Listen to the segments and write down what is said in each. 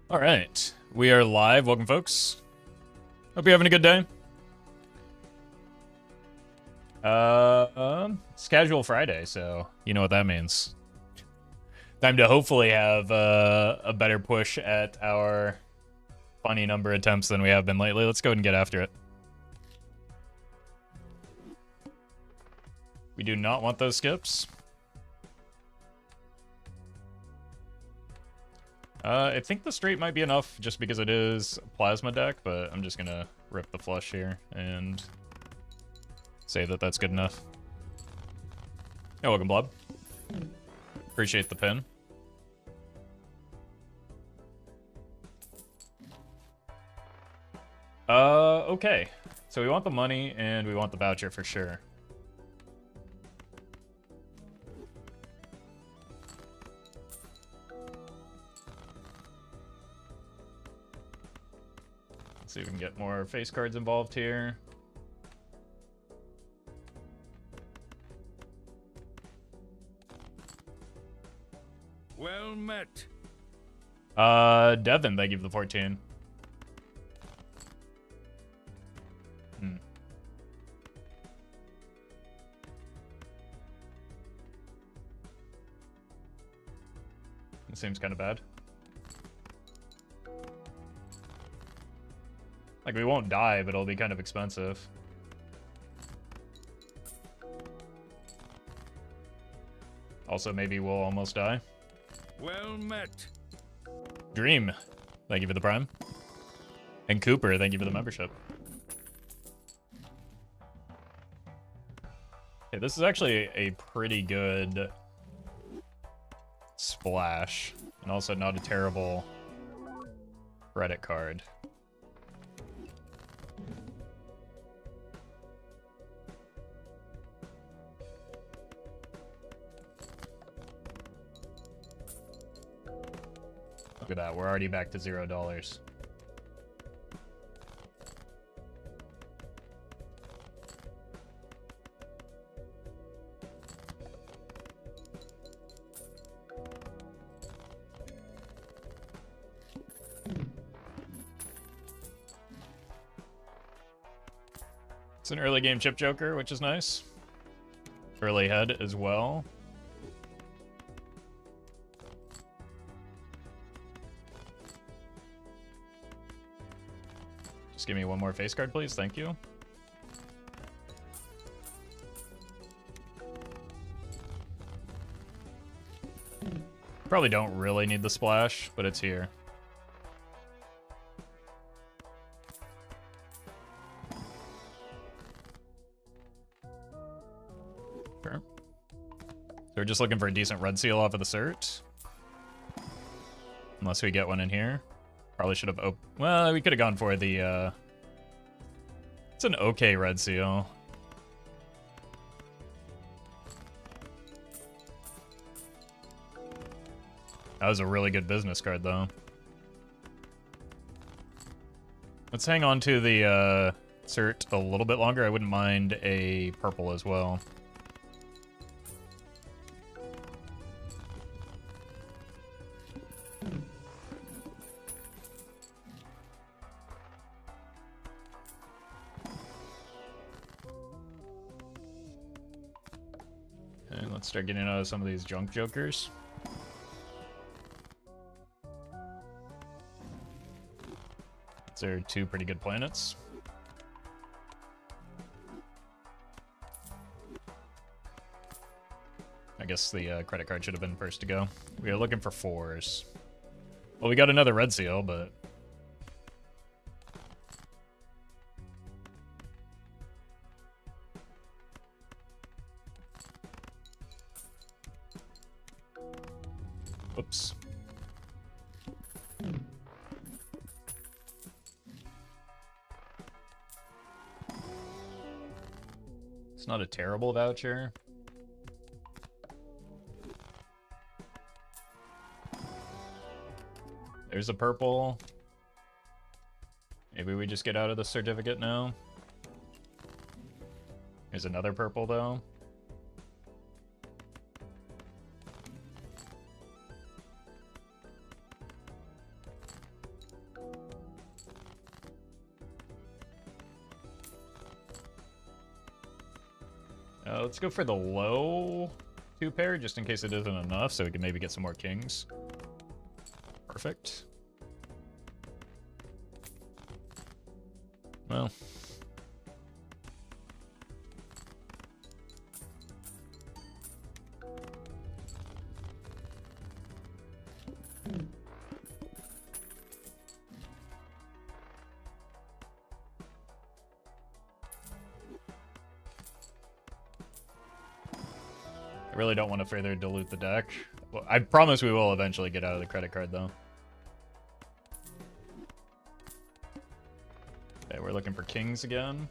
All right, we are live. Welcome, folks. Hope you're having a good day. It's casual Friday, so you know what that means. Time to hopefully have a better push at our funny number attempts than we have been lately. Let's go ahead and get after it. We do not want those skips. I think the straight might be enough just because it is a plasma deck, but I'm just gonna rip the flush here and say that that's good enough. You're welcome, Blob. Appreciate the pin. Okay. So we want the money and we want the voucher for sure. Let's see if we can get more face cards involved here. Well met. Devin, thank you for the 14. It seems kind of bad. Like, we won't die, but it'll be kind of expensive. Also, maybe we'll almost die. Well met. Dream, thank you for the prime. And Cooper, thank you for the membership. Okay, this is actually a pretty good splash. And also not a terrible credit card. Look at that, we're already back to $0. It's an early game chip joker, which is nice. Early head as well. Just give me one more face card, please. Thank you. Probably don't really need the splash, but it's here. Sure. So we're just looking for a decent red seal off of the cert. Unless we get one in here. Probably should have well, we could have gone for the it's an okay red seal. That was a really good business card though. Let's hang on to the cert a little bit longer. I wouldn't mind a purple as well. And let's start getting out of some of these junk jokers. These are two pretty good planets. I guess the credit card should have been first to go. We are looking for 4s. Well, we got another red seal, but... Whoops. It's not a terrible voucher. There's a purple. Maybe we just get out of the certificate now. There's another purple, though. Let's go for the low 2-pair, just in case it isn't enough, so we can maybe get some more kings. Perfect. Well. I really don't want to further dilute the deck. Well, I promise we will eventually get out of the credit card, though. Okay, we're looking for kings again.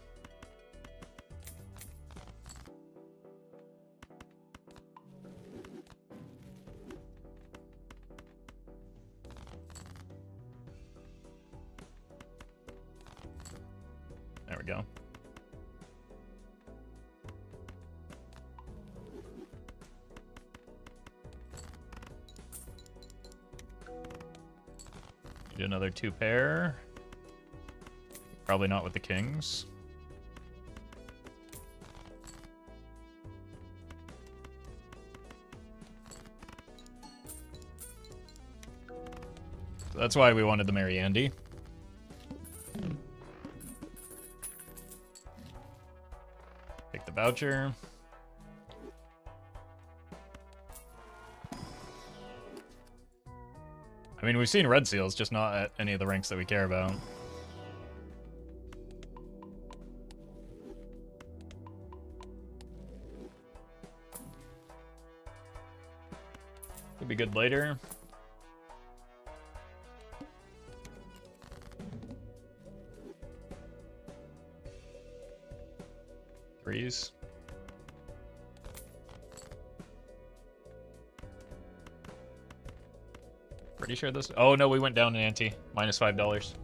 There we go. Need another 2-pair. Probably not with the kings. So that's why we wanted the Mary Andy. Take the voucher. I mean, we've seen red seals, just not at any of the ranks that we care about. Could be good later. Threes. Pretty sure this... Oh, no, we went down in ante. Minus $5.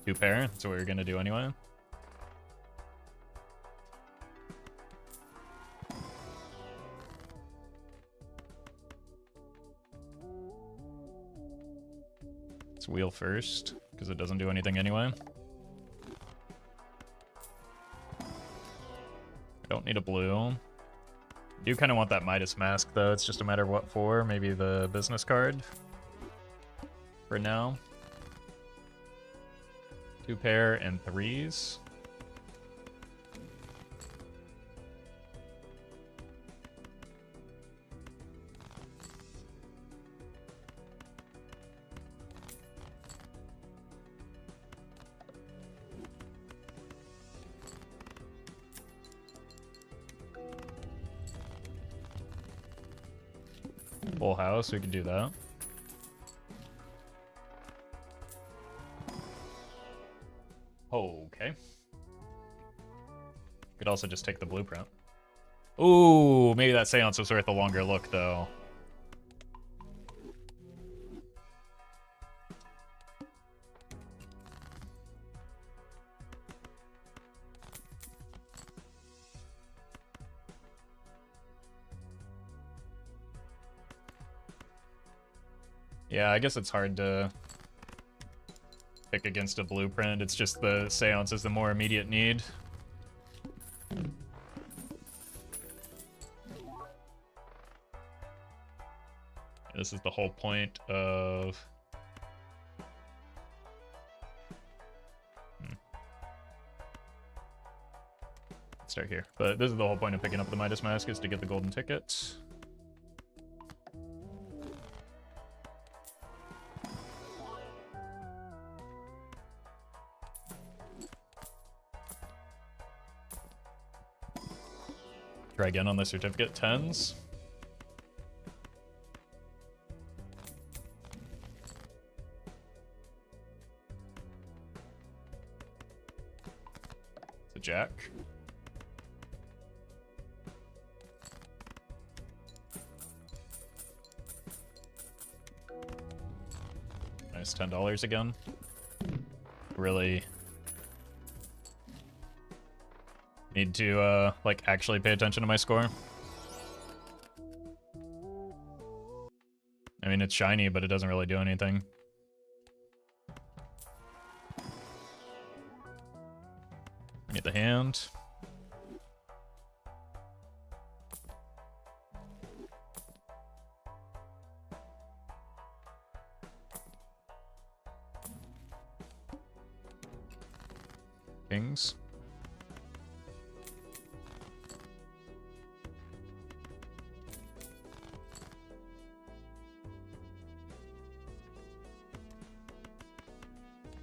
2-pair. That's what we were going to do anyway. Let's wheel first, because it doesn't do anything anyway. Don't need a blue. Do kind of want that Midas mask, though. It's just a matter of what for. Maybe the business card for now. 2-pair and threes. Full house, we can do that. Okay. Could also just take the blueprint. Ooh, maybe that seance was worth a longer look, though. Yeah, I guess it's hard to pick against a blueprint. It's just the seance is the more immediate need. This is the whole point of... Let's start here. But this is the whole point of picking up the Midas mask, is to get the golden ticket. Try again on the certificate. 10s. It's a jack. Nice $10 again. Really need to, like, actually pay attention to my score. I mean, it's shiny, but it doesn't really do anything. hand. Kings.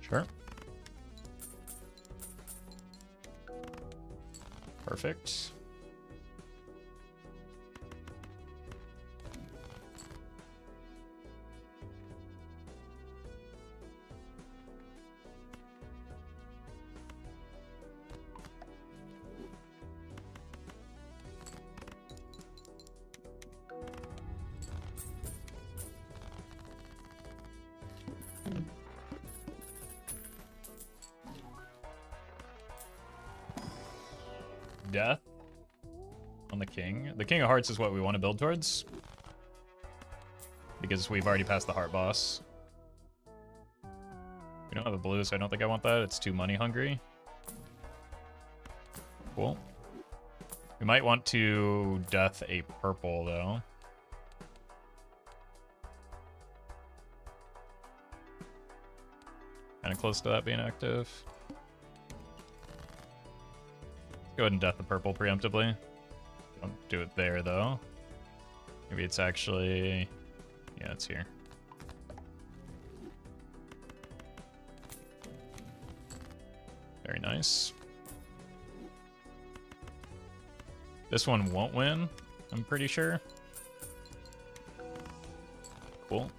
Sure. Perfect. Death on the king. The king of hearts is what we want to build towards, because we've already passed the heart boss. We don't have a blue, so I don't think I want that. It's too money hungry. Cool. We might want to death a purple, though. Kind of close to that being active. Go ahead and death the purple preemptively. Don't do it there, though. Maybe it's actually... yeah, it's here. Very nice. This one won't win, I'm pretty sure. Cool.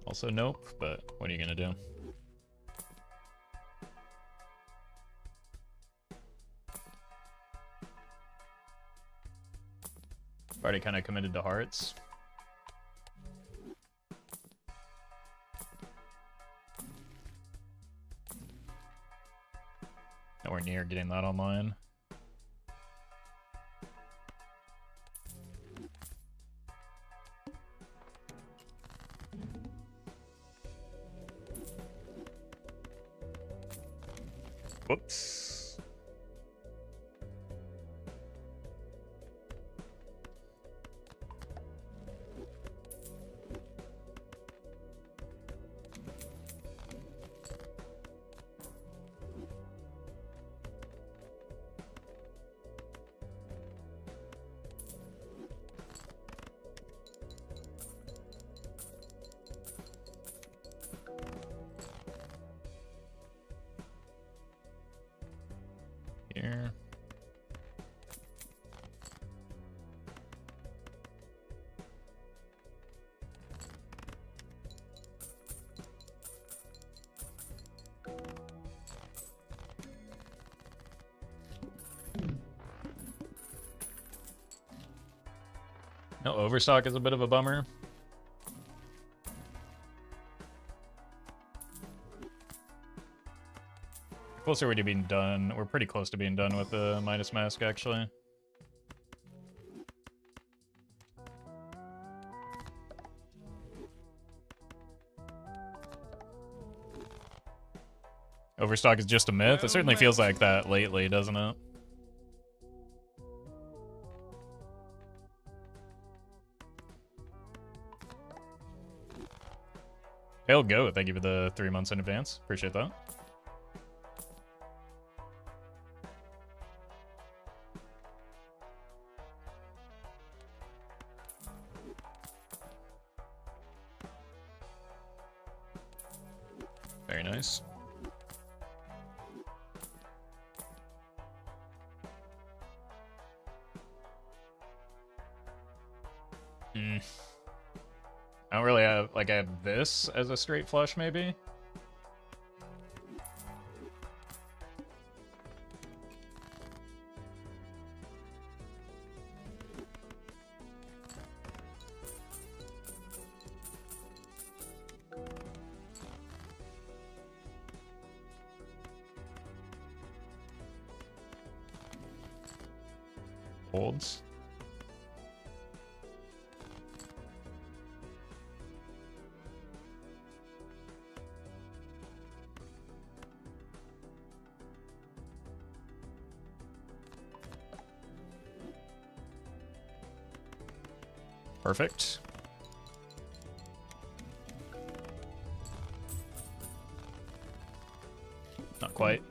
Also nope, but what are you gonna do? I've already kind of committed to hearts. Nowhere near getting that online. Whoops. Here. No overstock is a bit of a bummer. Closer we're to being done. We're pretty close to being done with the Midas mask, actually. Overstock is just a myth. It certainly feels like that lately, doesn't it? Pale Goat, thank you for the 3 months in advance. Appreciate that. Very nice. I don't really have, like, I have this as a straight flush, maybe? holds. Perfect. Not quite.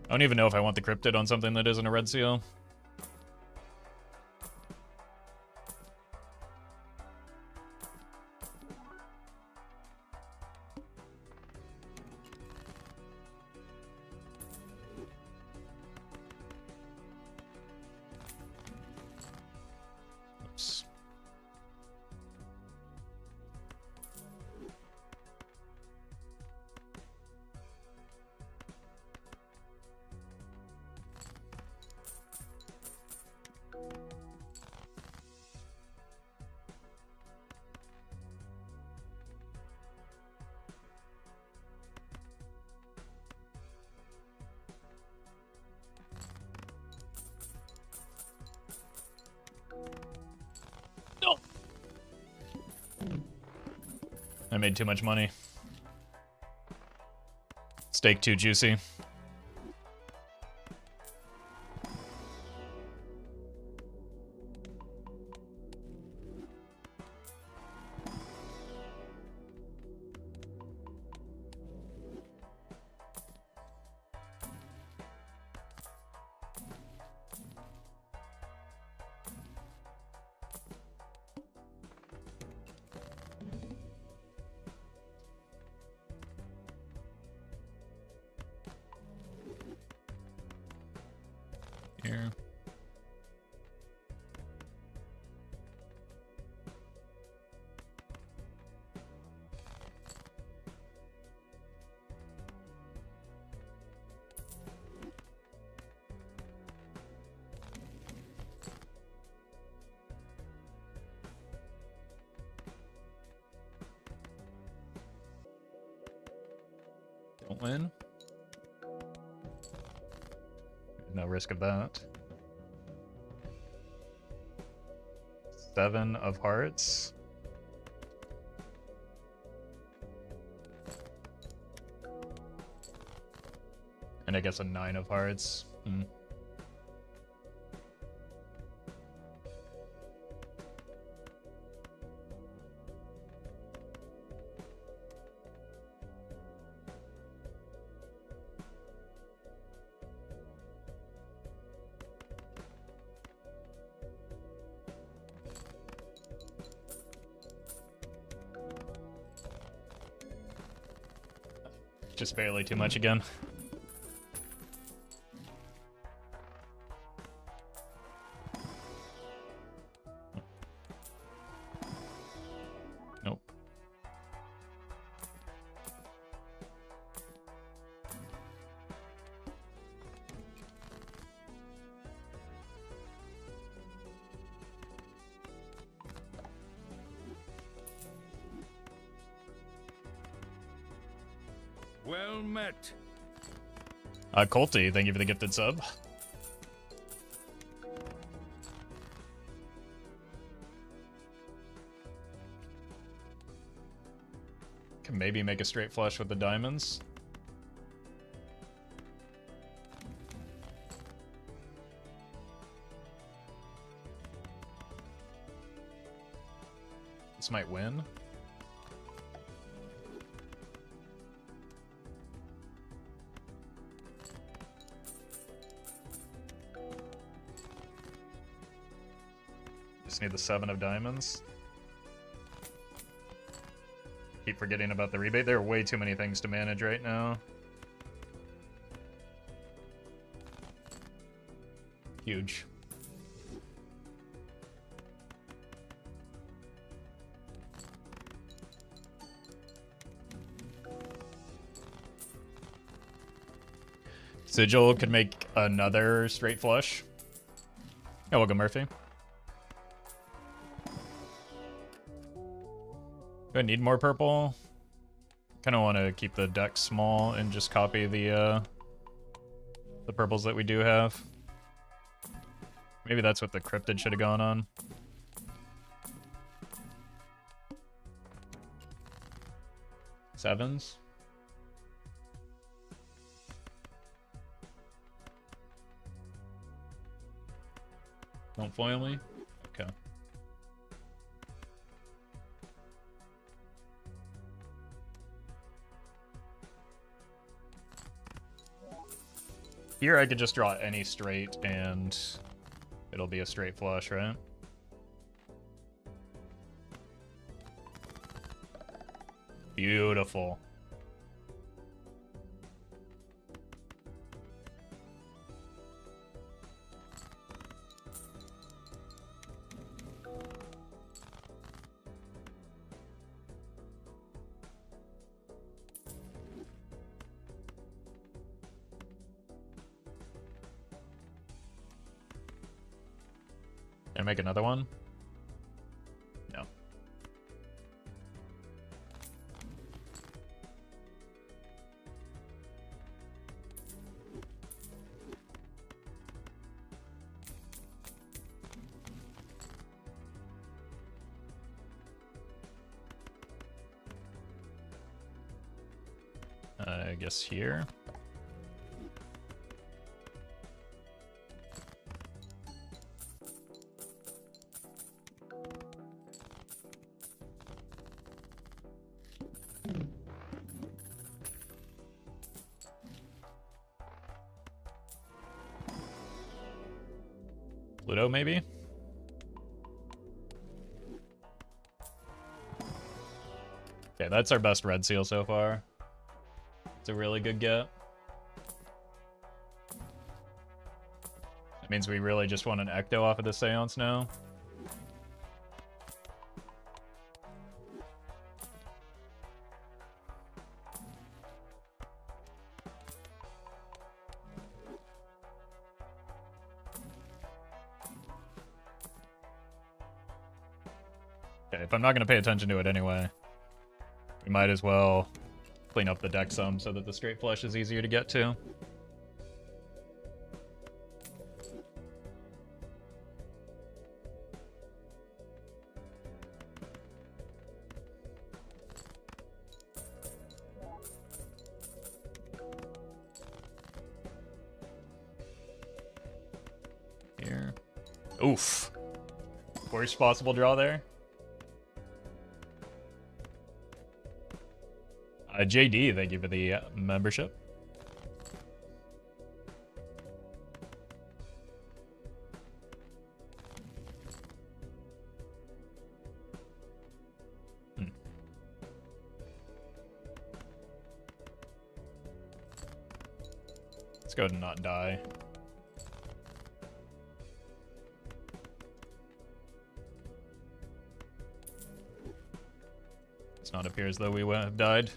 I don't even know if I want the cryptid on something that isn't a red seal. Oops. No. I made too much money. Steak too juicy. Here. Don't win. No risk of that. 7 of hearts. And I guess a 9 of hearts. Just barely too much again. Nope. Well met. Colty, thank you for the gifted sub. Can maybe make a straight flush with the diamonds. This might win. Just need the 7 of diamonds. Keep forgetting about the rebate. There are way too many things to manage right now. Huge. Sigil could make another straight flush. Yeah, welcome, Murphy. Do I need more purple? Kind of want to keep the deck small and just copy the purples that we do have. Maybe that's what the cryptid should have gone on. Sevens. Don't foil me? Okay. Here I could just draw any straight and it'll be a straight flush, right? Beautiful. Can I make another one? No. I guess here. Pluto, maybe? Okay, that's our best red seal so far. It's a really good get. That means we really just want an Ecto off of the Seance now. Okay, if I'm not going to pay attention to it anyway, we might as well clean up the deck some so that the straight flush is easier to get to. Here. Oof. Worst possible draw there. JD, thank you for the membership. Let's go ahead and not die. It's not appear as though we would have died.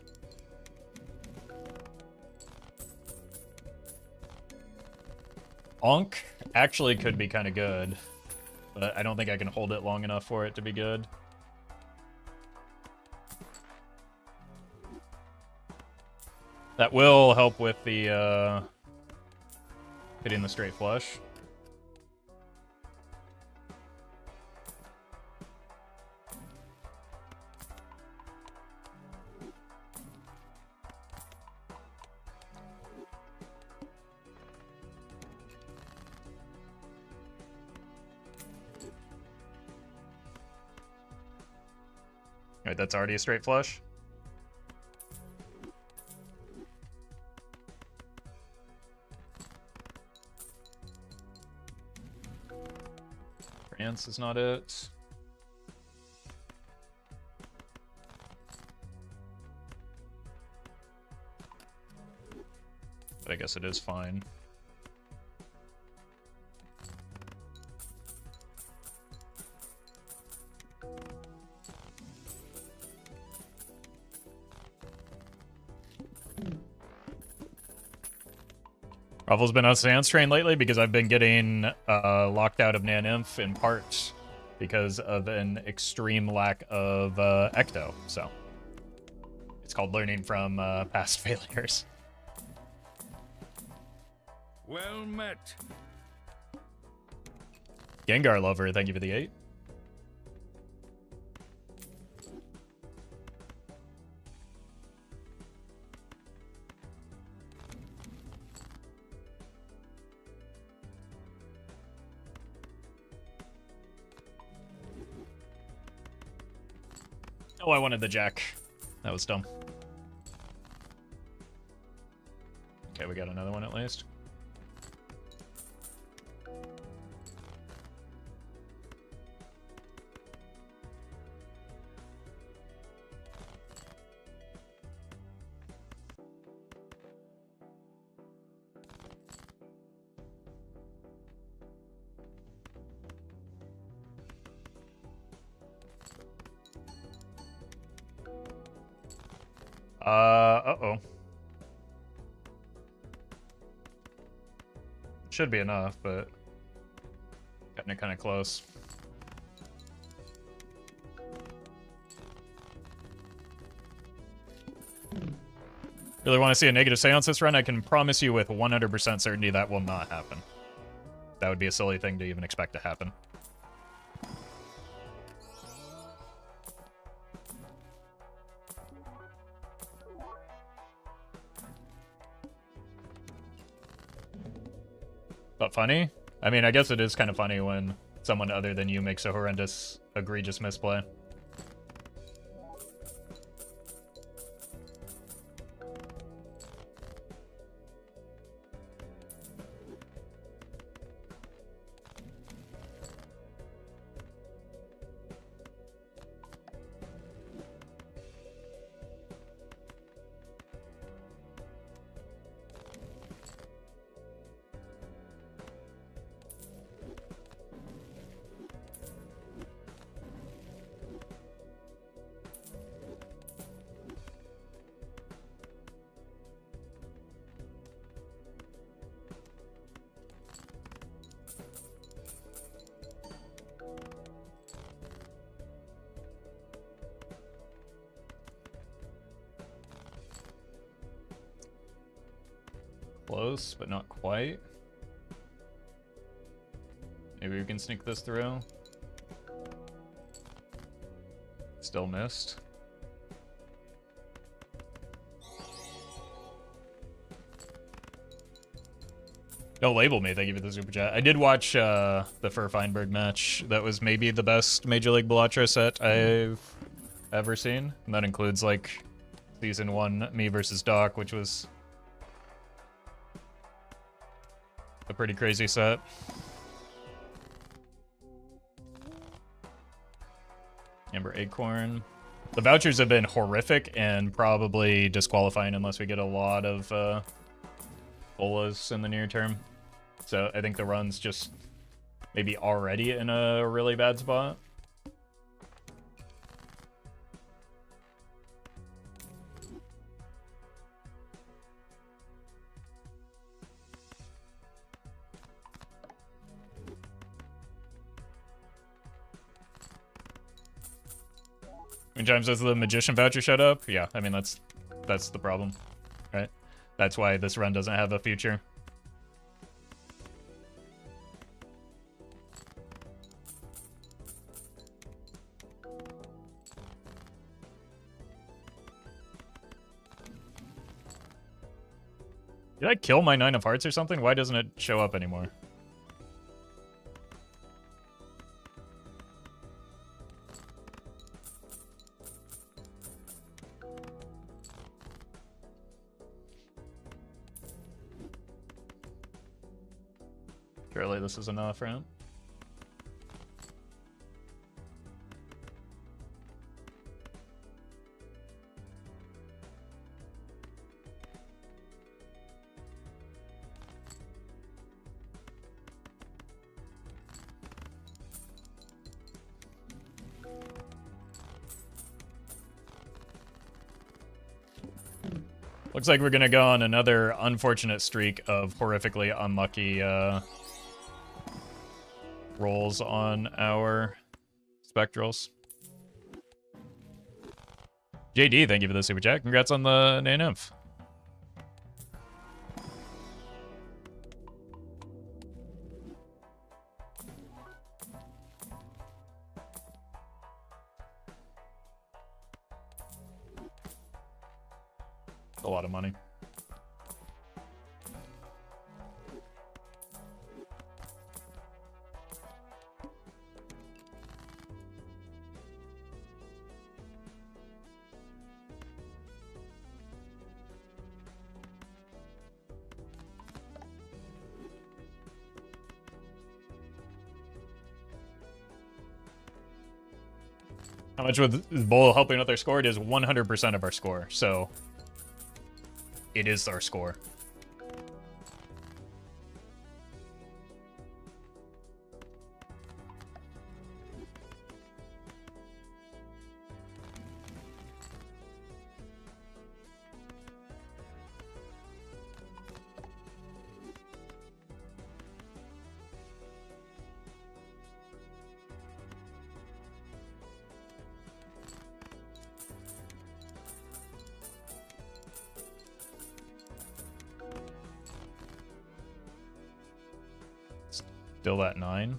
Onk actually could be kind of good, but I don't think I can hold it long enough for it to be good. That will help with the hitting the straight flush. Alright, that's already a straight flush. France is not it. But I guess it is fine. Roffle's been on Sans Train lately because I've been getting locked out of Nan-Inf in part because of an extreme lack of Ecto, so it's called learning from past failures. Well met. Gengar Lover, thank you for the 8. Oh, I wanted the Jack. That was dumb. Okay, we got another one at least. Uh-oh. Should be enough, but getting it kind of close. Really want to see a negative seance this run? I can promise you with 100% certainty that will not happen. That would be a silly thing to even expect to happen. But funny? I mean, I guess it is kind of funny when someone other than you makes a horrendous, egregious misplay. Close, but not quite. Maybe we can sneak this through. Still missed. Don't label me, thank you for the super chat. I did watch the Feinberg match. That was maybe the best Major League Balatro set I've ever seen. And that includes, like, Season 1 me versus Doc, which was a pretty crazy set. Amber Acorn. The vouchers have been horrific and probably disqualifying unless we get a lot of bolas in the near term. So I think the run's just maybe already in a really bad spot. When James says the magician voucher shut up, yeah, I mean that's the problem, right? That's why this run doesn't have a future. Did I kill my 9 of Hearts or something? Why doesn't it show up anymore? Surely this is enough, right? Looks like we're gonna go on another unfortunate streak of horrifically unlucky rolls on our spectrals. JD, thank you for the super chat. Congrats on the nymph. A lot of money. How much with Bull helping with our score? It is 100% of our score, so it is our score. Still at 9.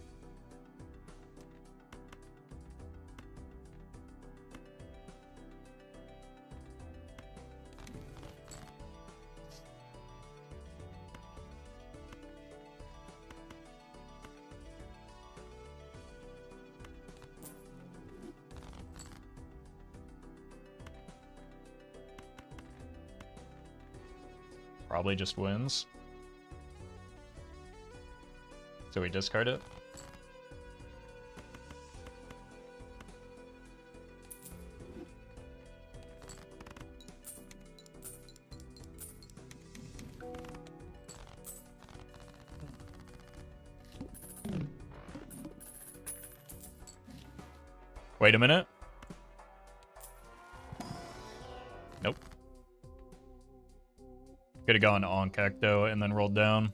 Probably just wins. So we discard it. Wait a minute. Nope. Could have gone on Cacto and then rolled down.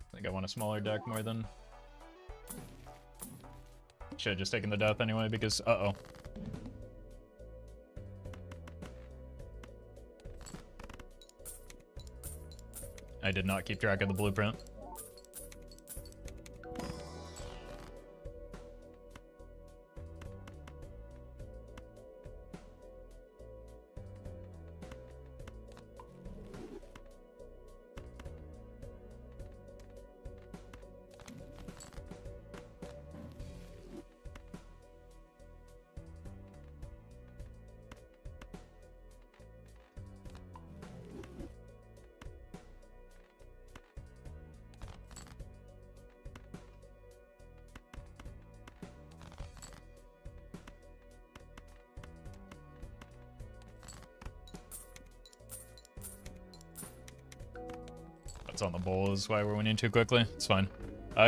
I think I want a smaller deck more than... Should have just taken the death anyway because... Uh-oh. I did not keep track of the blueprint. That's on the bowl is why we're winning too quickly. It's fine.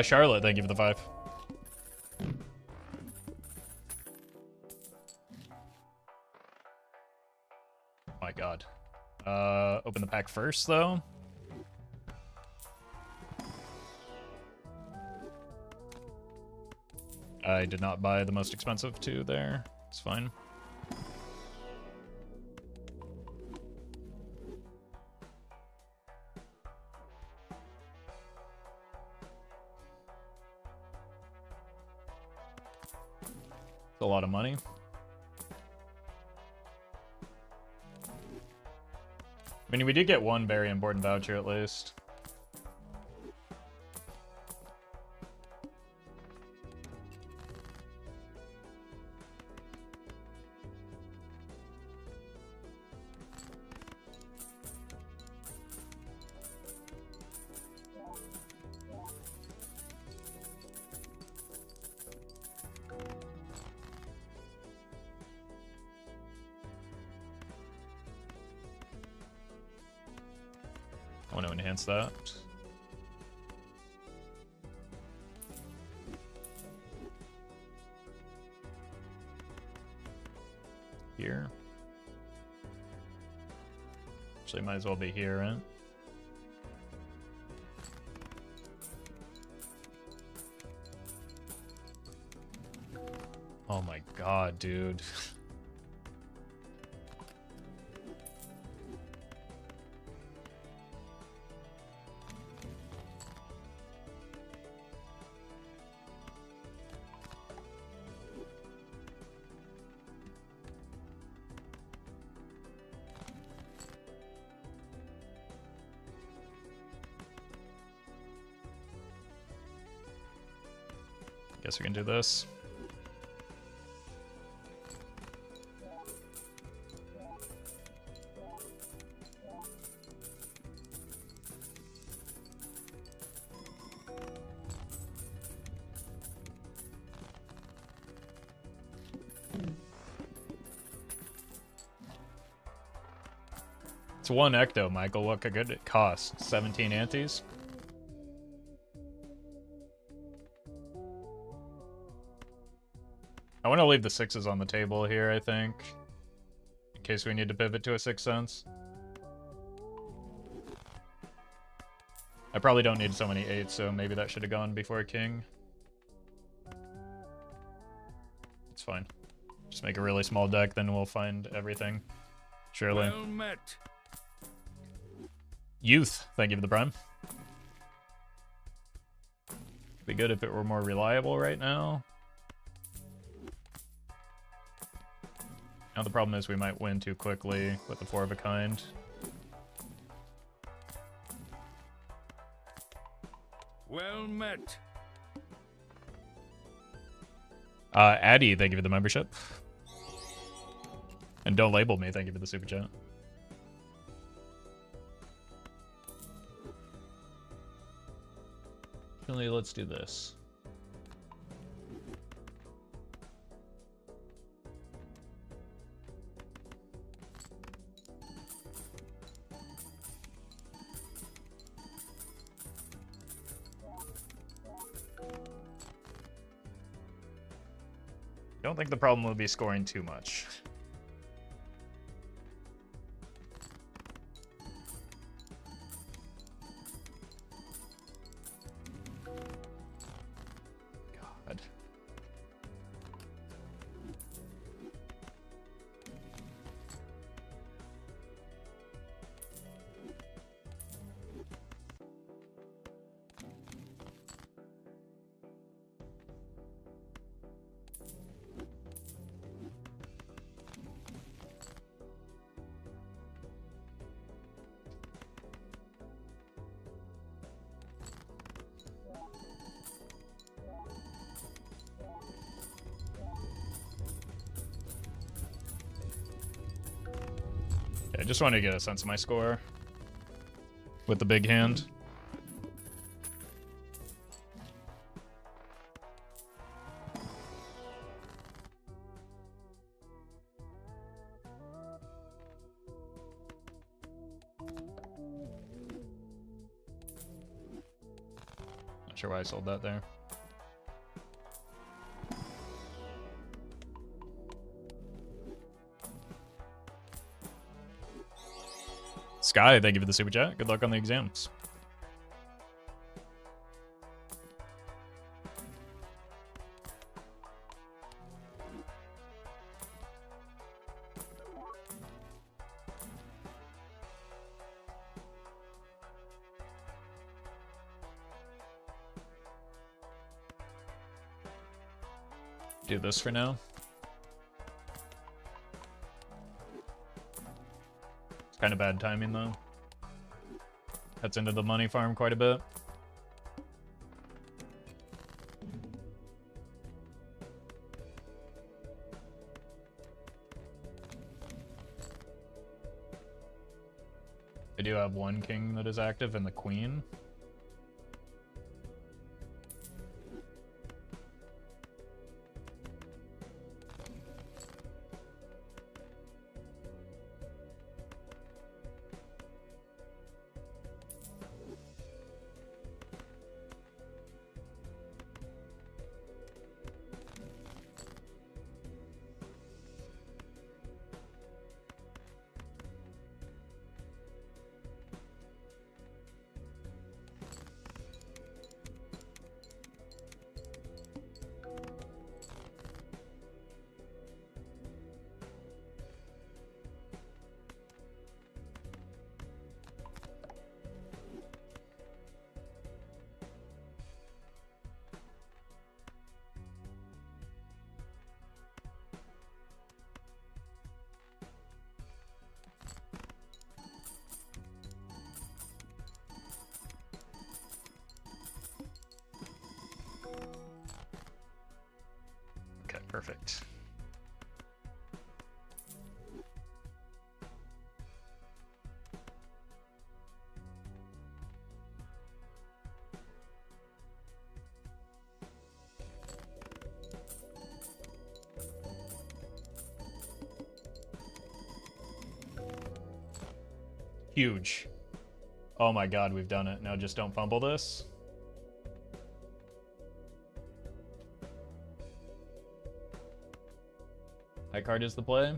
Charlotte, thank you for the 5. My god. Open the pack first, though. I did not buy the most expensive 2 there. It's fine. It's a lot of money. I mean, we did get one very important voucher at least. enhance that. Here. Actually, might as well be here, right? Oh my god, dude. Guess we can do this. It's 1 ecto, Michael. What could it cost? 17 antes? I want to leave the 6s on the table here, I think. In case we need to pivot to a 6th sense. I probably don't need so many 8s, so maybe that should have gone before king. It's fine. Just make a really small deck, then we'll find everything. Surely. Well met. Youth, thank you for the prime. Be good if it were more reliable right now. Now the problem is we might win too quickly with the 4 of a kind. Well met. Addy, thank you for the membership. And don't label me, thank you for the super chat. Actually, let's do this. Don't think the problem will be scoring too much. God. I just wanted to get a sense of my score with the big hand. Not sure why I sold that there. Sky, thank you for the super chat. Good luck on the exams. Do this for now. Kind of bad timing though. Cuts into the money farm quite a bit. I do have 1 king that is active and the queen. Perfect. Huge. Oh my god, we've done it. Now just don't fumble this. High card is the play.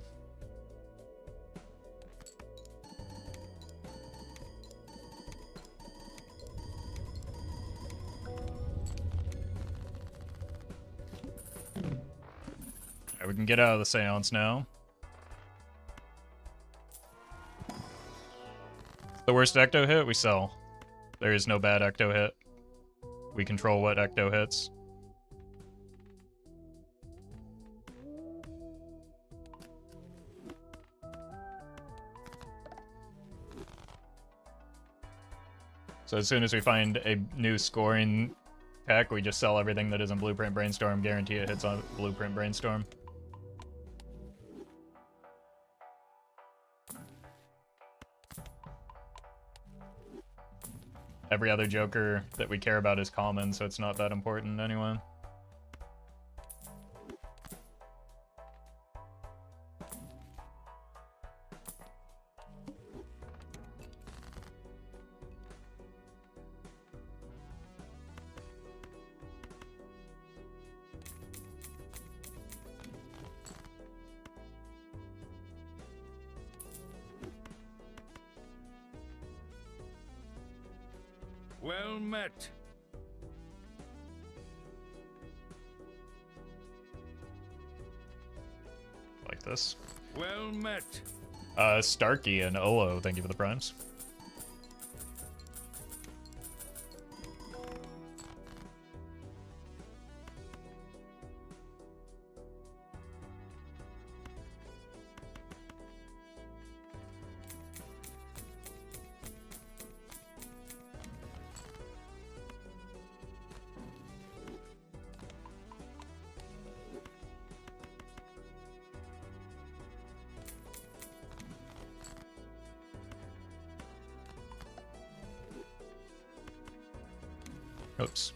Alright, we can get out of the seance now. The worst ecto hit, we sell. There is no bad ecto hit. We control what ecto hits. So as soon as we find a new scoring tech, we just sell everything that isn't Blueprint Brainstorm, guarantee it hits on Blueprint Brainstorm. Every other Joker that we care about is common, so it's not that important anyway. Well met. Like this. Well met. Starkey and Olo, thank you for the primes. Oops.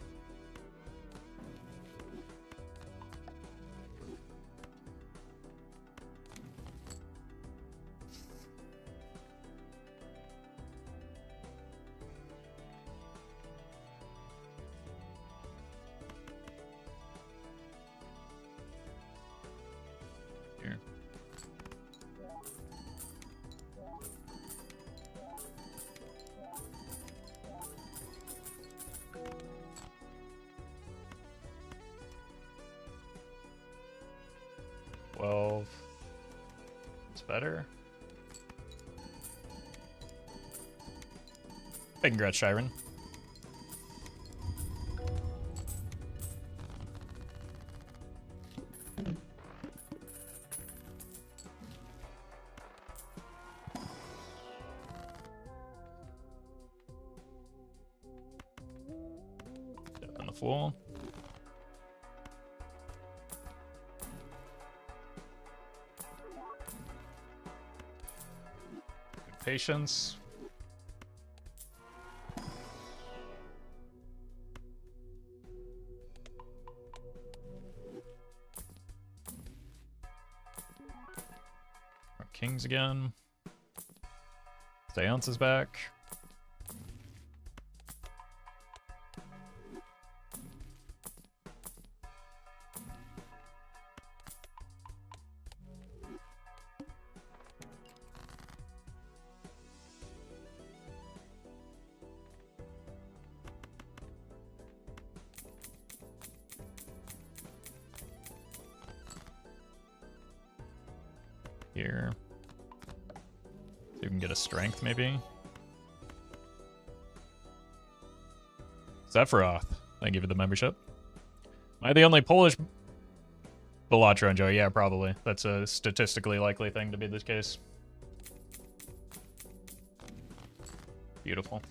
Here. It's better. Big congrats, Shiren. Step on the Fool. Patience. Our kings again. Seance is back. Here. So you can get a strength, maybe. Sephiroth, thank you for the membership. Am I the only Polish Belatra enjoyer? Yeah, probably. That's a statistically likely thing to be the case. Beautiful.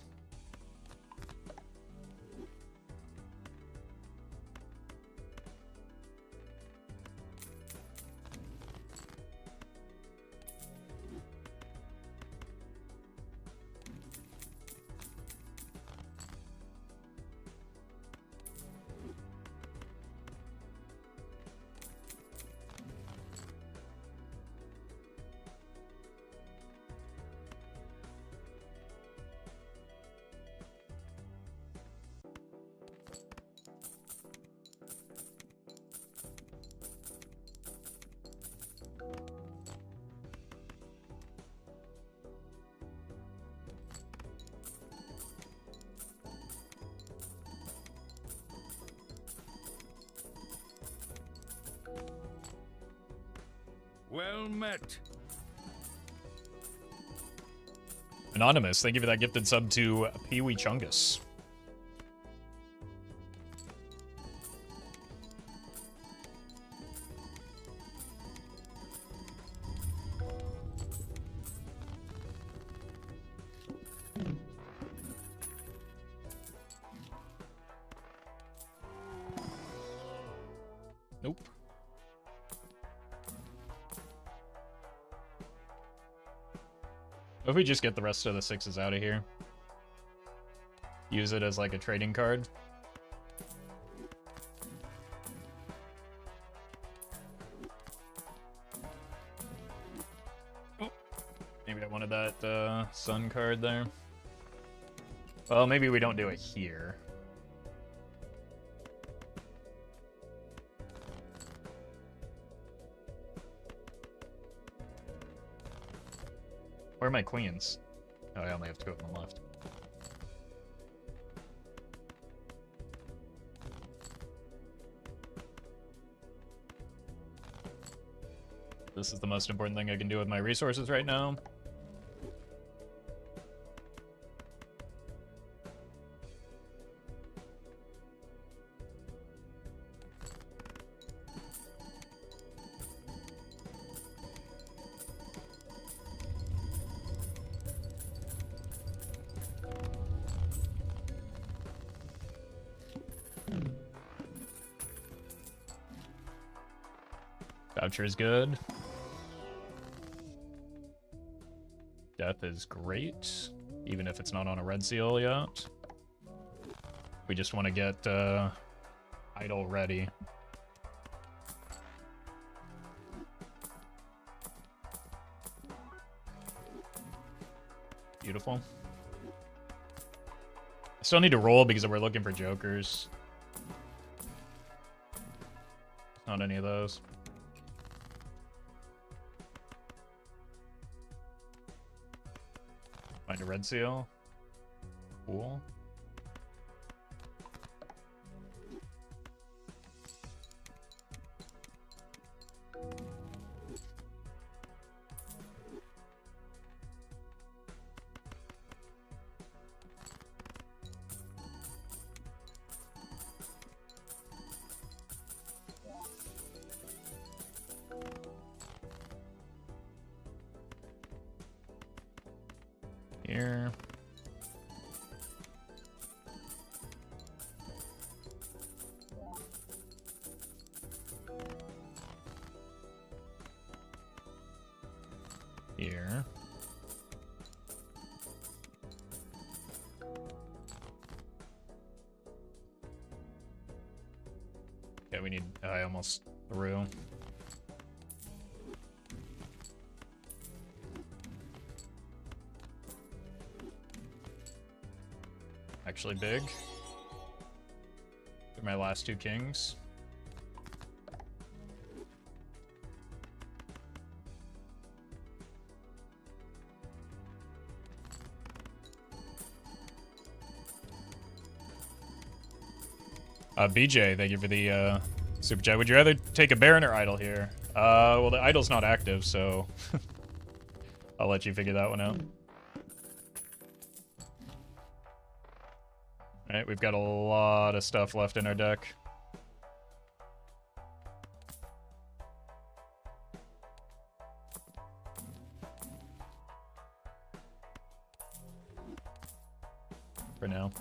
Well met. Anonymous, thank you for that gifted sub to Pee Wee Chungus. Nope. What if we just get the rest of the 6s out of here? Use it as like a trading card. Oh, maybe I wanted that sun card there. Well, maybe we don't do it here. Where are my queens? Oh, I only have 2 of them left. This is the most important thing I can do with my resources right now. Voucher is good. Death is great, even if it's not on a red seal yet. We just want to get idol ready. Beautiful. I still need to roll because we're looking for jokers. Not any of those. Find a red seal. Cool. Here. Here. Okay, we need... I almost threw. Actually big. They're my last 2 kings. BJ, thank you for the super chat. Would you rather take a Baron or Idol here? Well, the Idol's not active, so I'll let you figure that one out. Alright, we've got a lot of stuff left in our deck. For now.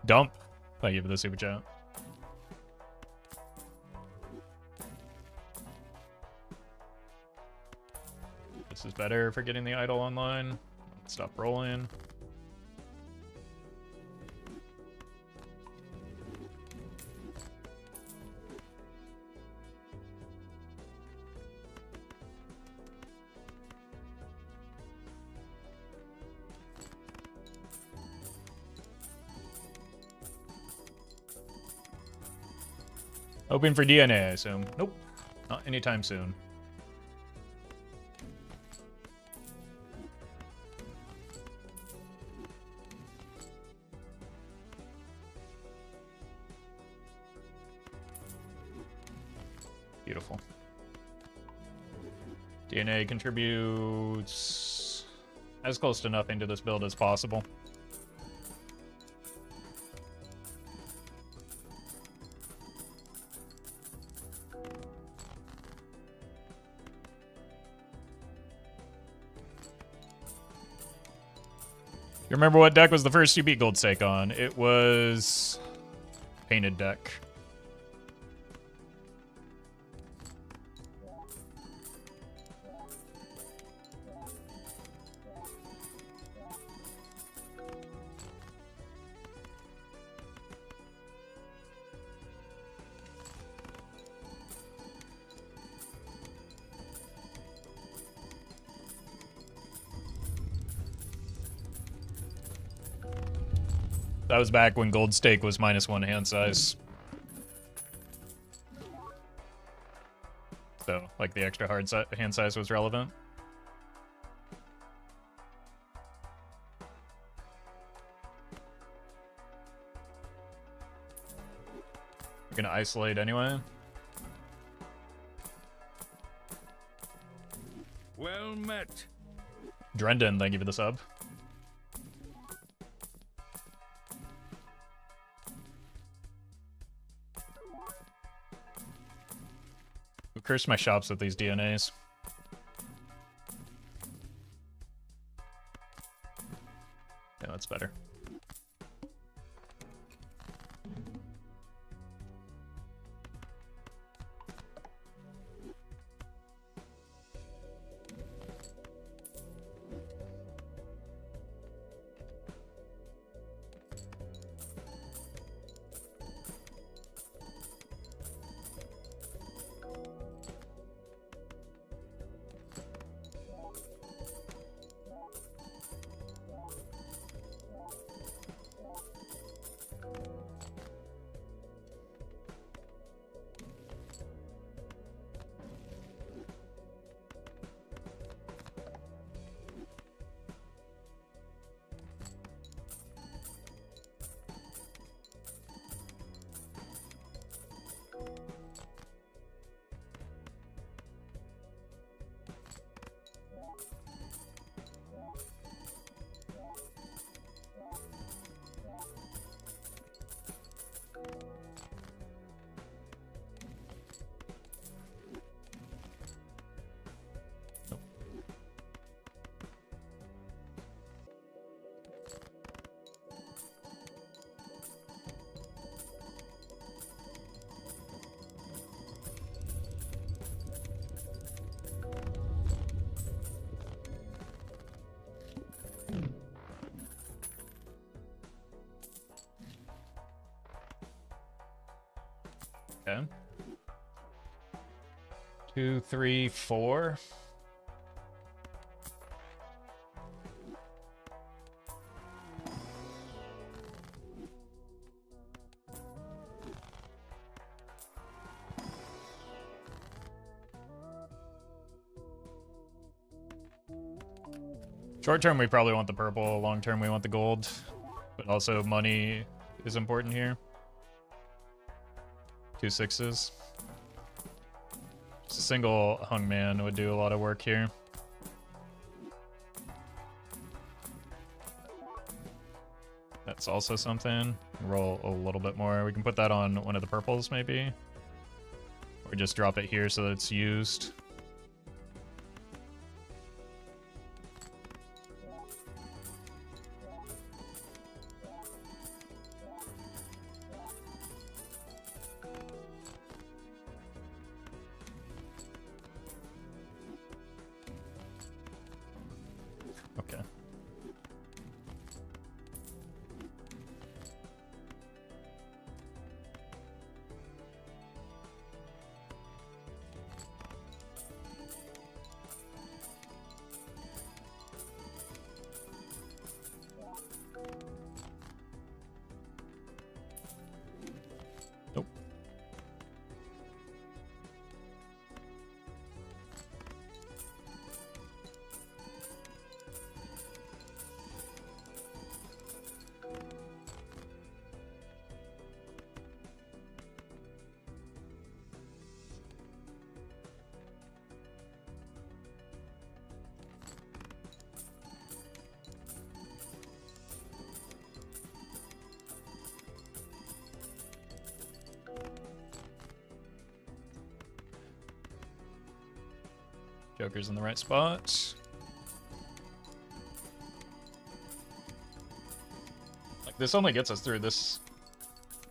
Dump. Thank you for the super chat. This is better for getting the idol online. Stop rolling. Hoping for DNA, I assume. Nope. Not anytime soon. Beautiful. DNA contributes as close to nothing to this build as possible. You remember what deck was the first you beat Gold Stake on? It was Painted deck. That was back when Gold Stake was -1 hand size. So, like, the extra hard hand size was relevant. We're gonna isolate anyway. Well met. Drendon, thank you for the sub. Curse my shops with these DNAs. Yeah, that's better. Okay. 2, 3, 4. Short term, we probably want the purple. Long term, we want the gold. But also, money is important here. 2 6s. Just a single hung man would do a lot of work here. That's also something. Roll a little bit more. We can put that on one of the purples, maybe. Or just drop it here so that it's used. Okay. Joker's in the right spot. Like, this only gets us through this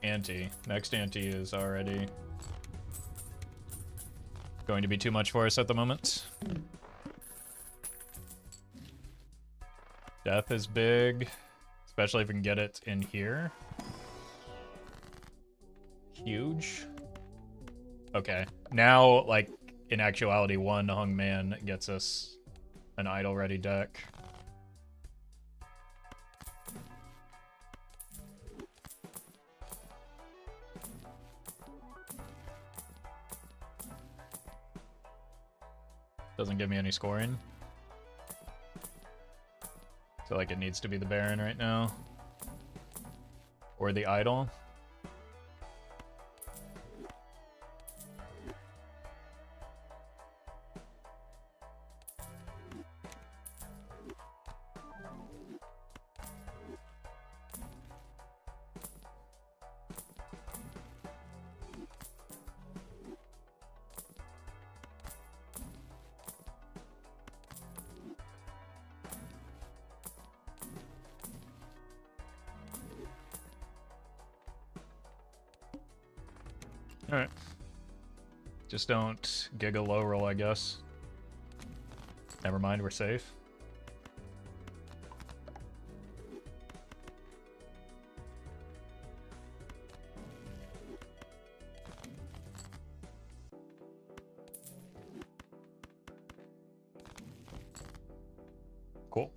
ante. Next ante is already going to be too much for us at the moment. Death is big, especially if we can get it in here. Huge. Okay, now, like, in actuality, one hung man gets us an idle-ready deck. Doesn't give me any scoring. I feel like it needs to be the Baron right now. Or the Idol. Alright. Just don't giga low roll, I guess. Never mind, we're safe. Cool.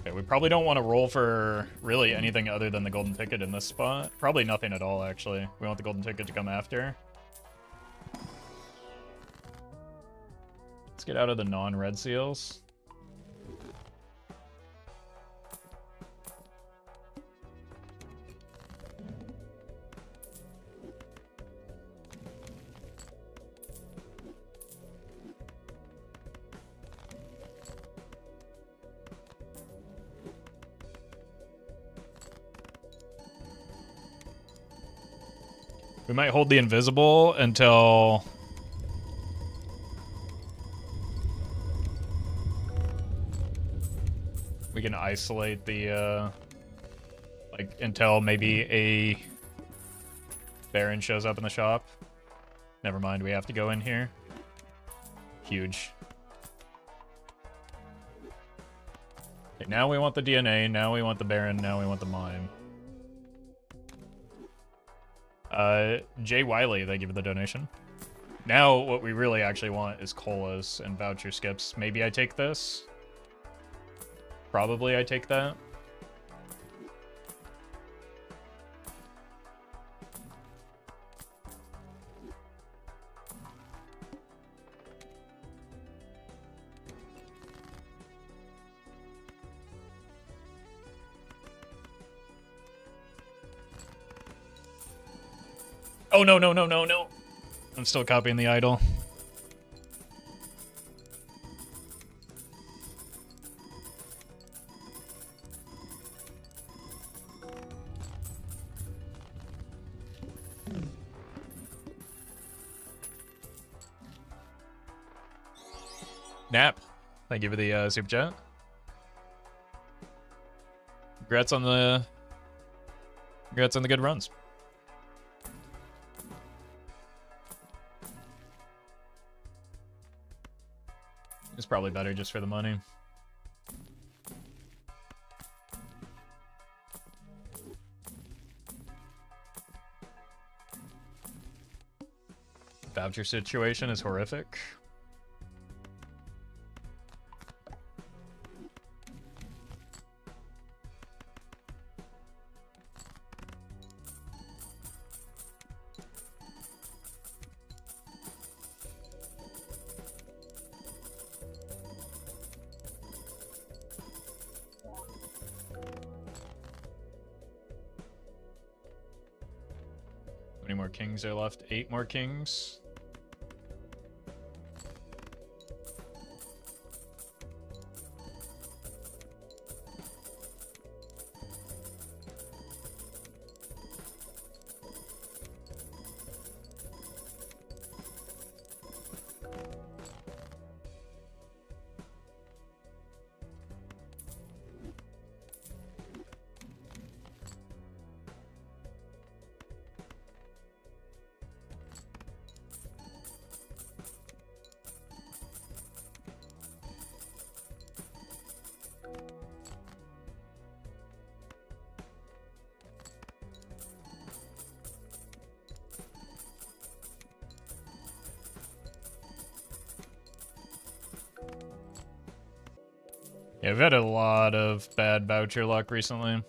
Okay, we probably don't want to roll for really anything other than the golden ticket in this spot. Probably nothing at all, actually. We want the golden ticket to come after. Let's get out of the non-red seals. We might hold the invisible until we can isolate the, like, until maybe a Baron shows up in the shop. Never mind, we have to go in here. Huge. Okay, now we want the DNA, now we want the Baron, now we want the Mime. Jay Wiley, thank you for the donation. Now, what we really actually want is colas and voucher skips. Maybe I take this. Probably I take that. Oh, no, no, no, no, no. I'm still copying the idol. Nap, thank you for the super chat. Congrats on the good runs. It's probably better just for the money. Voucher situation is horrific. many more kings are left? 8 more kings. Yeah, we've had a lot of bad voucher luck recently.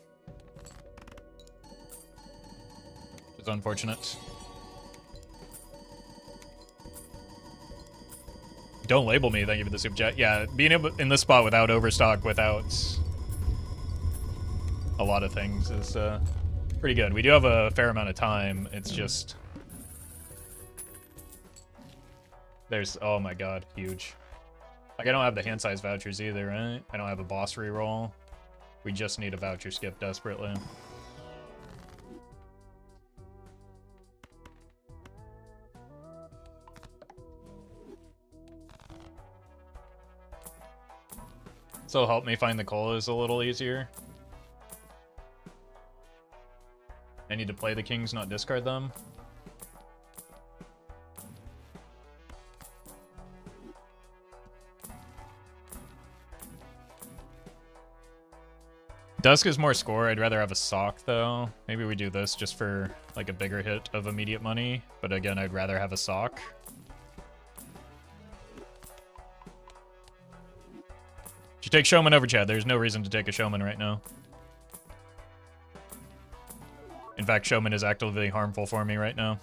Which is unfortunate. Don't label me, thank you for the super chat. Yeah, being able in this spot without overstock, without a lot of things is pretty good. We do have a fair amount of time. It's just there's, oh my god, huge. Like, I don't have the hand size vouchers either, right? I don't have a boss reroll. We just need a voucher skip desperately. This will help me find the colas a little easier. I need to play the kings, not discard them. Dusk is more score. I'd rather have a sock, though. Maybe we do this just for, like, a bigger hit of immediate money. But again, I'd rather have a sock. Should take Showman over Chad. There's no reason to take a Showman right now. In fact, Showman is actively harmful for me right now.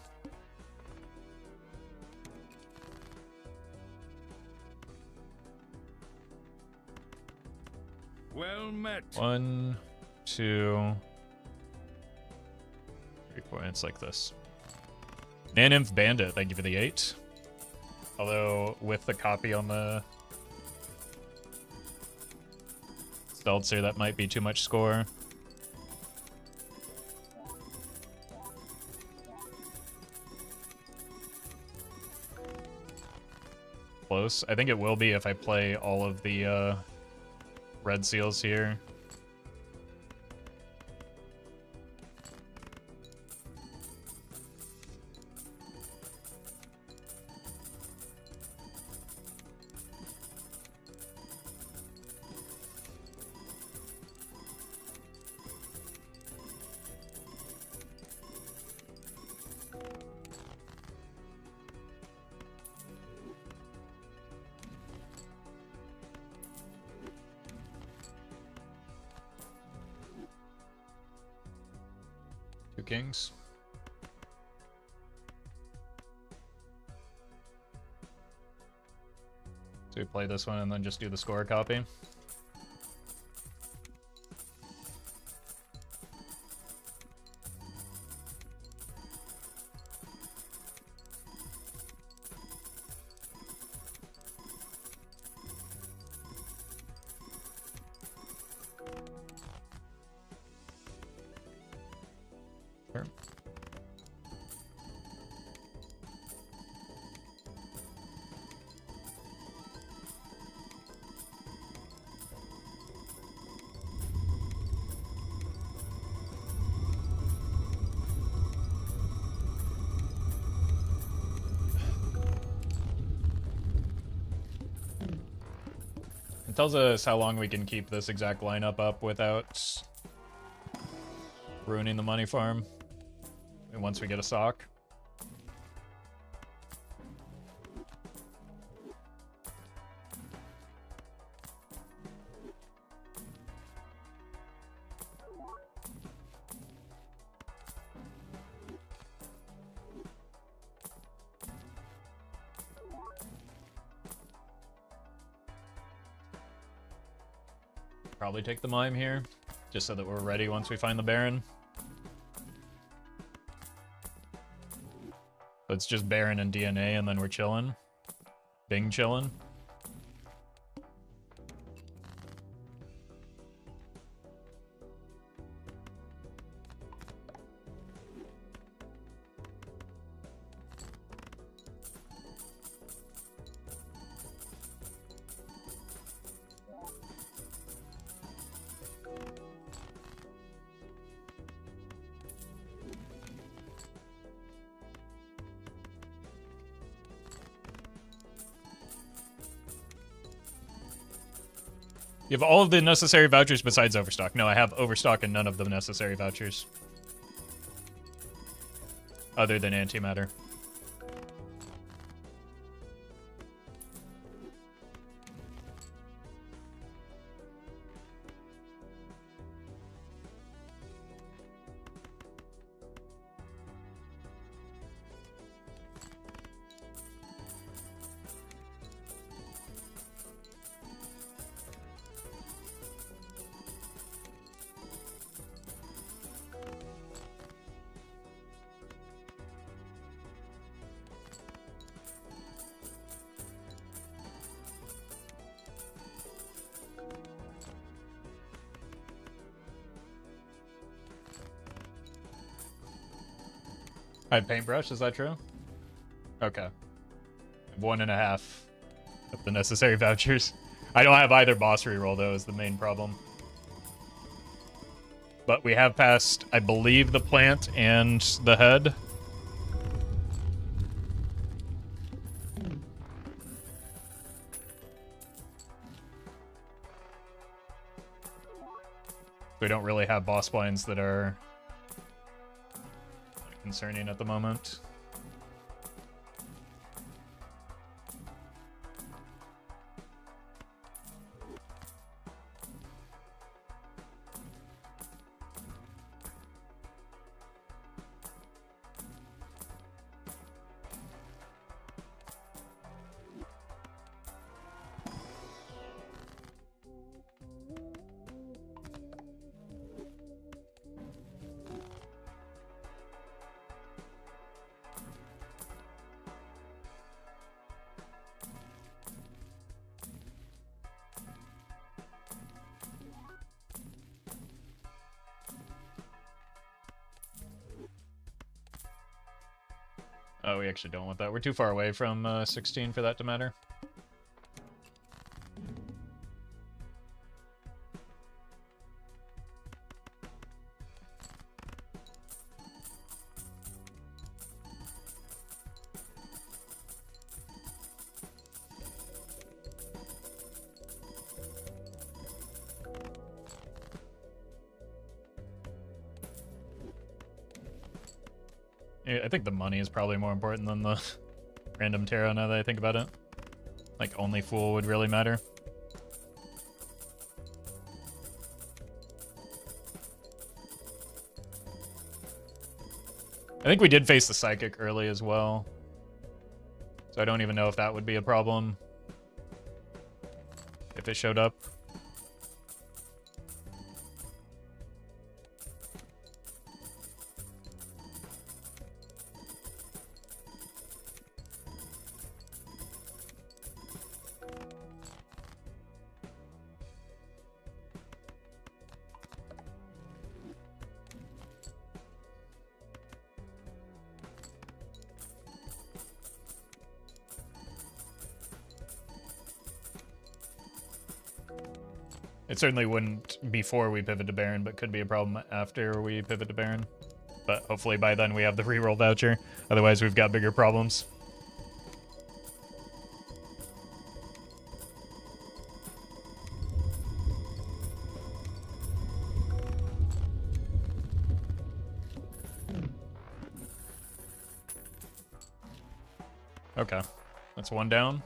Well met. 1, 2, 3 points like this. Nanymph Bandit, thank you for the 8. Although, with the copy on the Stelzer, that might be too much score. Close. I think it will be if I play all of the red seals here. Kings. So we play this one and then just do the score copy. Tells us how long we can keep this exact lineup up without ruining the money farm. And once we get a sock. Probably take the mime here, just so that we're ready once we find the Baron. it's just Baron and DNA, and then we're chilling. Bing chilling. You have all of the necessary vouchers besides Overstock. No, I have Overstock and none of the necessary vouchers. Other than antimatter. I have paintbrush, is that true? Okay. 1.5 of the necessary vouchers. I don't have either boss reroll though, is the main problem. But we have passed, I believe, the plant and the head. We don't really have boss blinds that are concerning at the moment. Oh, we actually don't want that. We're too far away from 16 for that to matter. I think the money is probably more important than the random tarot now that I think about it. Like, only Fool would really matter. I think we did face the Psychic early as well. So I don't even know if that would be a problem. If it showed up. It certainly wouldn't before we pivot to Baron, but could be a problem after we pivot to Baron. But hopefully by then we have the reroll voucher. Otherwise we've got bigger problems. Okay, that's one down.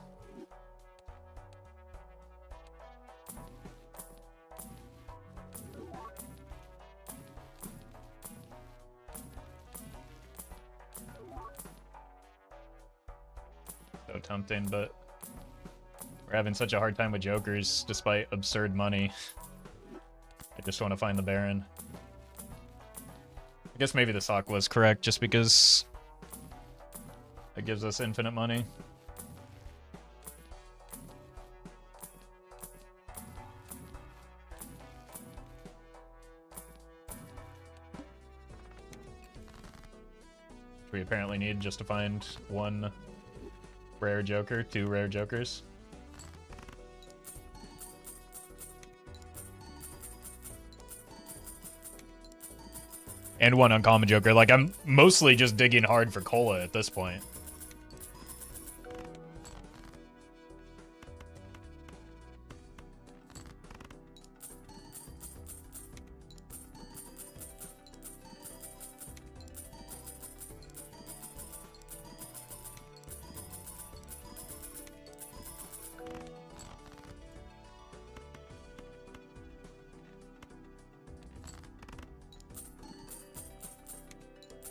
So tempting, but we're having such a hard time with jokers despite absurd money. I just want to find the Baron. I guess maybe the sock was correct just because That gives us infinite money. We apparently need just to find one rare joker, 2 rare jokers. And 1 uncommon joker. Like, I'm mostly just digging hard for cola at this point.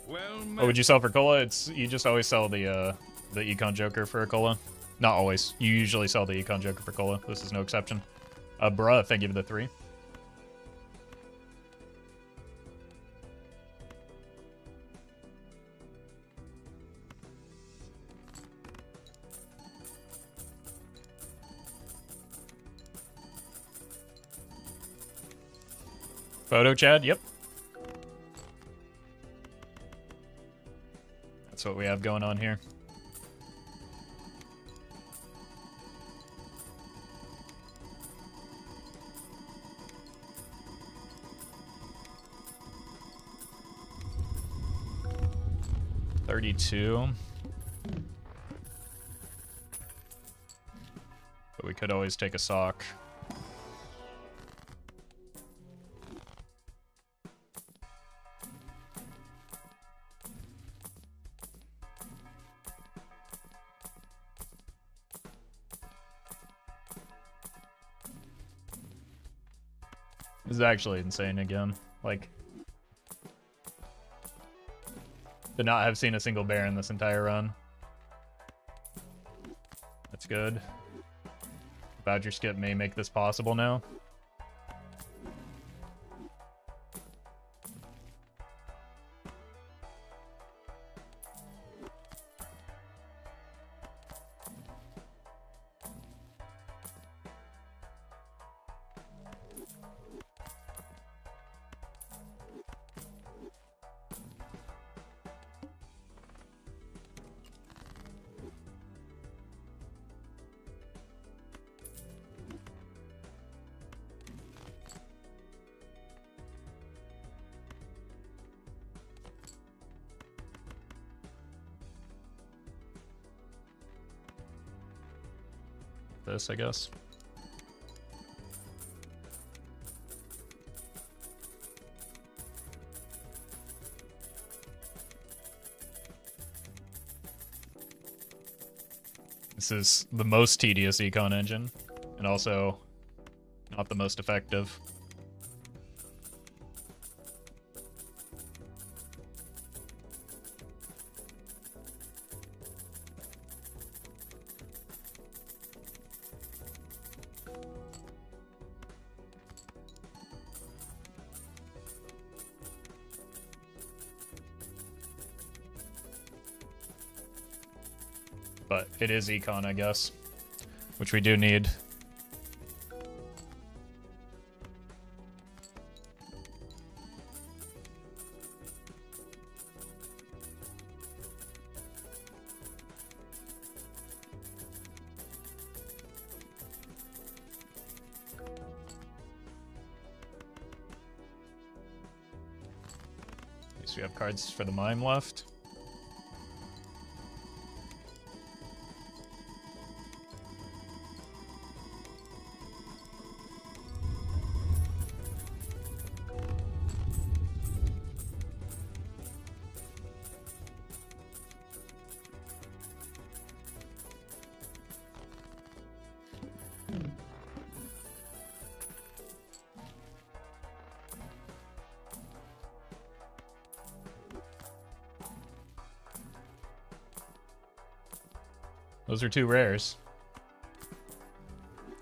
Well What met. would you sell for cola? You just always sell the econ joker for a cola. Not always. You usually sell the econ joker for cola. This is no exception. Bruh, thank you for the 3. Photo Chad, yep. That's what we have going on here. $32. But we could always take a sock. This is actually insane again. Like, to not have seen a single bear in this entire run. That's good. Voucher skip may make this possible now. This, I guess. This is the most tedious econ engine, and also not the most effective. But it is econ, I guess, which we do need. At least we have cards for the mime left. Those are 2 rares.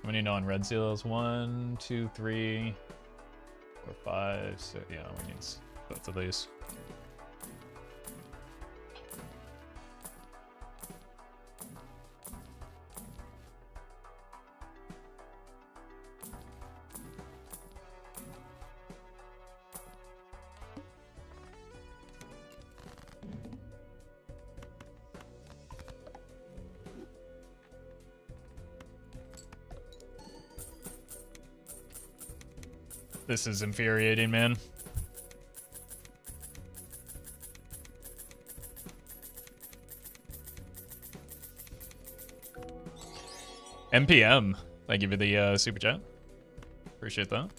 How many non-red seals? 1, 2, 3, 4, 5, 6. Yeah, we need both of these. This is infuriating, man. MPM, thank you for the super chat. Appreciate that.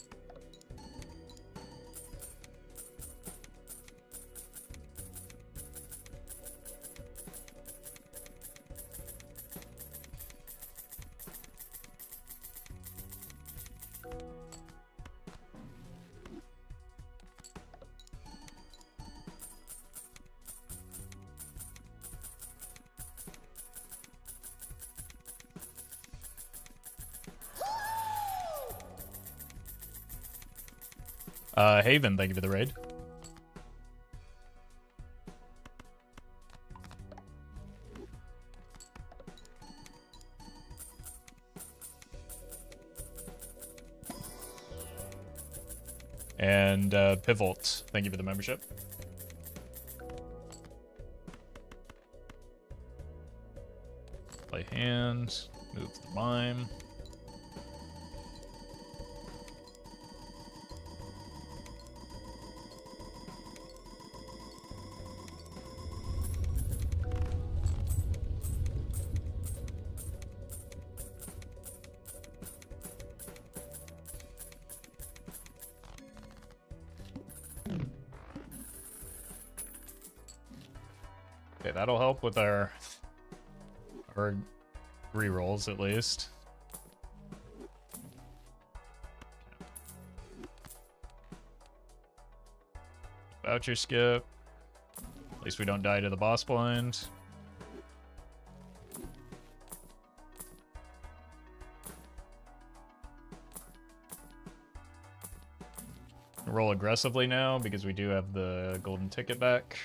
Haven, thank you for the raid. And Pivot, thank you for the membership. Play hand, move the mime. Okay, that'll help with our rerolls at least. Voucher skip. At least we don't die to the boss blind. Roll aggressively now because we do have the golden ticket back.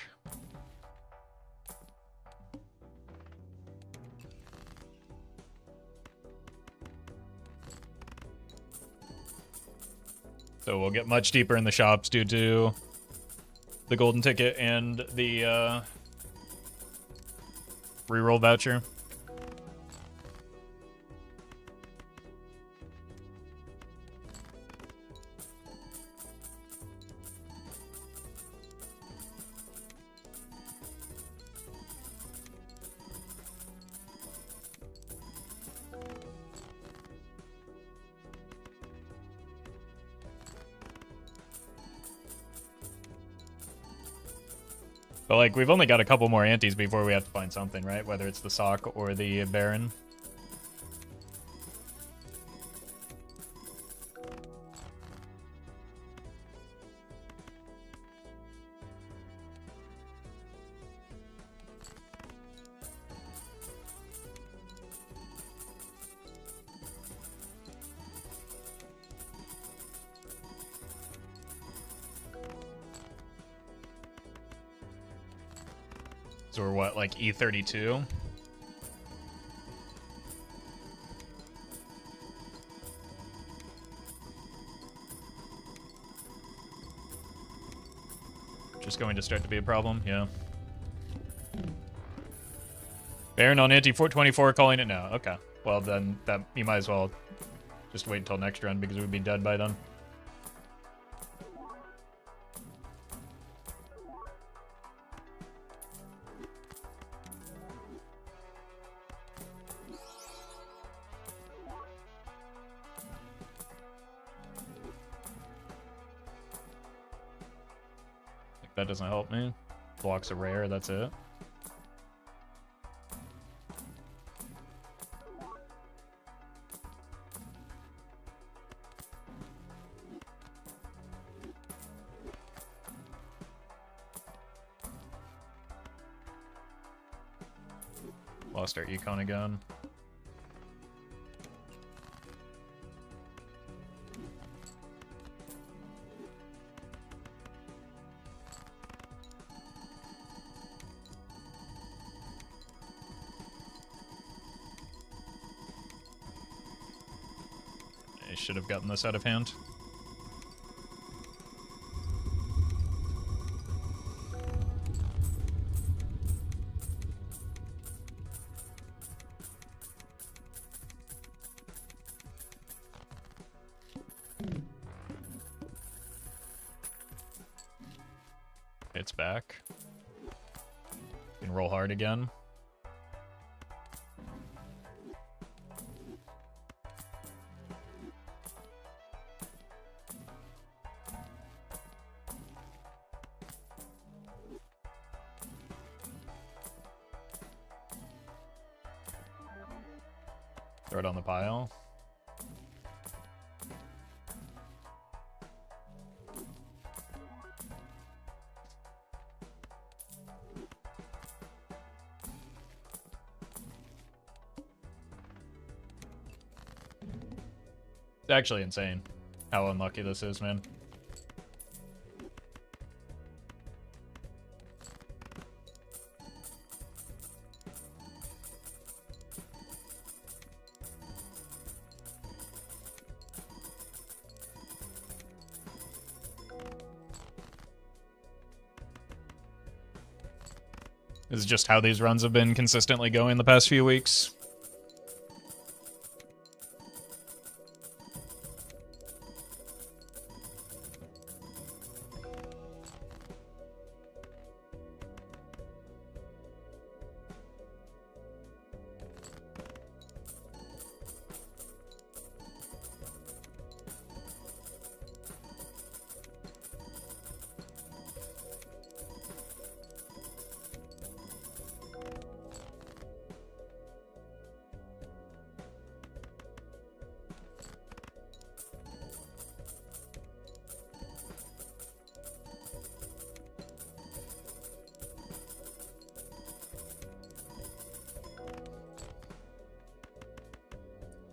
So we'll get much deeper in the shops due to the golden ticket and the reroll voucher. But, like, we've only got a couple more antes before we have to find something, right? Whether it's the sock or the Baron. So we're what, like E32? Just going to start to be a problem, yeah. Baron on anti-424 calling it now. Okay. Well then that you might as well just wait until next run because we'd be dead by then. That doesn't help me. Blocks are rare, that's it. Lost our econ again. Should have gotten this out of hand. gets back. Can roll hard again. Throw it on the pile. It's actually insane how unlucky this is, man. This is just how these runs have been consistently going the past few weeks.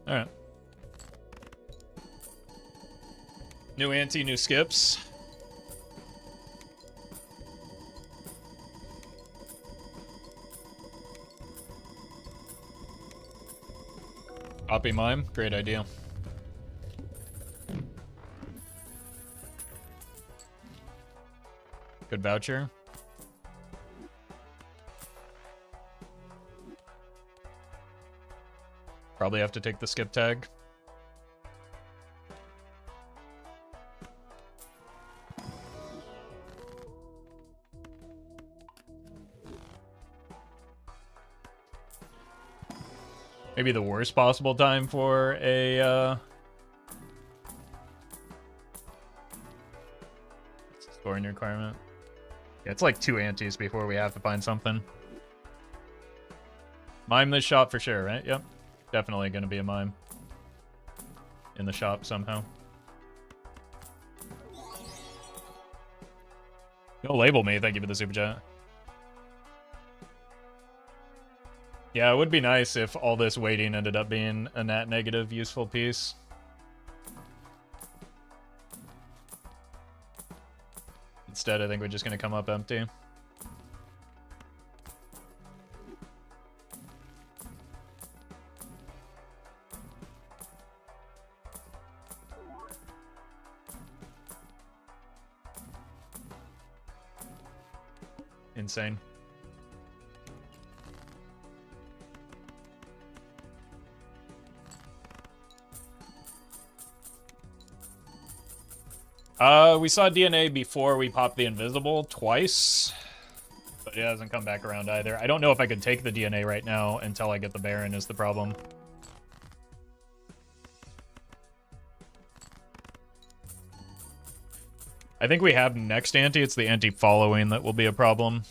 Alright. New ante, new skips. Copy mime, great idea. Good voucher. Probably have to take the skip tag. Maybe the worst possible time for a scoring requirement. Yeah, it's like 2 antes before we have to find something. Mime this shop for sure, right? Yep. Definitely gonna be a mime. In the shop somehow. Don't label me, thank you for the super chat. Yeah, it would be nice if all this waiting ended up being a net negative useful piece. Instead, I think we're just gonna come up empty. Insane. We saw DNA before we popped the invisible twice, but it hasn't come back around either. I don't know if I could take the DNA right now until I get the Baron is the problem. I think we have next ante. It's the ante following that will be a problem.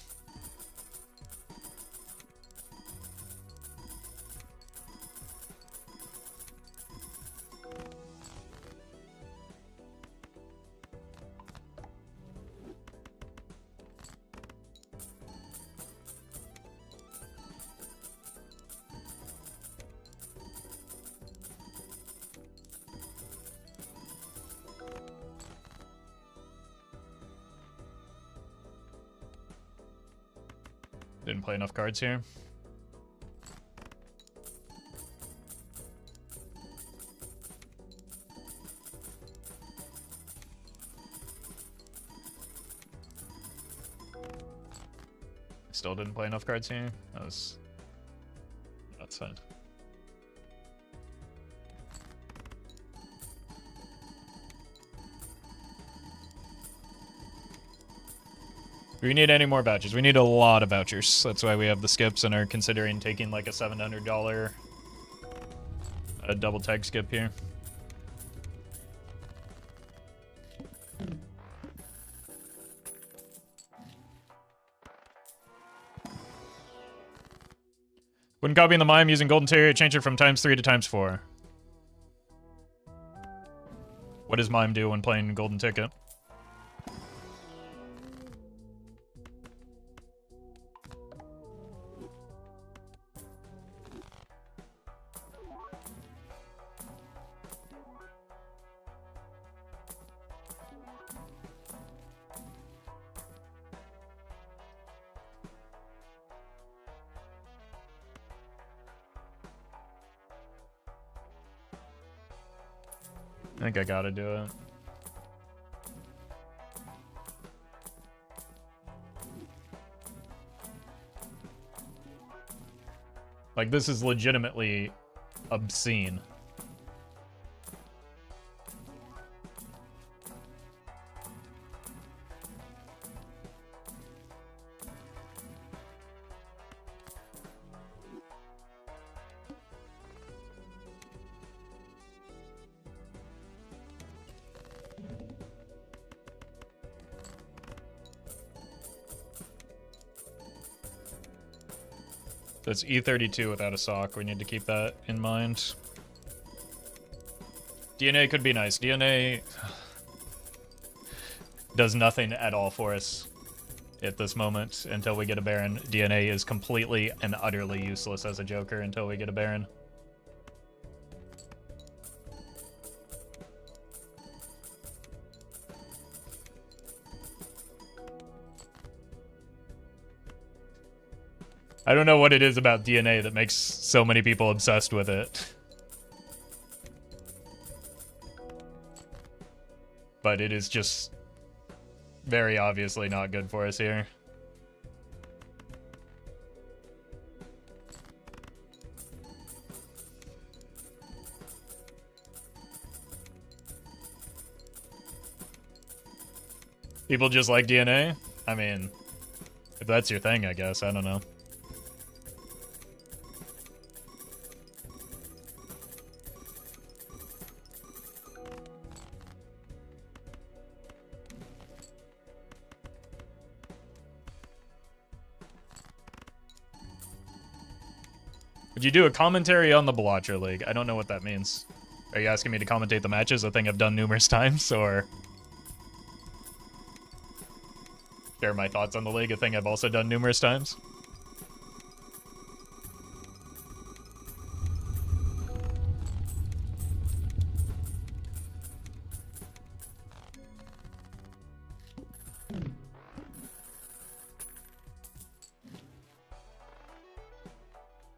Didn't play enough cards here. Still didn't play enough cards here. That's fine. Do we need any more vouchers? We need a lot of vouchers. That's why we have the skips and are considering taking like a $700 double tag skip here. When copying the mime using Golden Terrier, change it from ×3 to ×4. What does mime do when playing Golden Ticket? I think I gotta do it. Like, this is legitimately obscene. That's E32 without a sock. We need to keep that in mind. DNA could be nice. DNA does nothing at all for us at this moment until we get a Baron. DNA is completely and utterly useless as a Joker until we get a Baron. I don't know what it is about DNA that makes so many people obsessed with it. But it is just very obviously not good for us here. People just like DNA? I mean, if that's your thing, I guess. I don't know. Would you do a commentary on the Belacher League? I don't know what that means. Are you asking me to commentate the matches, a thing I've done numerous times, or share my thoughts on the league, a thing I've also done numerous times?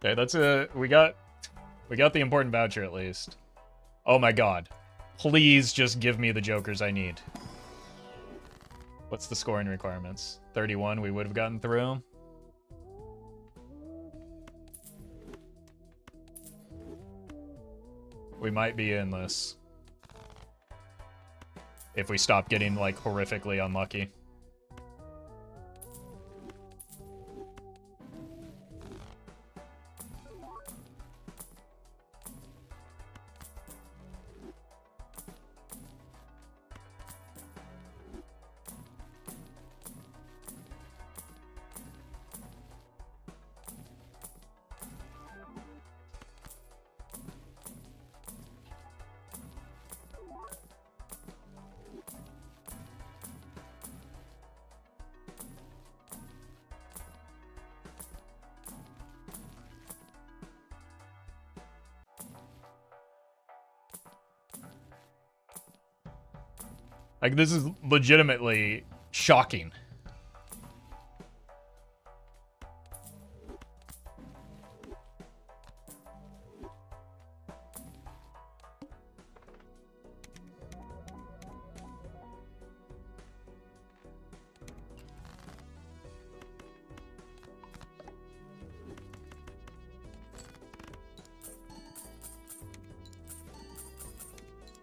Okay, that's we got the important voucher at least. Oh my god. Please just give me the jokers I need. What's the scoring requirements? 31 we would have gotten through. We might be in this. If we stop getting, like, horrifically unlucky. Like, this is legitimately shocking.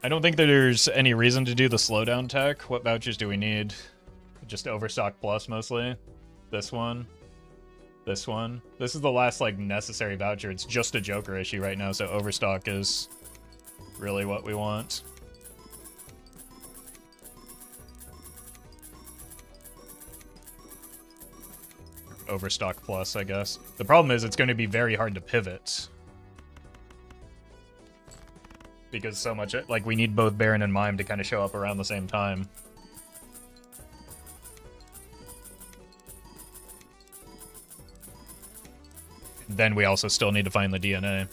I don't think that there's any reason to do the slowdown tech. What vouchers do we need? just overstock plus mostly. This one. This one. This is the last, like, necessary voucher. It's just a Joker issue right now, so overstock is really what we want. Overstock plus, I guess. The problem is it's going to be very hard to pivot. Because so much, like, we need both Baron and Mime to kind of show up around the same time. Then we also still need to find the DNA.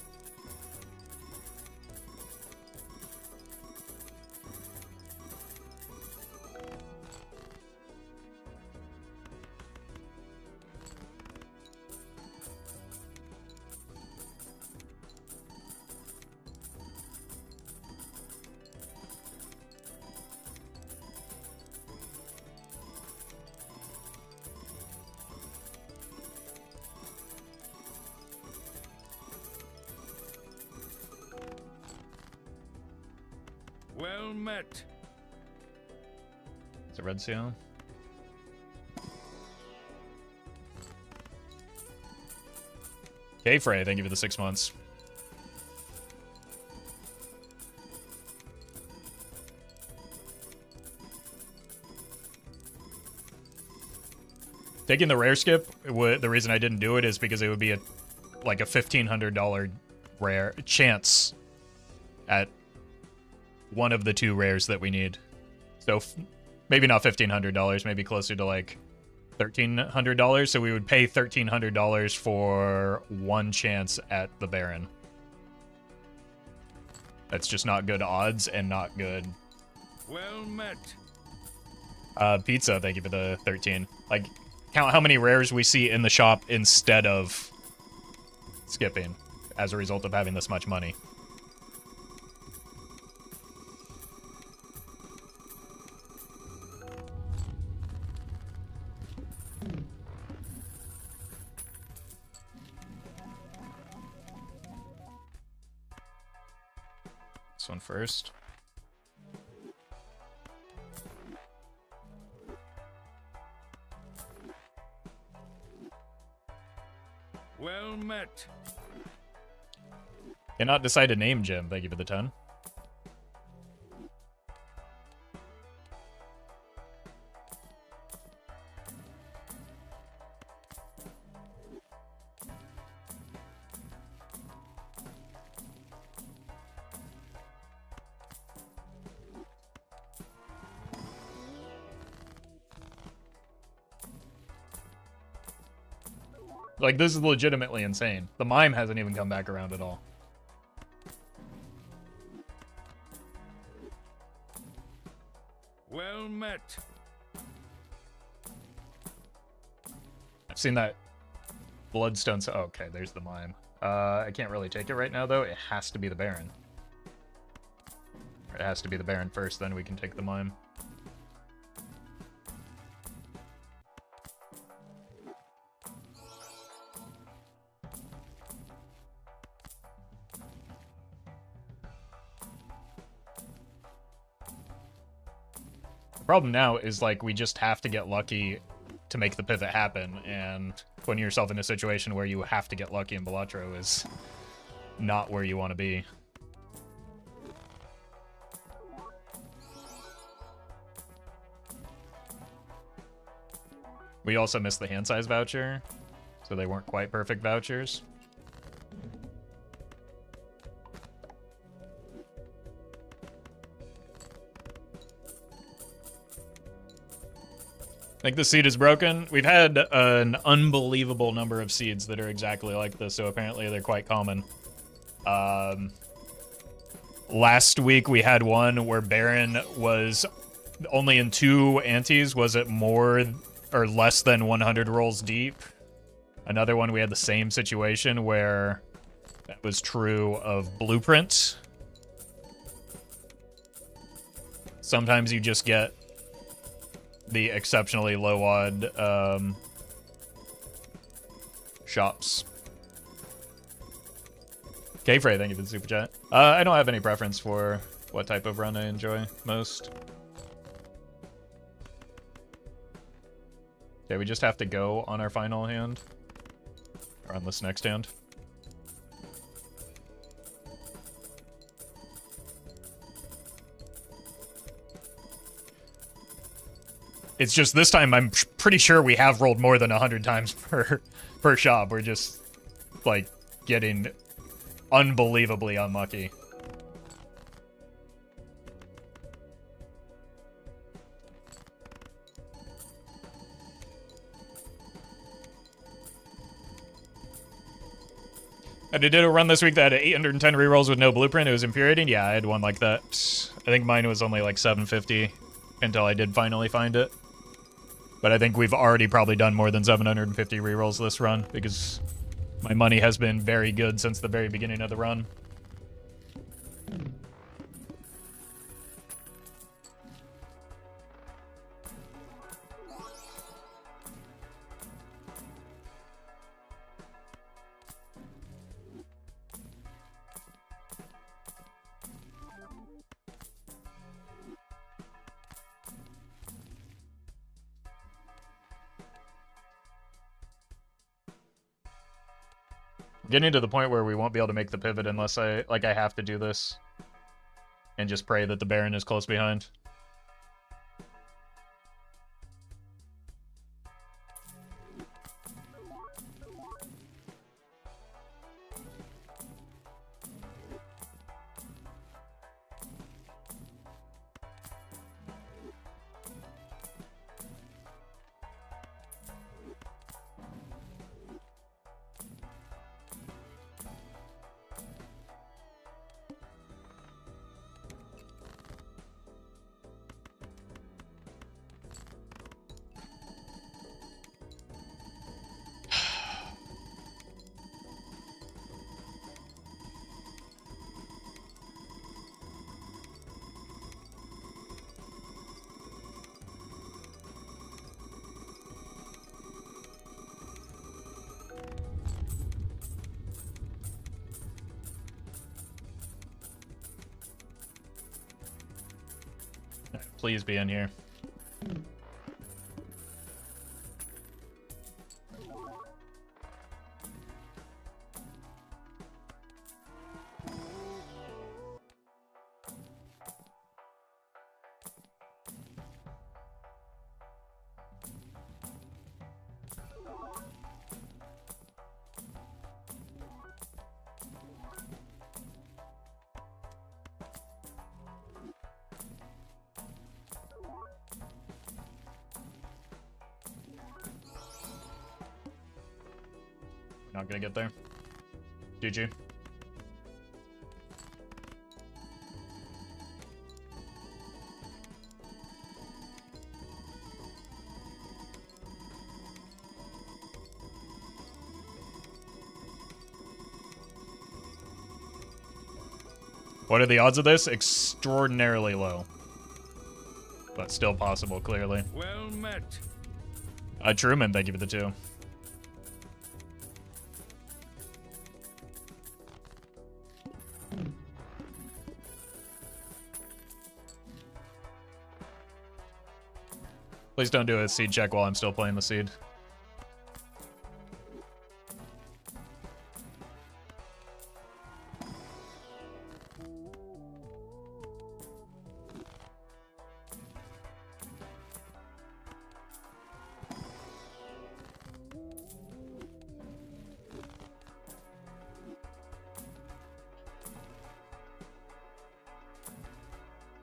Well met. It's a red seal. Okay, Frey, thank you for the 6 months. Taking the rare skip, the reason I didn't do it is because it would be like a $1,500 rare chance at one of the 2 rares that we need. So maybe not $1,500, maybe closer to like $1,300. So we would pay $1,300 for 1 chance at the Baron. That's just not good odds and not good. Well met. Pizza, thank you for the 13. Like, count how many rares we see in the shop instead of skipping as a result of having this much money. This one first. Well met. Cannot decide a name, Jim. Thank you for the 10. Like, this is legitimately insane. The Mime hasn't even come back around at all. Well met. I've seen that Bloodstone. So okay, there's the Mime. I can't really take it right now, though. It has to be the Baron. It has to be the Baron first, then we can take the Mime. Problem now is, like, we just have to get lucky to make the pivot happen, and putting yourself in a situation where you have to get lucky in Balatro is not where you want to be. We also missed the hand size voucher, so they weren't quite perfect vouchers. I think the seed is broken. We've had an unbelievable number of seeds that are exactly like this, so apparently they're quite common. Last week we had one where Baron was only in 2 antes. Was it more or less than 100 rolls deep? Another one we had the same situation where that was true of Blueprint. Sometimes you just get the exceptionally low odd shops. K-Frey, thank you for the super chat. I don't have any preference for what type of run I enjoy most. Okay, we just have to go on our final hand. Or on this next hand. It's just this time I'm pretty sure we have rolled more than 100 times per shop. We're just, like, getting unbelievably unlucky. I did a run this week that had 810 rerolls with no blueprint. It was infuriating. Yeah, I had one like that. I think mine was only like 750 until I did finally find it. But I think we've already probably done more than 750 rerolls this run because my money has been very good since the very beginning of the run. Getting to the point where we won't be able to make the pivot unless I have to do this. And just pray that the Baron is close behind. Please be in here. Not gonna get there. GG. What are the odds of this? Extraordinarily low. But still possible, clearly. Well met. Truman, thank you for the 2. Please don't do a seed check while I'm still playing the seed.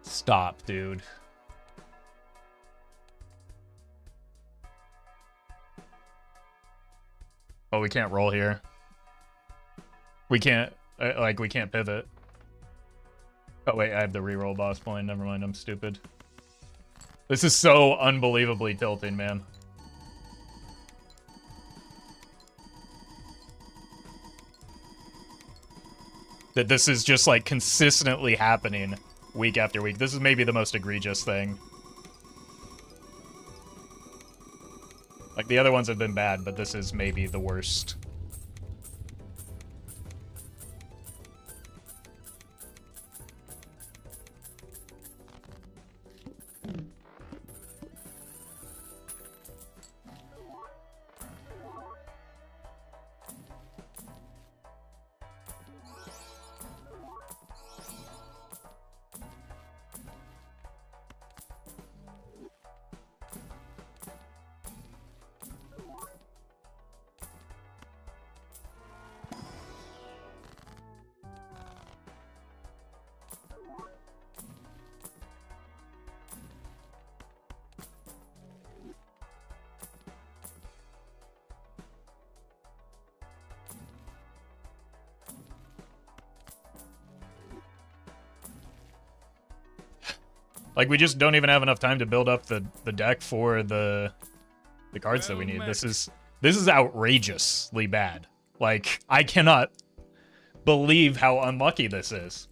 Stop, dude. Oh, we can't roll here. We can't, we can't pivot. Oh, wait, I have the reroll boss point. Never mind, I'm stupid. This is so unbelievably tilting, man. That this is just, like, consistently happening week after week. This is maybe the most egregious thing. Like, the other ones have been bad, but this is maybe the worst. Like, we just don't even have enough time to build up the deck for the cards that we need. This is outrageously bad. Like, I cannot believe how unlucky this is.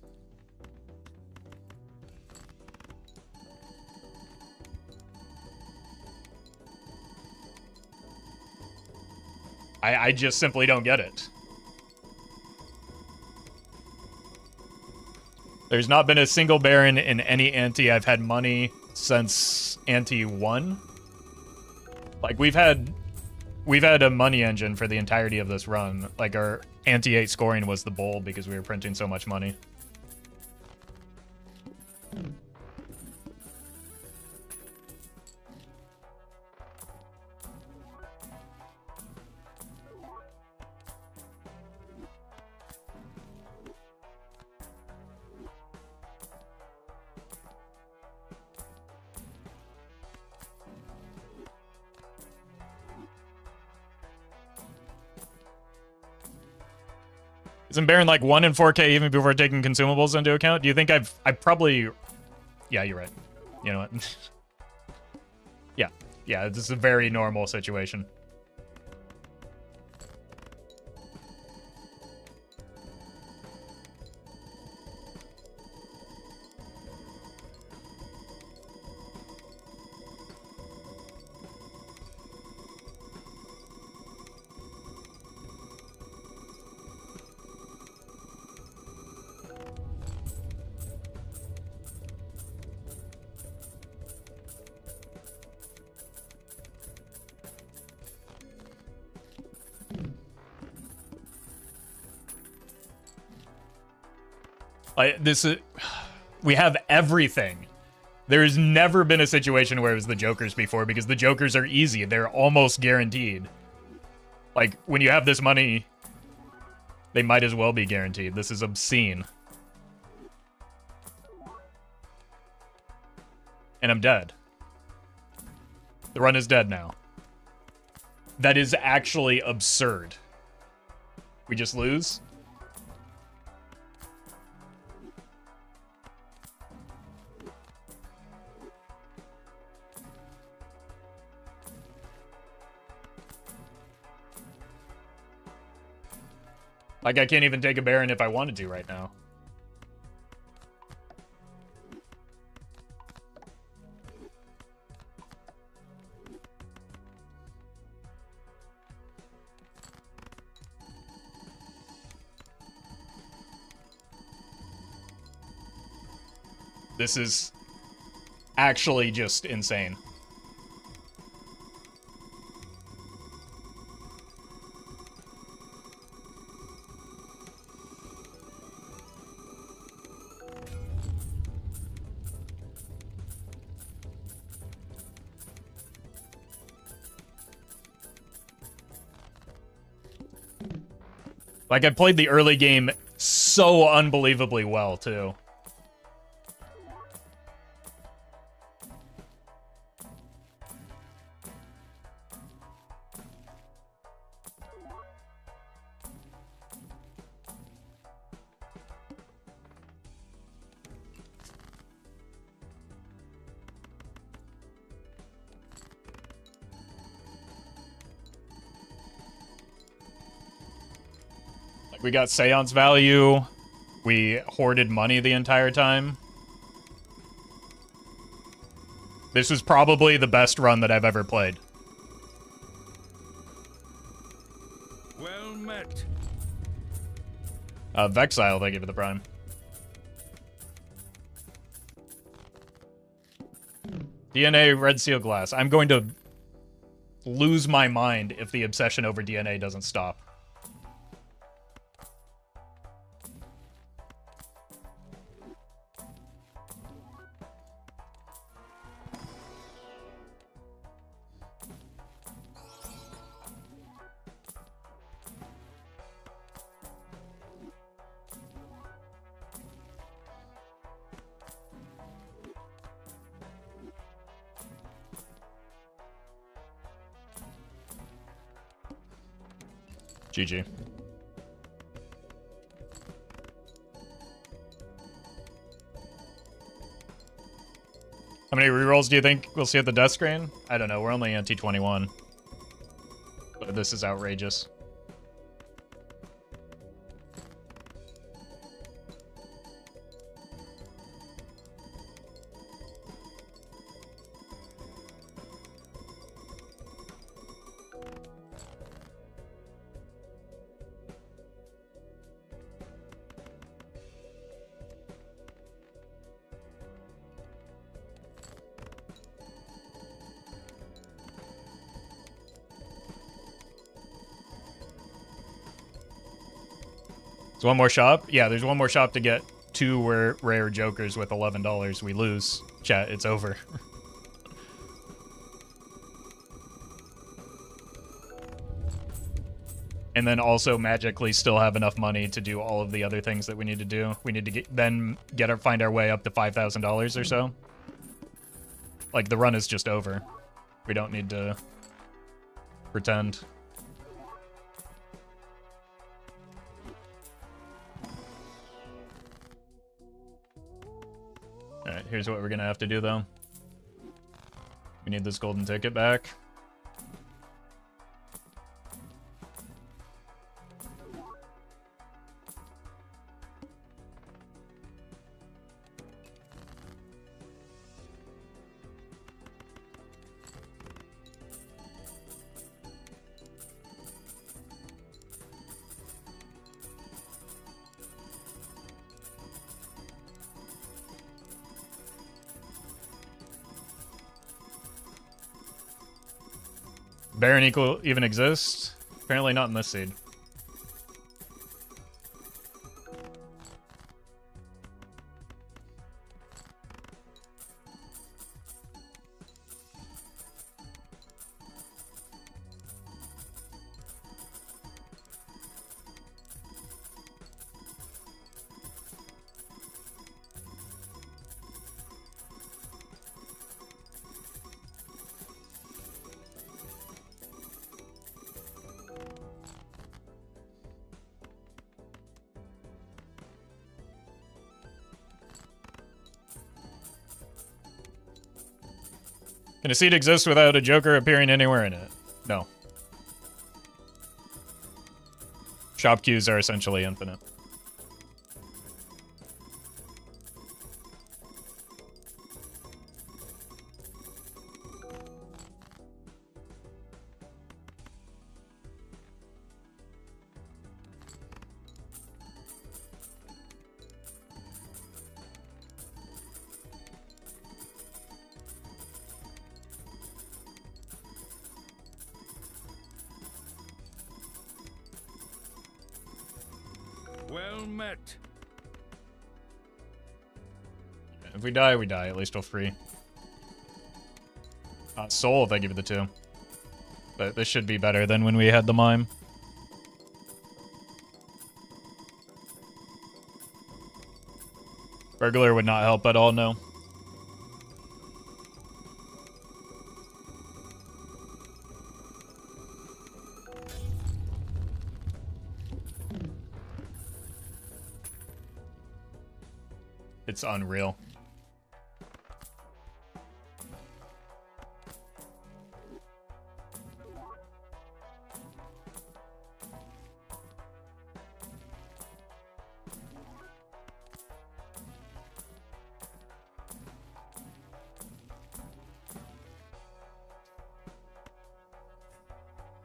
I just simply don't get it. There's not been a single Baron in any ante I've had money since ante 1. Like, we've had a money engine for the entirety of this run. Like, our ante 8 scoring was the bowl because we were printing so much money. Isn't Baron like 1 in 4K even before taking consumables into account? Do you think I've probably... Yeah, you're right. You know what? Yeah, this is a very normal situation. We have everything. There's never been a situation where it was the Jokers before, because the Jokers are easy. They're almost guaranteed. Like, when you have this money, they might as well be guaranteed. This is obscene. And I'm dead. The run is dead now. That is actually absurd. We just lose? Like, I can't even take a Baron if I wanted to right now. This is actually just insane. Like, I played the early game so unbelievably well, too. We got Seance value. We hoarded money the entire time. This was probably the best run that I've ever played. Well met. Vexile, thank you for the prime. DNA Red Seal Glass. I'm going to lose my mind if the obsession over DNA doesn't stop. GG. How many rerolls do you think we'll see at the death screen? I don't know. We're only anti-21. But this is outrageous. There's one more shop? Yeah, there's one more shop to get 2 rare jokers with $11. We lose. Chat, it's over. And then also magically still have enough money to do all of the other things that we need to do. We need to find our way up to $5,000 or so. Like, the run is just over. We don't need to pretend. Alright, here's what we're gonna have to do, though. We need this golden ticket back. Baron equal even exists? Apparently not in this seed. Can a seed exist without a Joker appearing anywhere in it? No. Shop queues are essentially infinite. Well met. If we die, we die. At least we're free. Soul, thank you for the 2. But this should be better than when we had the mime. Burglar would not help at all, no. It's unreal.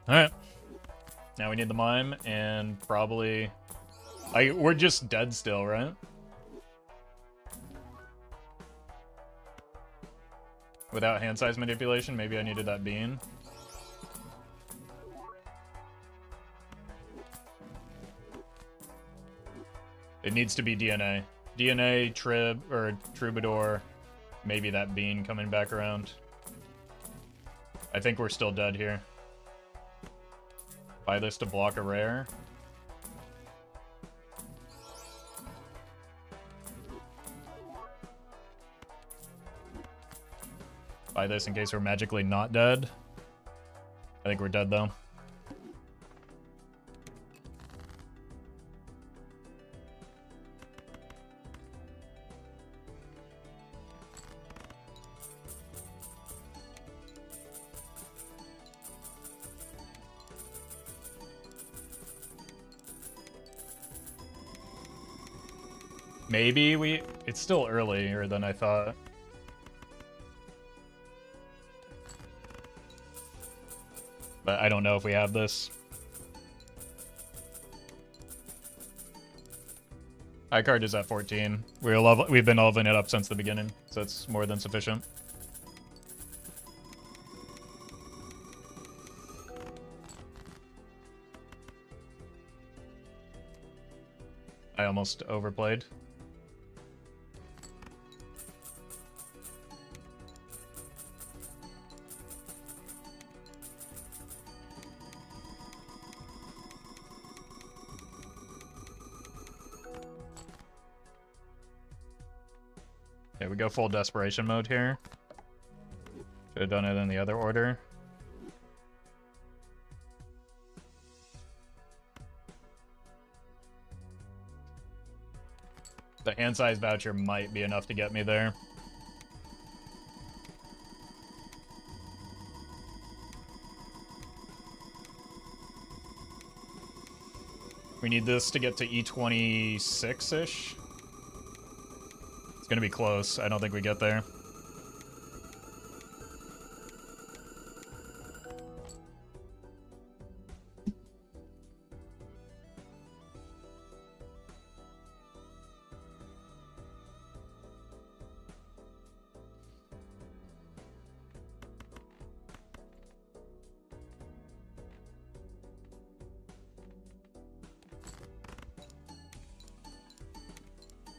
Alright. Now we need the mime and probably... we're just dead still, right? Without hand size manipulation, maybe I needed that bean. It needs to be DNA. DNA, Trib, or Troubadour, maybe that bean coming back around. I think we're still dead here. Buy this to block a rare. Buy this in case we're magically not dead. I think we're dead though. Maybe it's still earlier than I thought. But I don't know if we have this. High card is at 14. We've been leveling it up since the beginning, so it's more than sufficient. I almost overplayed. Okay, we go full desperation mode here. Should have done it in the other order. The hand size voucher might be enough to get me there. We need this to get to E26-ish. It's gonna be close. I don't think we get there.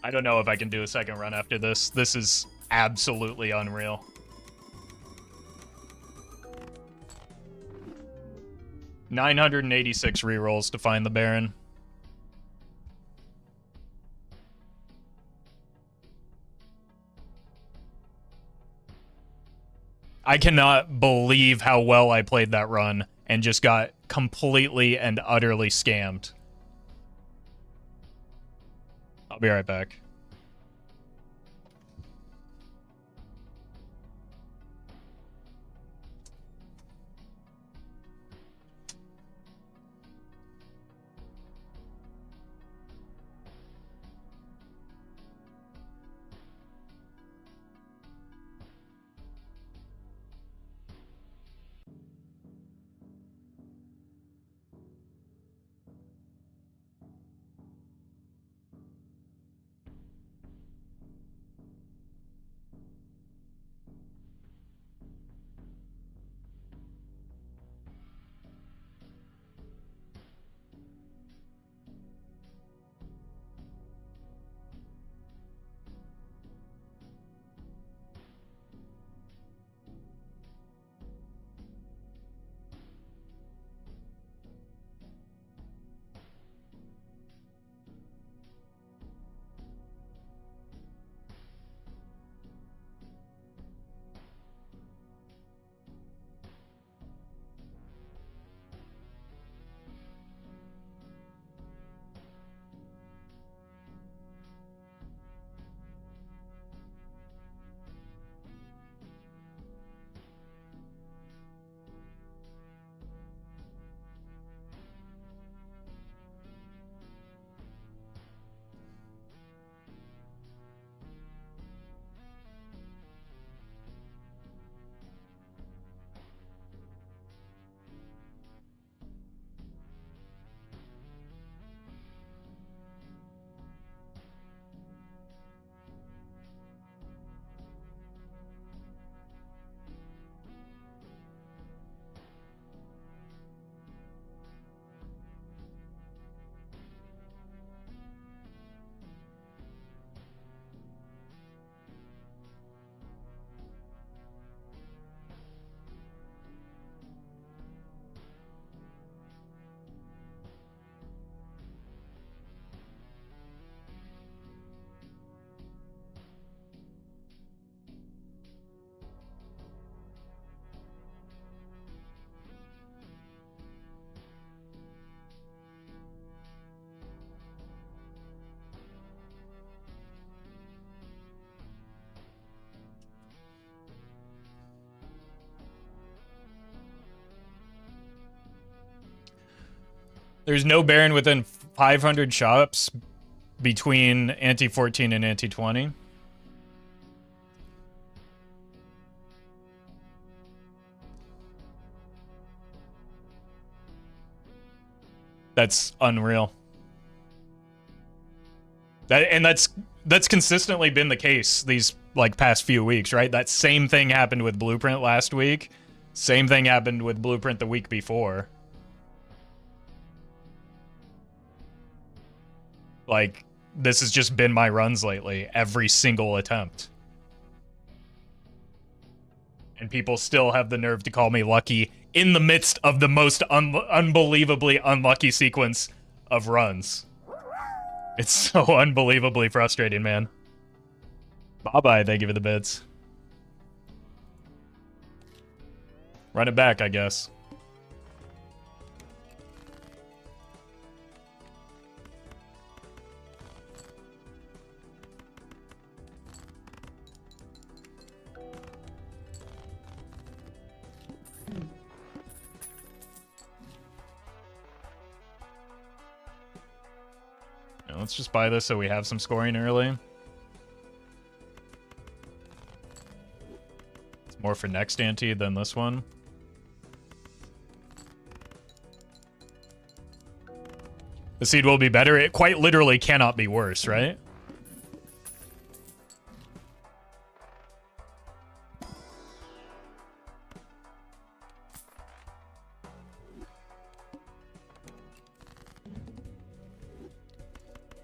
I don't know if I can do a second run after this. This is absolutely unreal. $986 rerolls to find the Baron. I cannot believe how well I played that run and just got completely and utterly scammed. I'll be right back. There's no Baron within 500 shops between ante 14 and ante 20. That's unreal. That's consistently been the case these like past few weeks, right? That same thing happened with Blueprint last week. Same thing happened with Blueprint the week before. Like, this has just been my runs lately, every single attempt. And people still have the nerve to call me lucky in the midst of the most unbelievably unlucky sequence of runs. It's so unbelievably frustrating, man. Bye-bye, thank you for the bits. Run it back, I guess. Yeah, let's just buy this so we have some scoring early. It's more for next ante than this one. The seed will be better. It quite literally cannot be worse, right?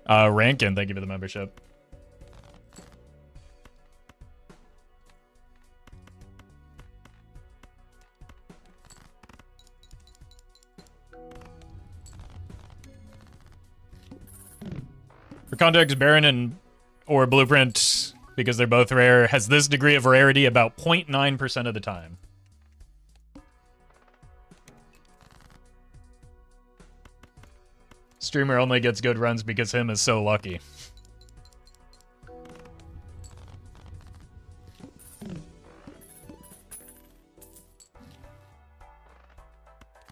Rankin, thank you for the membership. For context, Baron or Blueprint, because they're both rare, has this degree of rarity about 0.9% of the time. sTrEaMeR only gets good runs because him is so lucky.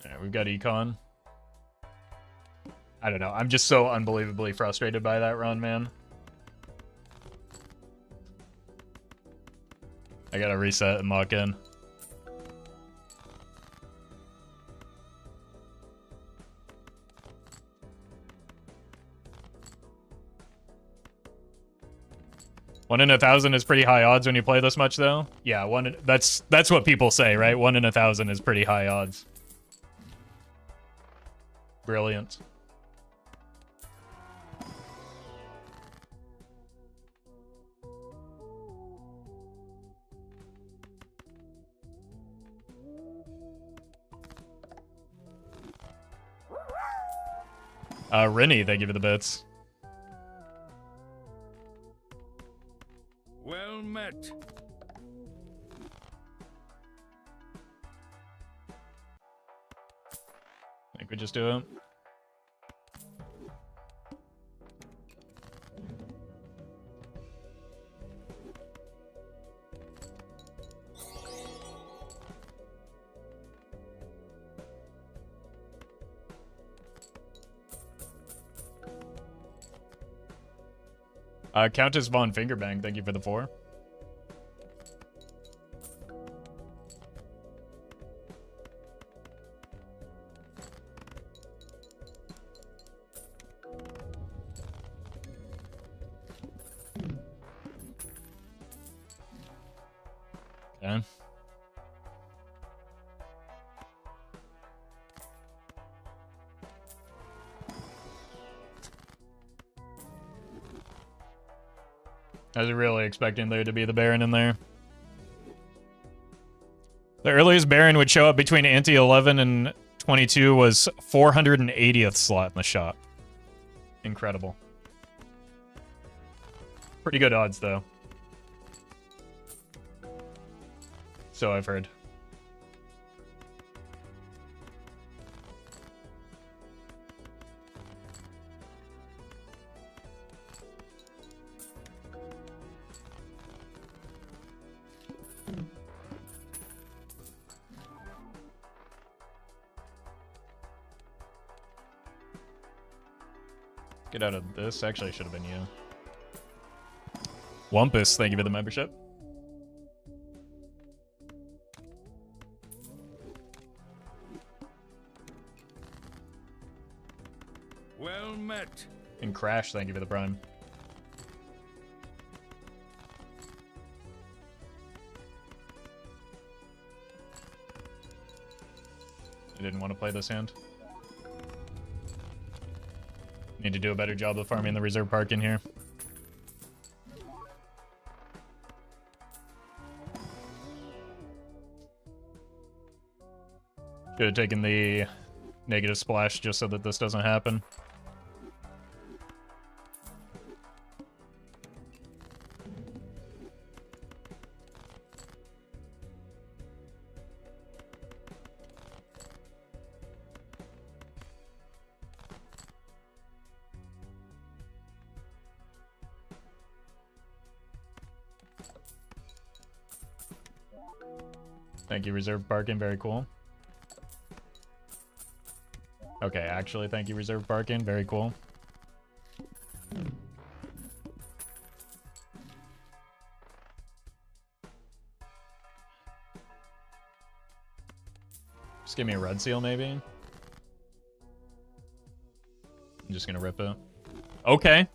Alright, we've got Econ. I don't know. I'm just so unbelievably frustrated by that run, man. I gotta reset and lock in. One in 1,000 is pretty high odds when you play this much, though. Yeah, that's what people say, right? 1 in 1,000 is pretty high odds. Brilliant. Rennie, thank you for the bits. Well met. I think we just do it. Countess Von Fingerbang, thank you for the 4. Okay. I was really expecting there to be the Baron in there. The earliest Baron would show up between ante 11 and 22 was 480th slot in the shop. Incredible. Pretty good odds, though. So I've heard. Get out of this. Actually, should have been you. Wumpus, thank you for the membership. Well met. And Crash, thank you for the prime. I didn't want to play this hand. Need to do a better job of farming the reserve park in here. Should have taken the negative splash just so that this doesn't happen. Thank you, reserve parking. Very cool. Okay, actually, thank you, reserve parking. Very cool. Just give me a red seal, maybe. I'm just gonna rip it. Okay.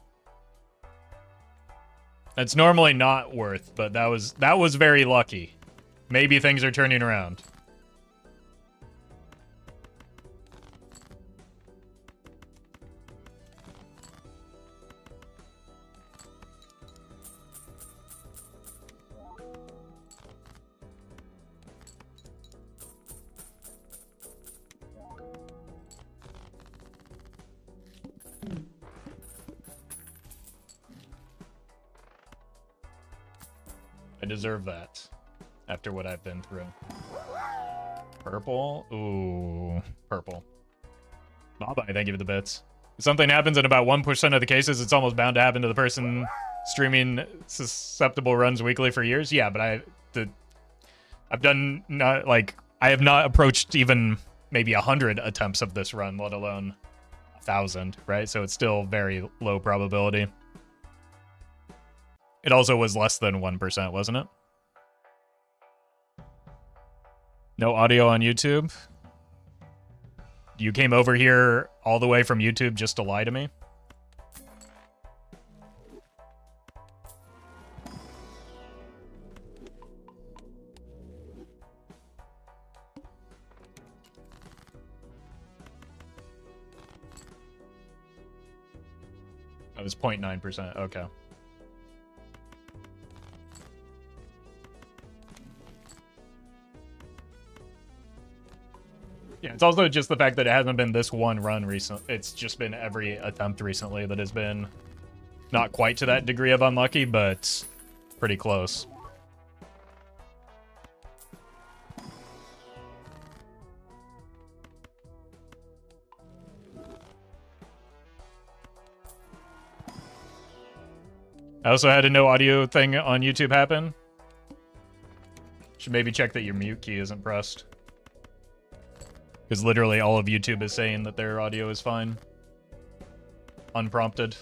That's normally not worth, but that was very lucky. Maybe things are turning around. I deserve that after what I've been through. Purple? Ooh, purple. Bye-bye, thank you for the bits. If something happens in about 1% of the cases, it's almost bound to happen to the person streaming susceptible runs weekly for years. Yeah, but I've done not like I have not approached even maybe 100 attempts of this run, let alone 1,000, right? So it's still very low probability. It also was less than 1%, wasn't it? No audio on YouTube? You came over here all the way from YouTube just to lie to me? That was 0.9%, okay. Yeah, it's also just the fact that it hasn't been this one run recent. It's just been every attempt recently that has been not quite to that degree of unlucky, but pretty close. I also had a no audio thing on YouTube happen. Should maybe check that your mute key isn't pressed. Because literally all of YouTube is saying that their audio is fine. Unprompted.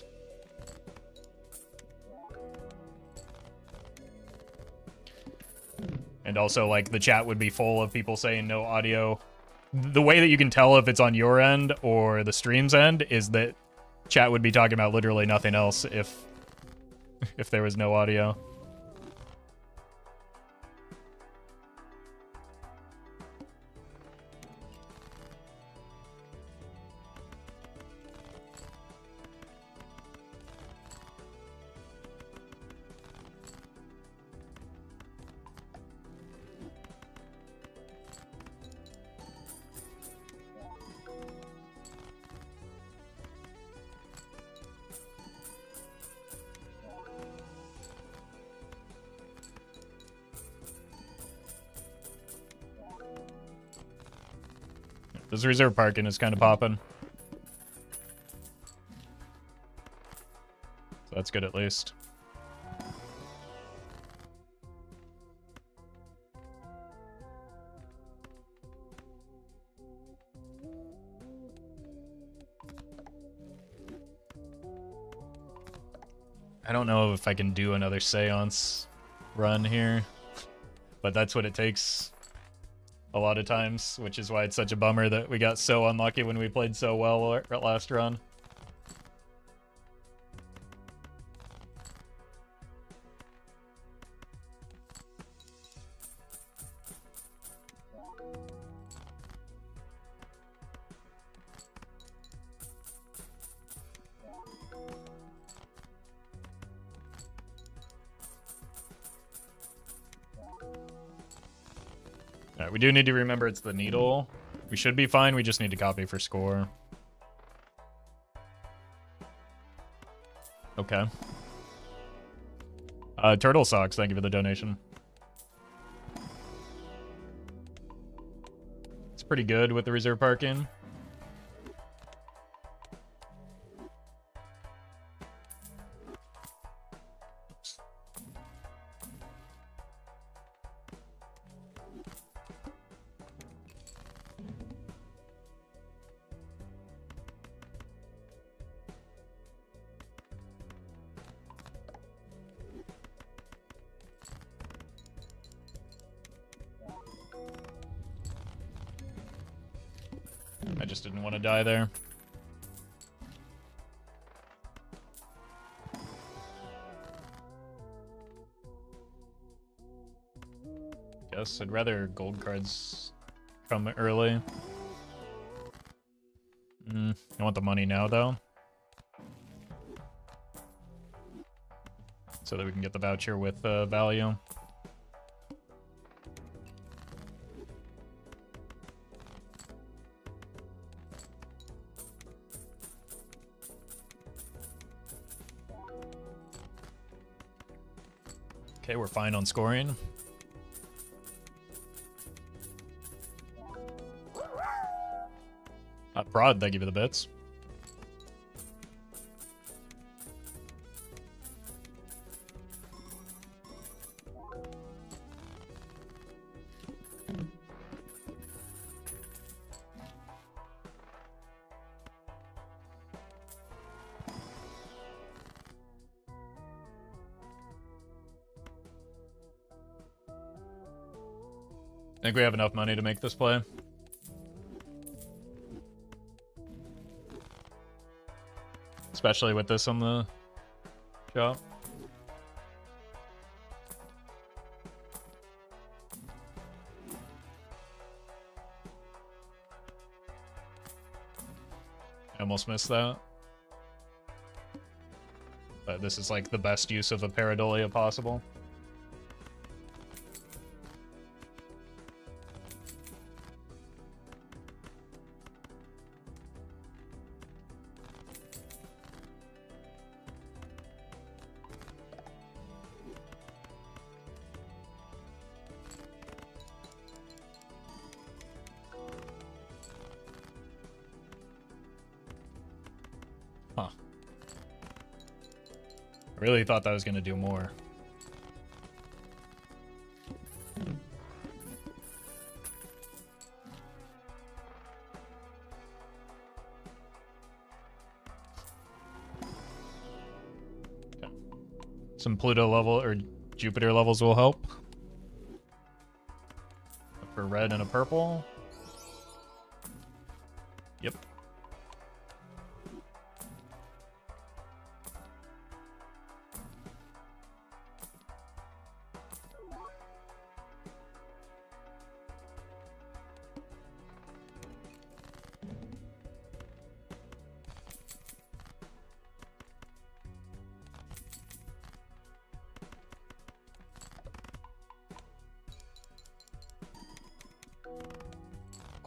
And also, like, the chat would be full of people saying no audio. The way that you can tell if it's on your end or the stream's end is that chat would be talking about literally nothing else if there was no audio. This reserve parking is kind of popping. So that's good at least. I don't know if I can do another Seance run here, but that's what it takes a lot of times, which is why it's such a bummer that we got so unlucky when we played so well at last run. Alright, we do need to remember it's the needle. We should be fine, we just need to copy for score. Okay. Turtle Socks, thank you for the donation. It's pretty good with the reserve parking. I just didn't want to die there. Guess I'd rather gold cards come early. I want the money now, though. So that we can get the voucher with value. Okay, we're fine on scoring. Prod, thank you for the bits. I think we have enough money to make this play. Especially with this on the shop. I almost missed that. But this is like the best use of a Pareidolia possible. Huh. I really thought that was going to do more. Okay. Some Pluto level or Jupiter levels will help. For red and a purple. Yep.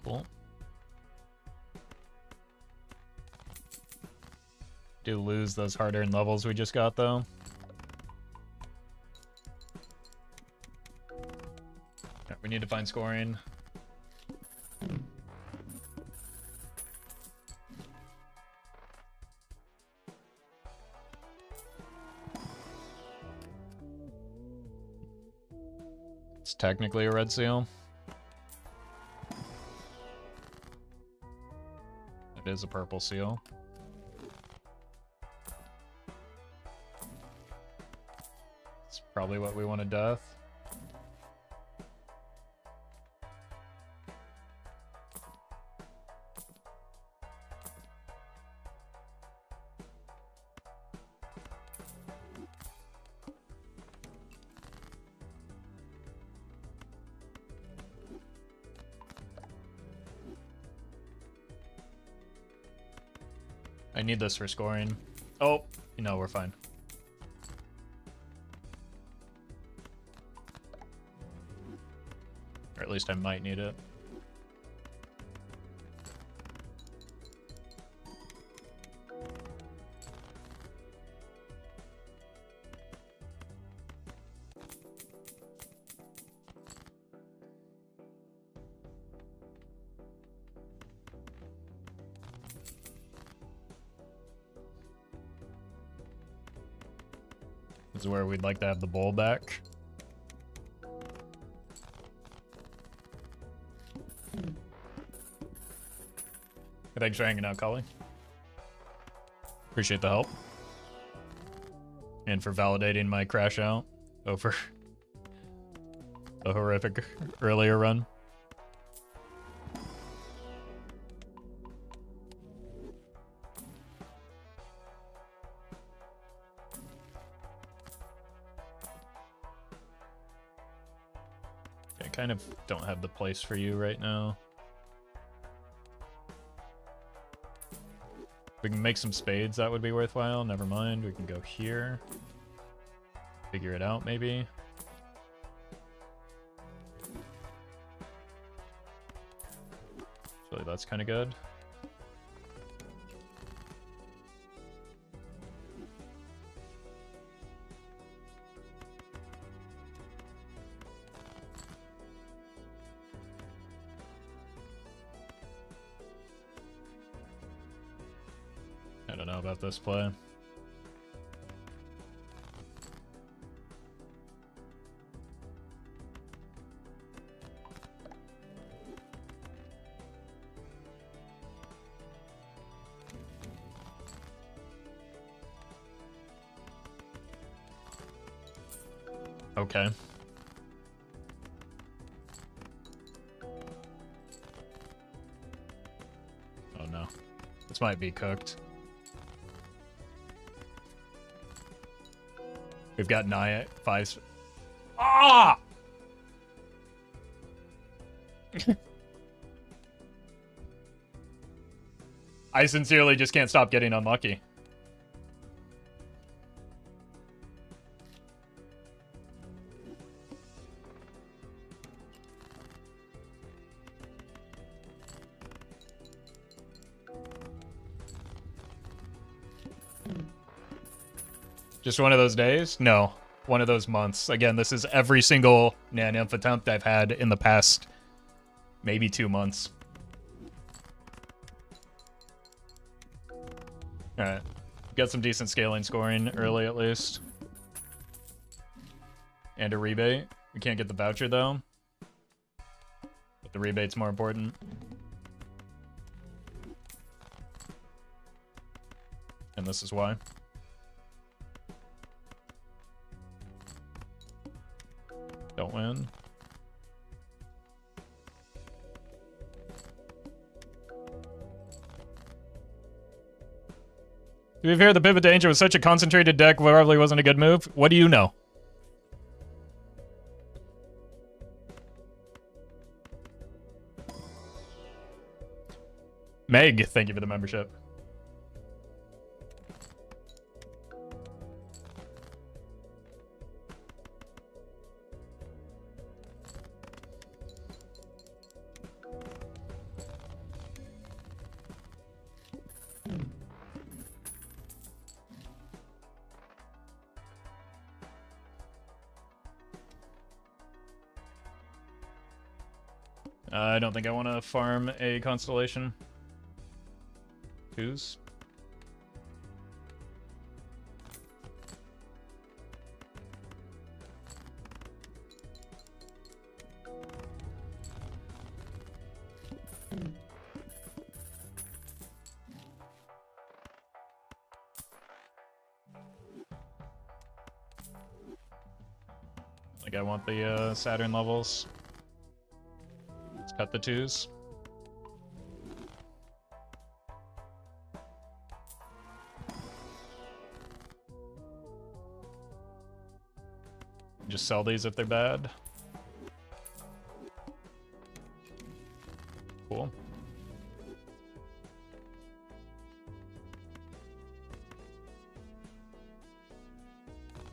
Cool. Do lose those hard-earned levels we just got, though. Yeah, we need to find scoring. It's technically a red seal. It is a purple seal. probably what we want to death. I need this for scoring. Oh, no, we're fine. Or at least I might need it. This is where we'd like to have the bowl back. Thanks for hanging out, Cully. Appreciate the help. And for validating my crash out over the horrific earlier run. I kind of don't have the place for you right now. We can make some spades, that would be worthwhile. Never mind, we can go here. Figure it out, maybe. Actually, that's kind of good. I don't know about this play. Okay. Oh no. This might be cooked. We've got Naya 5. Ah! I sincerely just can't stop getting unlucky. Just one of those days? No. One of those months. Again, this is every single Nan-Nymph attempt I've had in the past maybe 2 months. Alright. Got some decent scaling scoring early at least. And a rebate. We can't get the voucher though. But the rebate's more important. And this is why. Don't win. To be fair, the Pivot Danger was such a concentrated deck, probably wasn't a good move. What do you know? Meg, thank you for the membership. I don't think I want to farm a Constellation. Twos. think I want the Saturn levels. Let's cut the 2s. Just sell these if they're bad. Cool.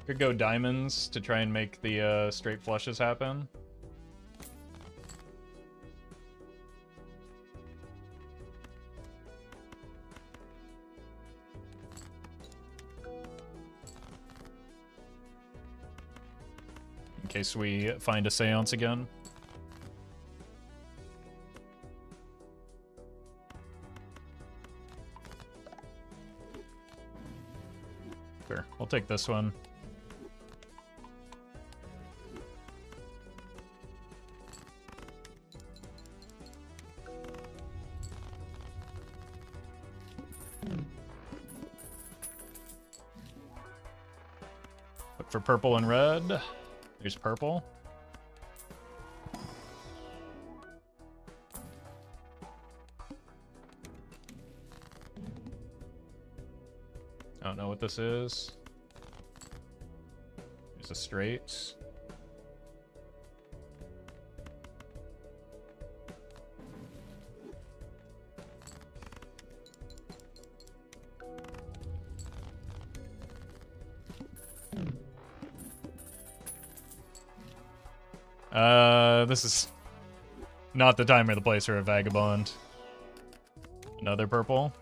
Could go diamonds to try and make the straight flushes happen. In case we find a seance again. Sure, we'll take this one. Look for purple and red. There's purple. I don't know what this is. There's a straight. This is not the time or the place for a vagabond. Another purple.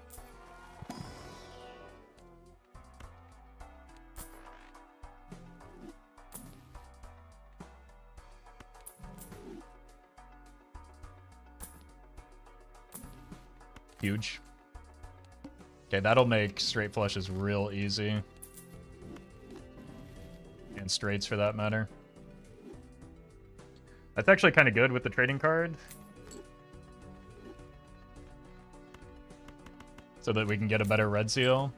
Huge. Okay, that'll make straight flushes real easy. And straights for that matter. That's actually kind of good with the trading card. So that we can get a better red seal.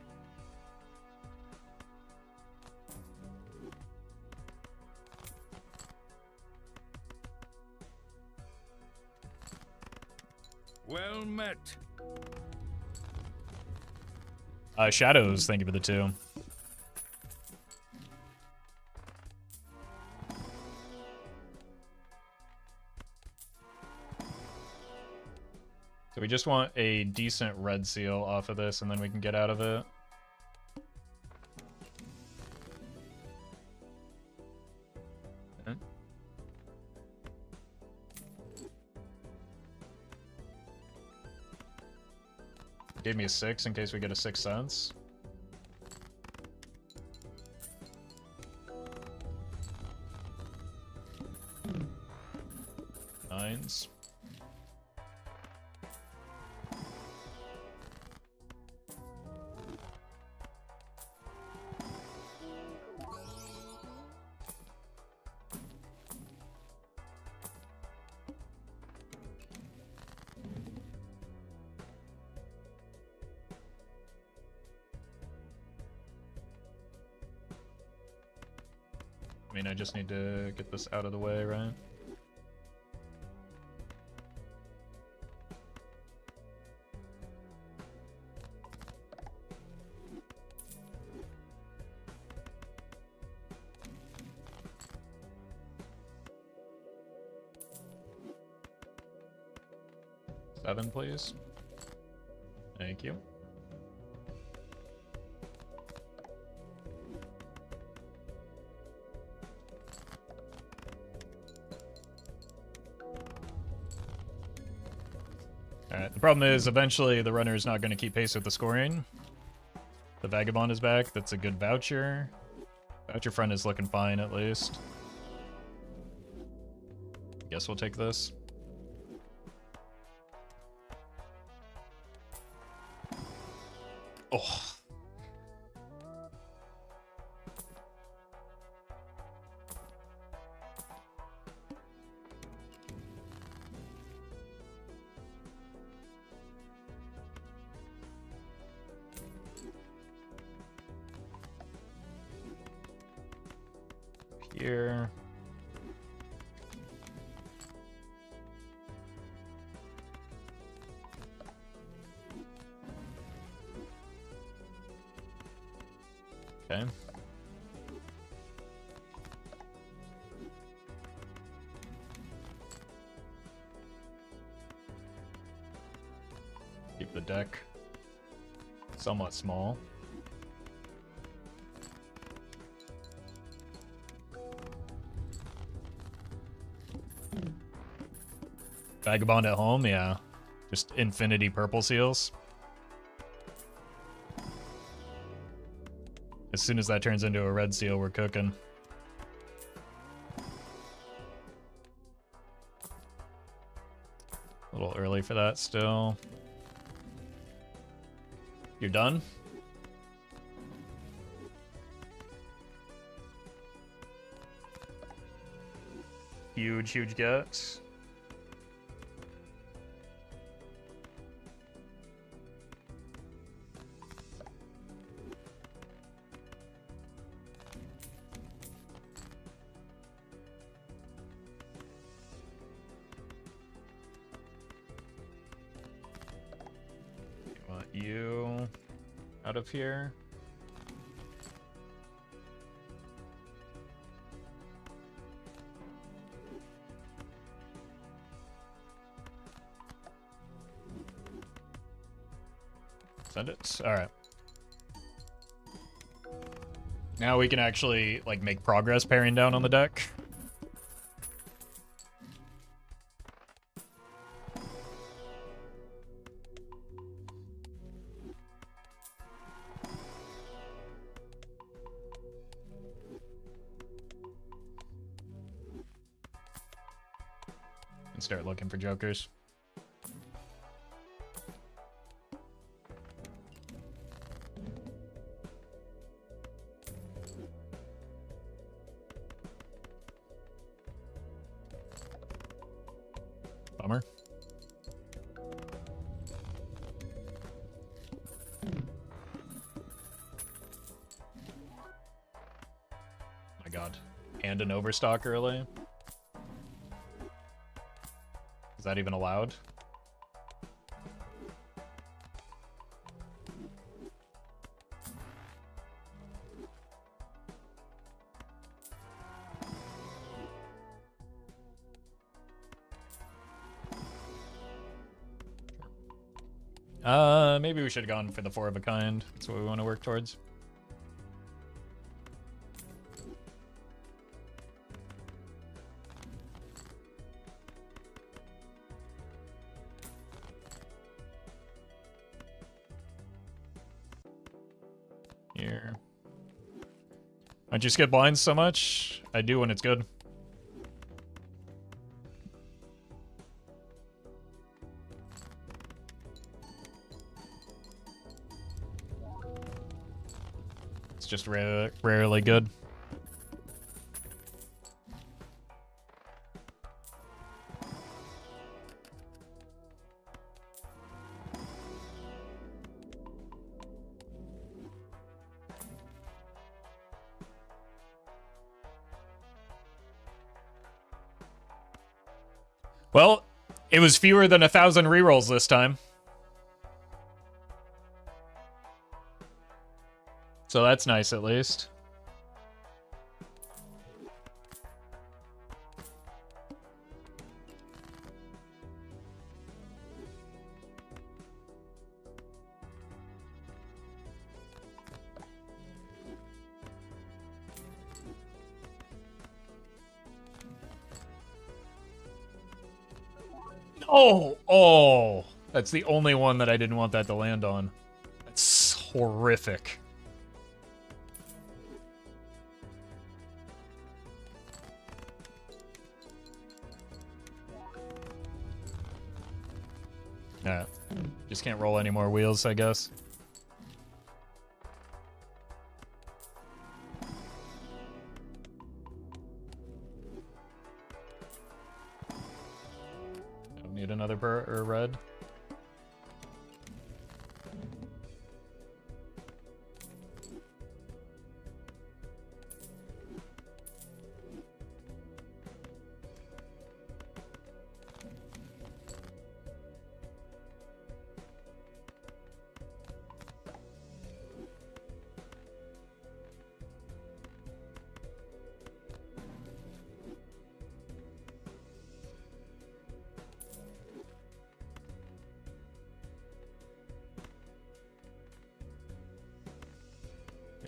Well met. Shadows, thank you for the 2. So we just want a decent red seal off of this, and then we can get out of it. Gave me a 6 in case we get a 6th sense. Nines. I mean, I just need to get this out of the way, right? Seven, please. Thank you. Alright, the problem is eventually the runner is not going to keep pace with the scoring. The Vagabond is back. That's a good voucher. Voucher front is looking fine at least. Guess we'll take this. Oh. Here. Okay. Keep the deck somewhat small. Vagabond at home, yeah. Just infinity purple seals. As soon as that turns into a red seal, we're cooking. A little early for that still. You're done? Huge, huge get. You out of here. Send it. All right. Now we can actually like make progress paring down on the deck. And start looking for jokers. Bummer. My god. And an overstock early. Is that even allowed? Maybe we should have gone for the 4 of a kind. That's what we want to work towards. Here. Why'd you skip blinds so much? I do when it's good. It's just rarely good. Well, it was fewer than 1,000 rerolls this time. So that's nice, at least. Oh, that's the only one that I didn't want that to land on. That's horrific. Yeah, just can't roll any more wheels, I guess. Don't need another red.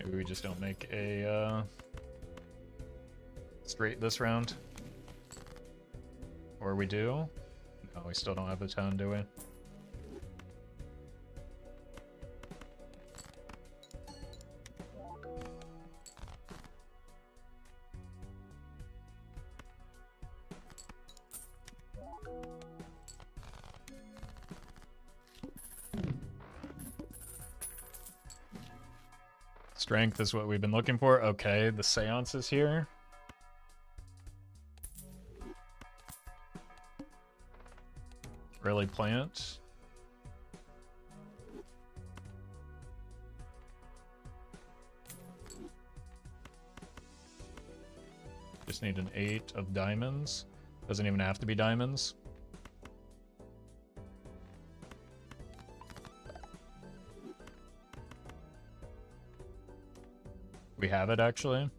Maybe we just don't make a straight this round. Or we do? No, we still don't have the 10, do we? Strength is what we've been looking for. Okay, the seance is here. Really plant. Just need an 8 of diamonds. Doesn't even have to be diamonds. We have it, actually.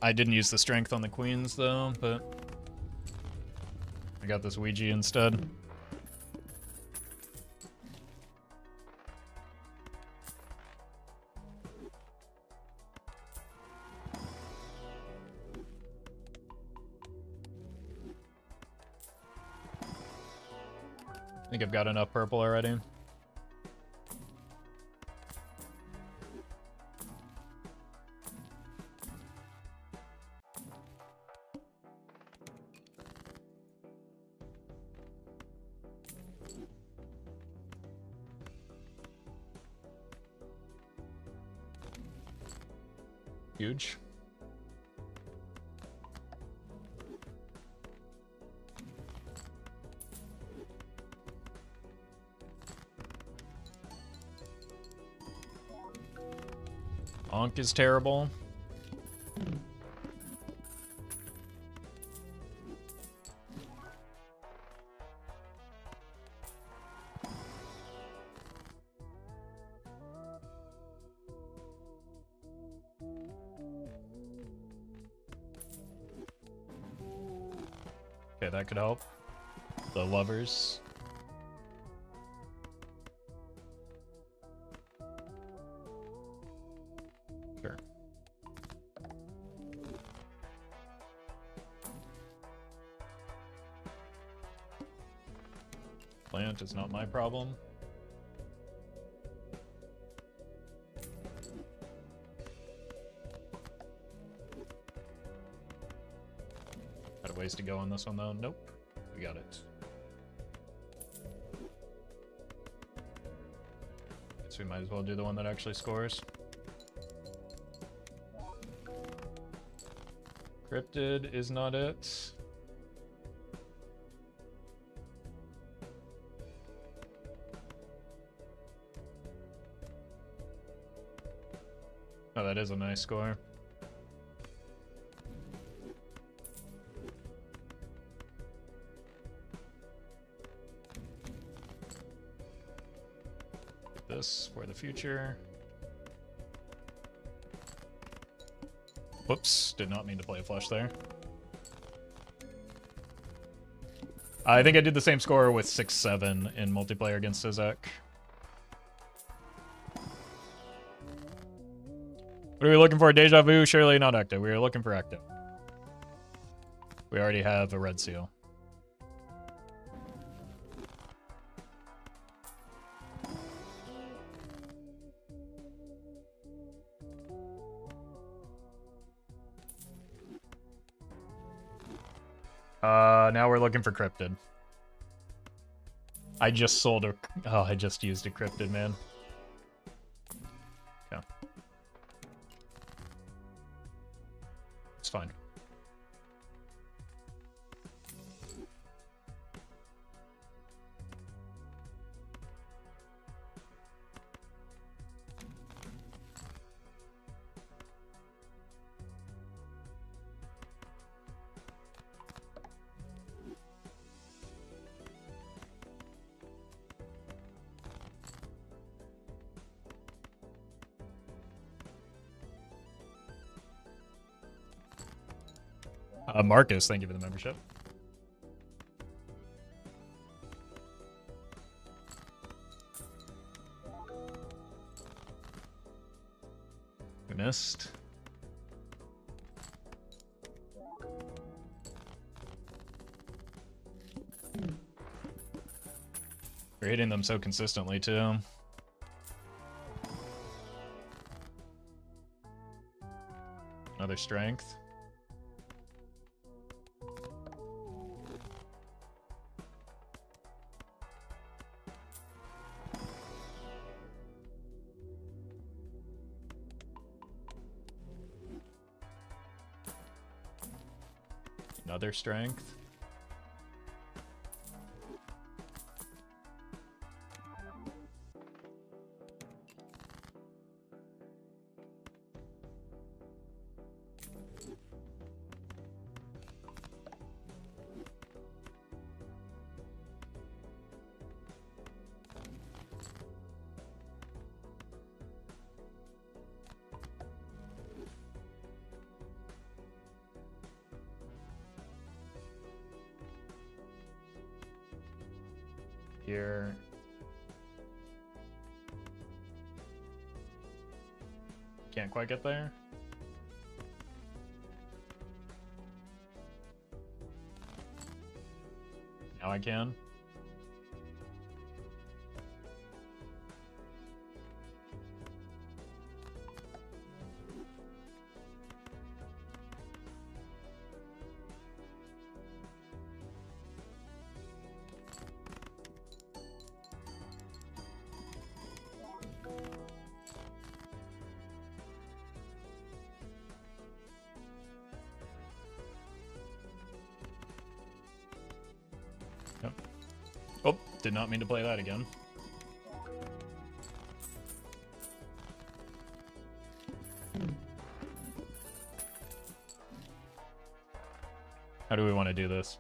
I didn't use the strength on the queens, though, but I got this Ouija instead. I think I've got enough purple already. Huge. Onk is terrible. Okay, that could help. The lovers. Sure. Plant is not my problem. Got a ways to go on this one though. Nope. We got it. Guess we might as well do the one that actually scores. Cryptid is not it. Oh, that is a nice score. Get this for the future. Whoops, did not mean to play a flush there. I think I did the same score with 6-7 in multiplayer against lUcK. What are we looking for? Deja vu? Surely not Ecto. We are looking for Ecto. We already have a red seal. Now we're looking for cryptid. I just sold a... Oh, I just used a cryptid, man. Okay. It's fine. Marcus, thank you for the membership. We missed. We're hitting them so consistently, too. Another strength. Another strength. Here. Can't quite get there. Now I can. Yep. Oh, did not mean to play that again. How do we want to do this?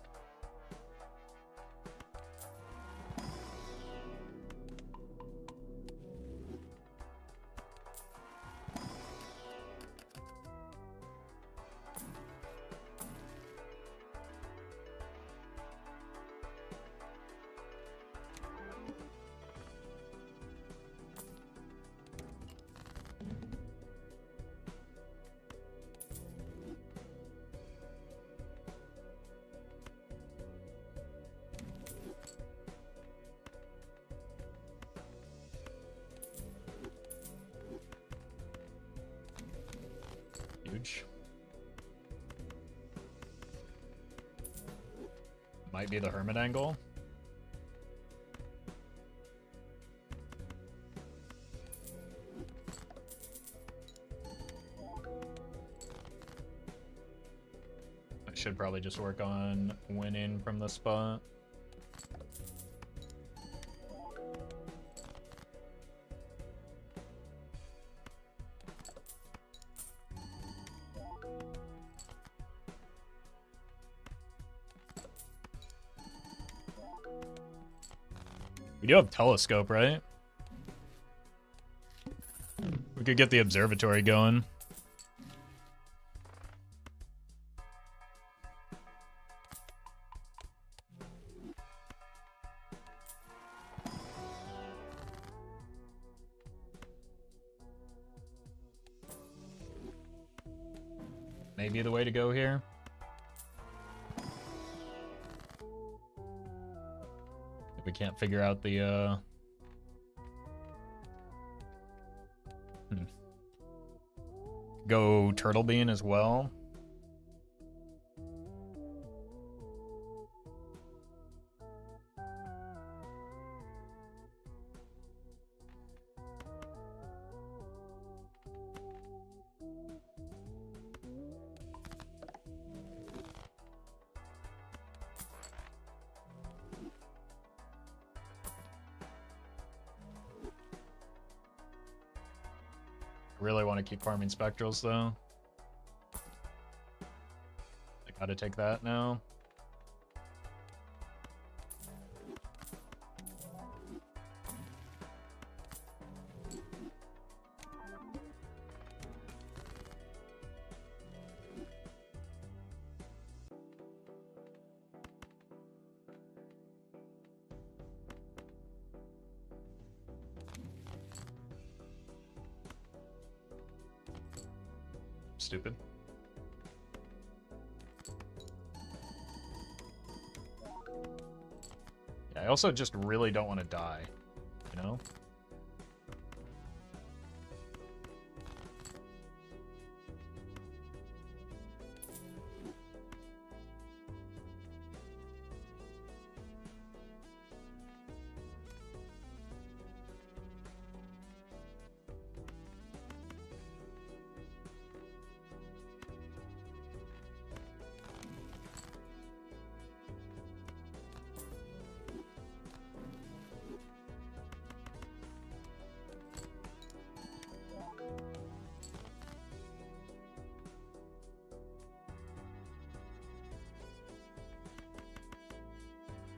Huge. Might be the hermit angle. I should probably just work on winning from the spot. We do have telescope, right? We could get the observatory going. Maybe the way to go here. If we can't figure out the go turtle bean as well. Really want to keep farming spectrals though. I gotta take that now. stupid. Yeah, I also just really don't want to die, you know?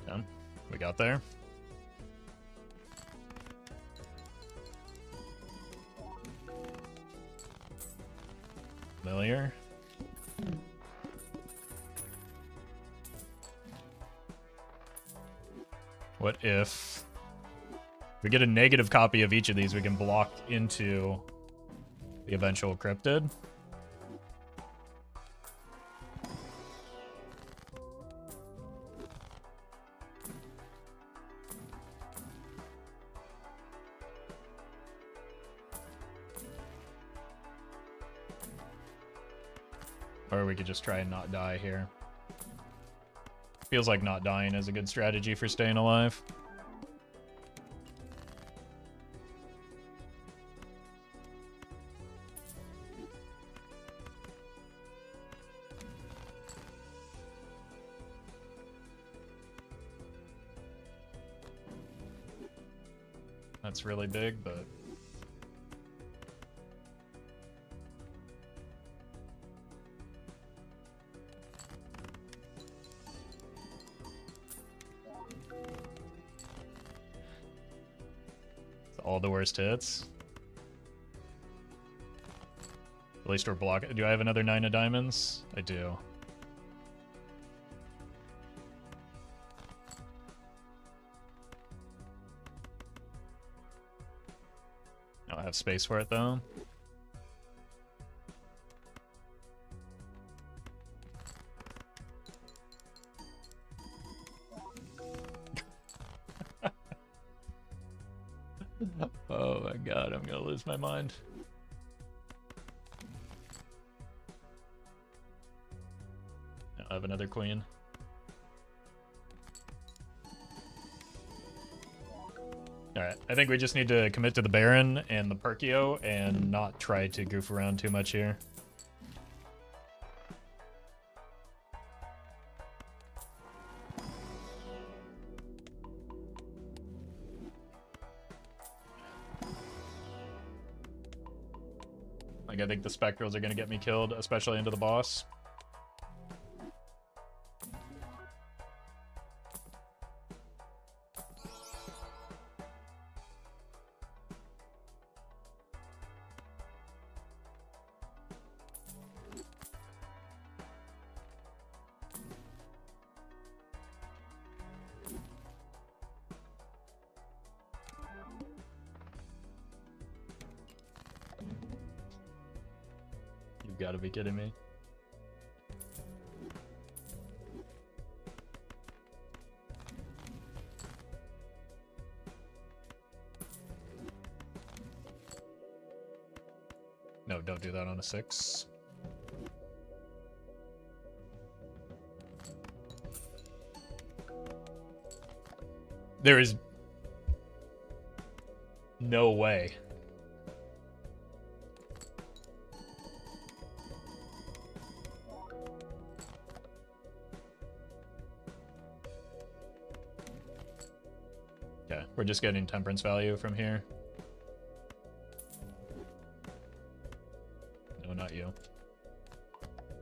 Done. We got there. Familiar. What if we get a negative copy of each of these? We can block into the eventual cryptid. Or we could just try and not die here. Feels like not dying is a good strategy for staying alive. That's really big, but... all the worst hits. At least we're blocking. Do I have another 9 of diamonds? I do. I don't have space for it though. Oh my god, I'm gonna lose my mind. I have another queen. Alright, I think we just need to commit to the Baron and the Perkio and not try to goof around too much here. Like, I think the spectrals are gonna get me killed, especially into the boss. You've got to be kidding me. No, don't do that on a 6. There is no way. Okay, we're just getting temperance value from here. No, not you.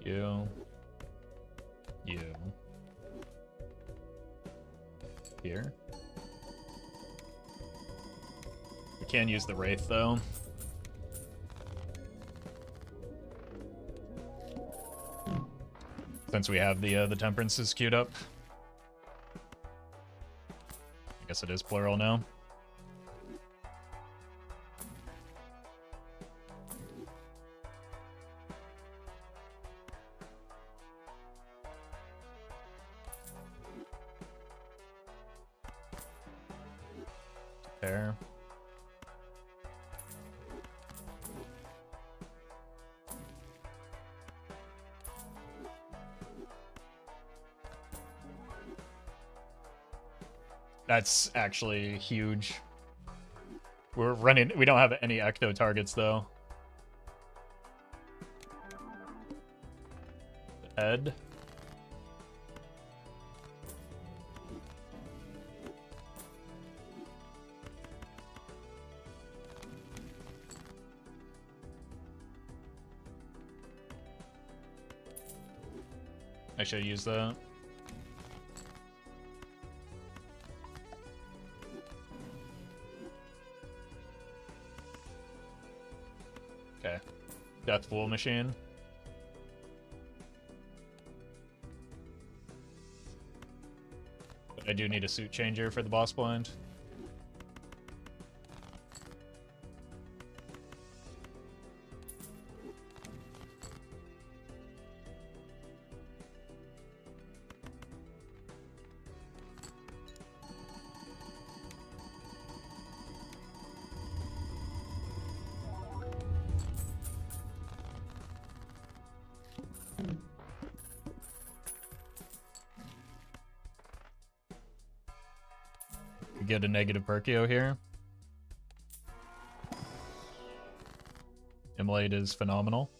You. You. Here. We can use the Wraith, though. Since we have the temperances queued up. I guess it is plural now. There. That's actually huge. We don't have any ecto targets though. Ed. I should use that. Okay. Death Fool Machine. But I do need a suit changer for the boss blind. Get a negative Perkio here. Immolate is phenomenal.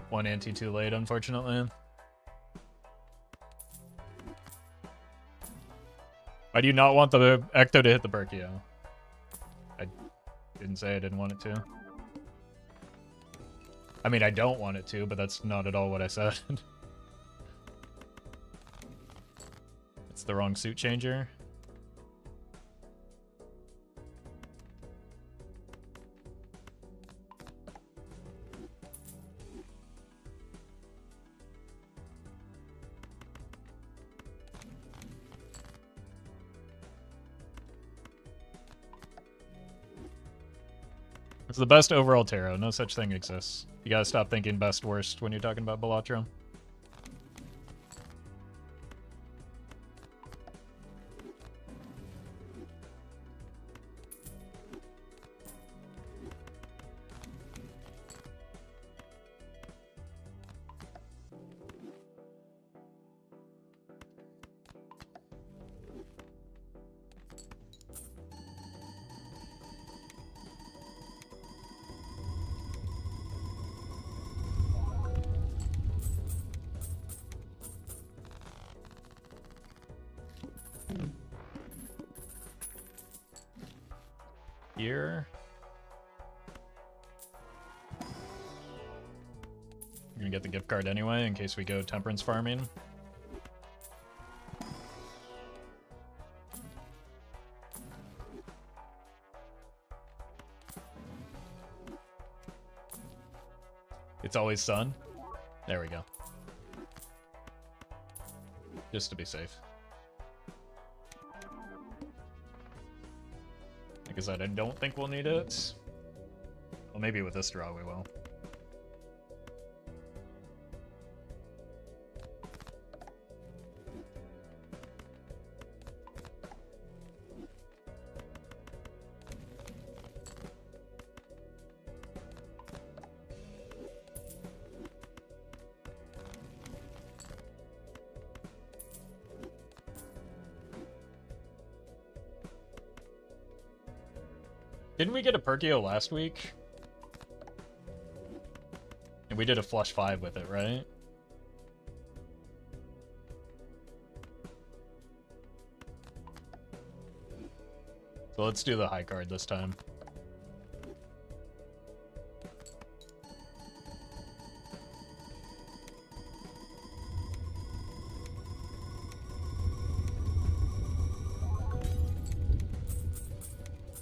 One anti too late, unfortunately. Why do you not want the Ecto to hit the Perkio? I didn't say I didn't want it to. I mean, I don't want it to, but that's not at all what I said. It's the wrong suit changer. It's the best overall tarot. No such thing exists. You gotta stop thinking best worst when you're talking about Balatro. Here. I'm gonna get the gift card anyway in case we go temperance farming. It's always sun. There we go. Just to be safe. Like I said, I don't think we'll need it. Well, maybe with this draw we will. Didn't we get a Perkio last week? And we did a flush 5 with it, right? So let's do the high card this time.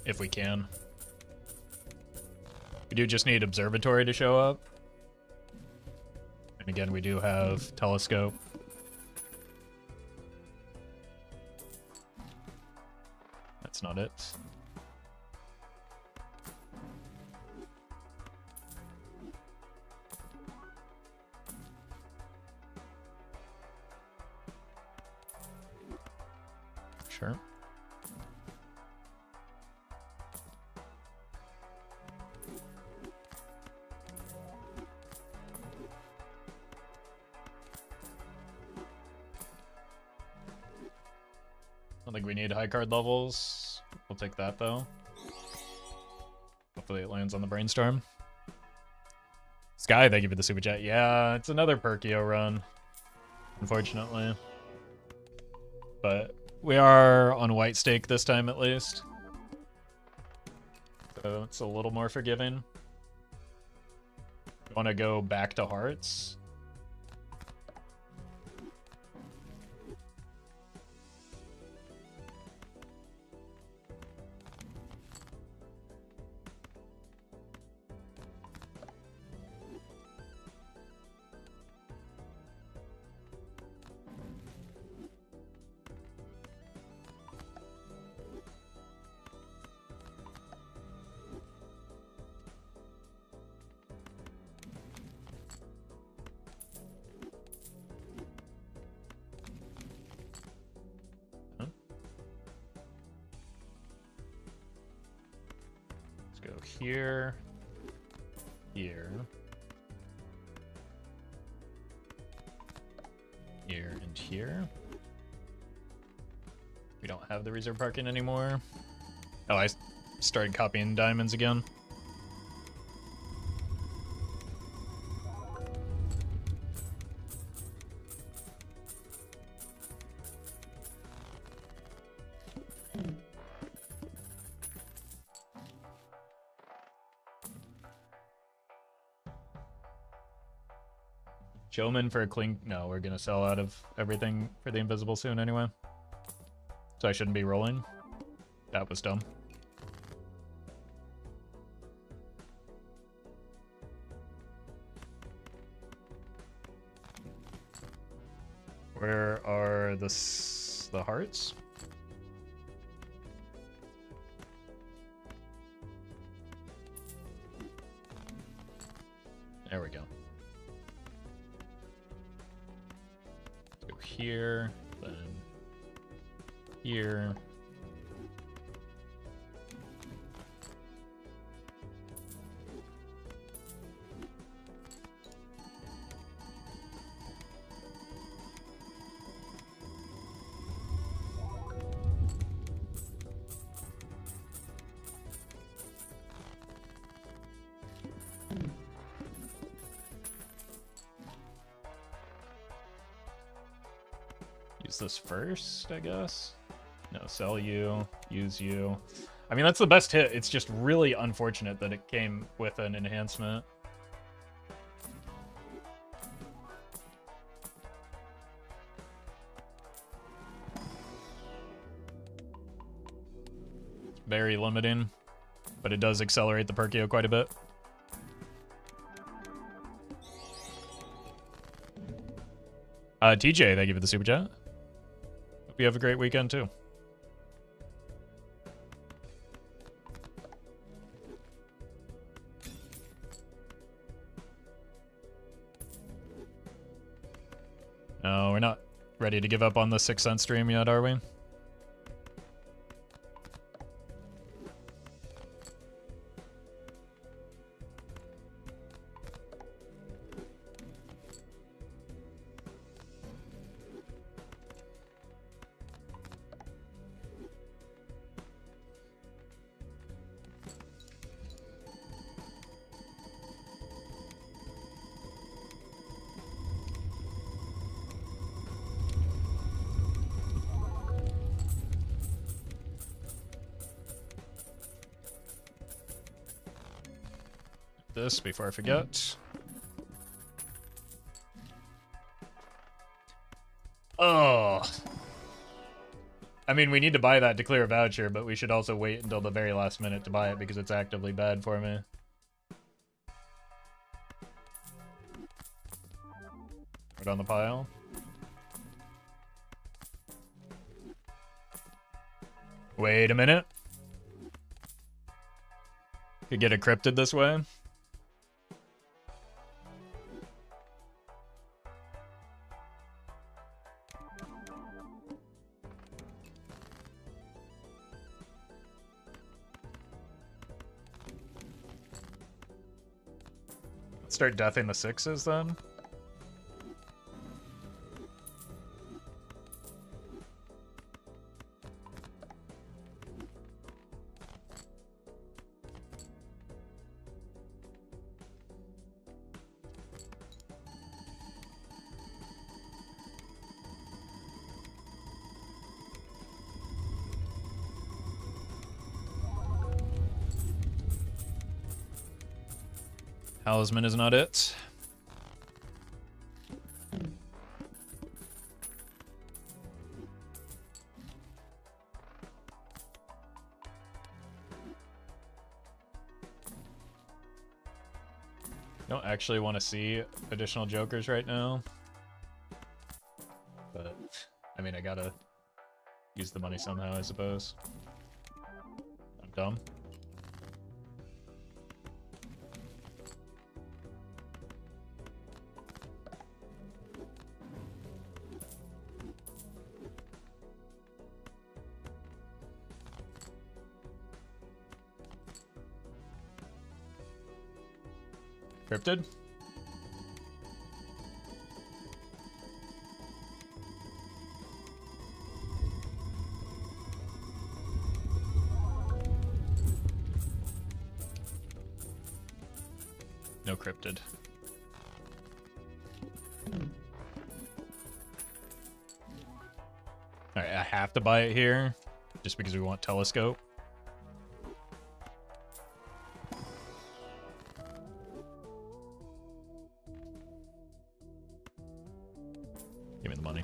If we can. We do just need Observatory to show up. And again, we do have Telescope. not it. Sure. I don't think we need high card levels. We'll take that though. Hopefully it lands on the brainstorm. Sky, thank you for the super chat. Yeah, it's another Perkio run, unfortunately. But we are on white stake this time at least. So it's a little more forgiving. We want to go back to hearts. Go here, here, here, and here. We don't have the reserve parking anymore. Oh, I started copying diamonds again. Showman for a clean... No, we're gonna sell out of everything for the invisible soon anyway. So I shouldn't be rolling. That was dumb. Where are the hearts? There we go. Go here, then here. Use this first, I guess. No, sell you, use you. I mean, that's the best hit. It's just really unfortunate that it came with an enhancement. Very limiting, but it does accelerate the Perkio quite a bit. TJ, thank you for the super chat. Hope you have a great weekend too. No, we're not ready to give up on the 6 cent stream yet, are we? This before I forget. Oh. I mean, we need to buy that to clear a voucher, but we should also wait until the very last minute to buy it because it's actively bad for me. Right on the pile. Wait a minute. Could get it cryptid this way. Let's start deathing the 6s then. Talisman is not it. Don't actually want to see additional jokers right now. But, I mean, I gotta use the money somehow, I suppose. I'm dumb. Cryptid? No cryptid. Alright, I have to buy it here, just because we want telescope. Give me the money.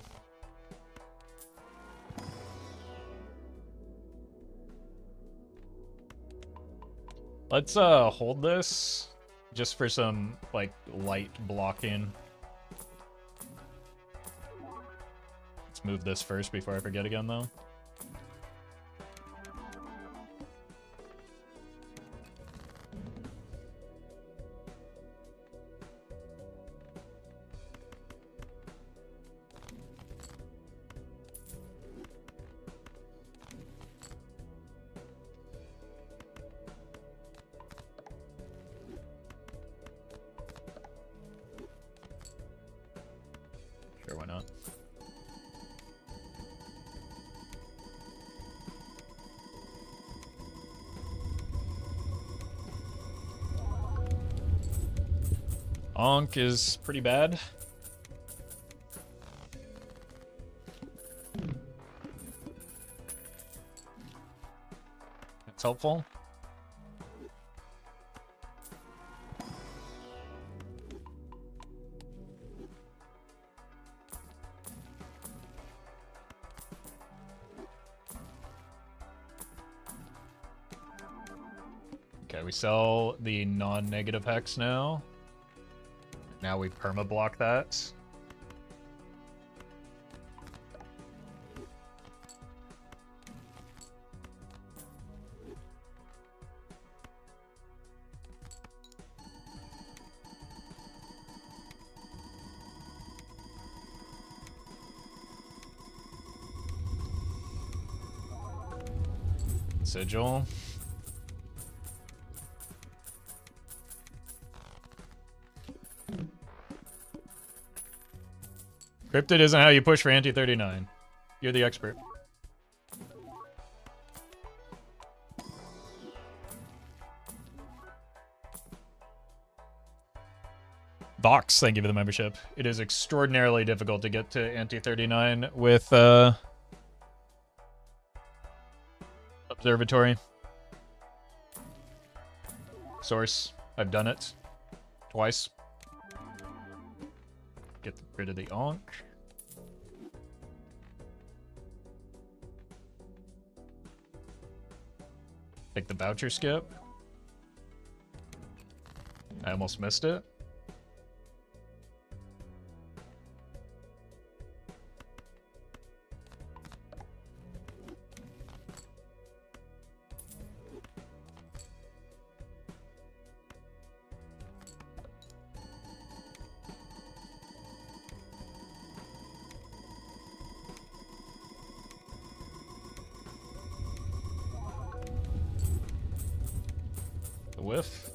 Let's hold this just for some like light blocking. Let's move this first before I forget again though. Sure, why not? Onk is pretty bad. That's helpful. Okay, we sell the non-negative hex now. Now we perma-block that. Sigil. Cryptid isn't how you push for anti-39. You're the expert. Vox, thank you for the membership. It is extraordinarily difficult to get to anti-39 with Observatory. Source. I've done it. Twice. Get rid of the Onk. Take the voucher skip. I almost missed it. whiff.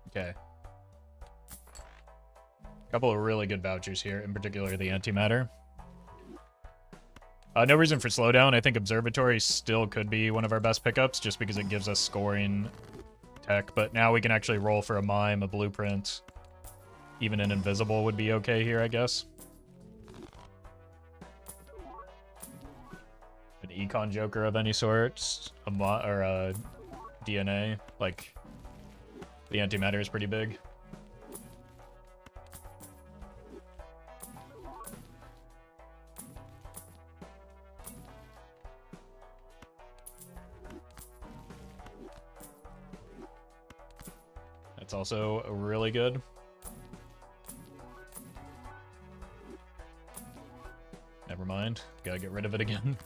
Okay. Couple of really good vouchers here, in particular the antimatter. No reason for slowdown. I think Observatory still could be one of our best pickups, just because it gives us scoring tech. But now we can actually roll for a mime, a blueprint. Even an invisible would be okay here, I guess. An econ joker of any sort, or a DNA. Like, the antimatter is pretty big. That's also really good. Never mind. Gotta get rid of it again.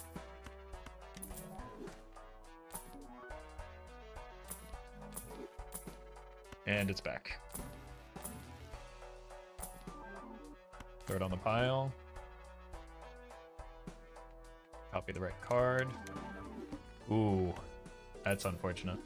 And it's back. Throw it on the pile. Copy the right card. Ooh, that's unfortunate.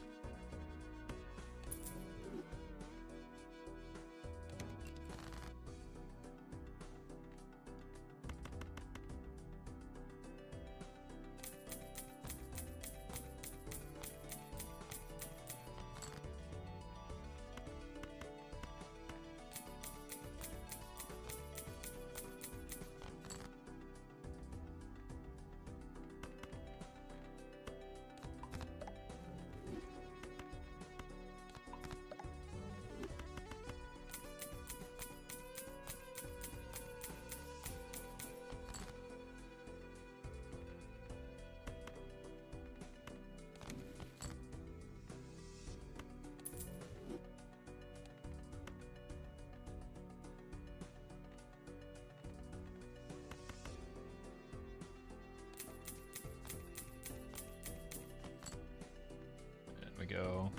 Go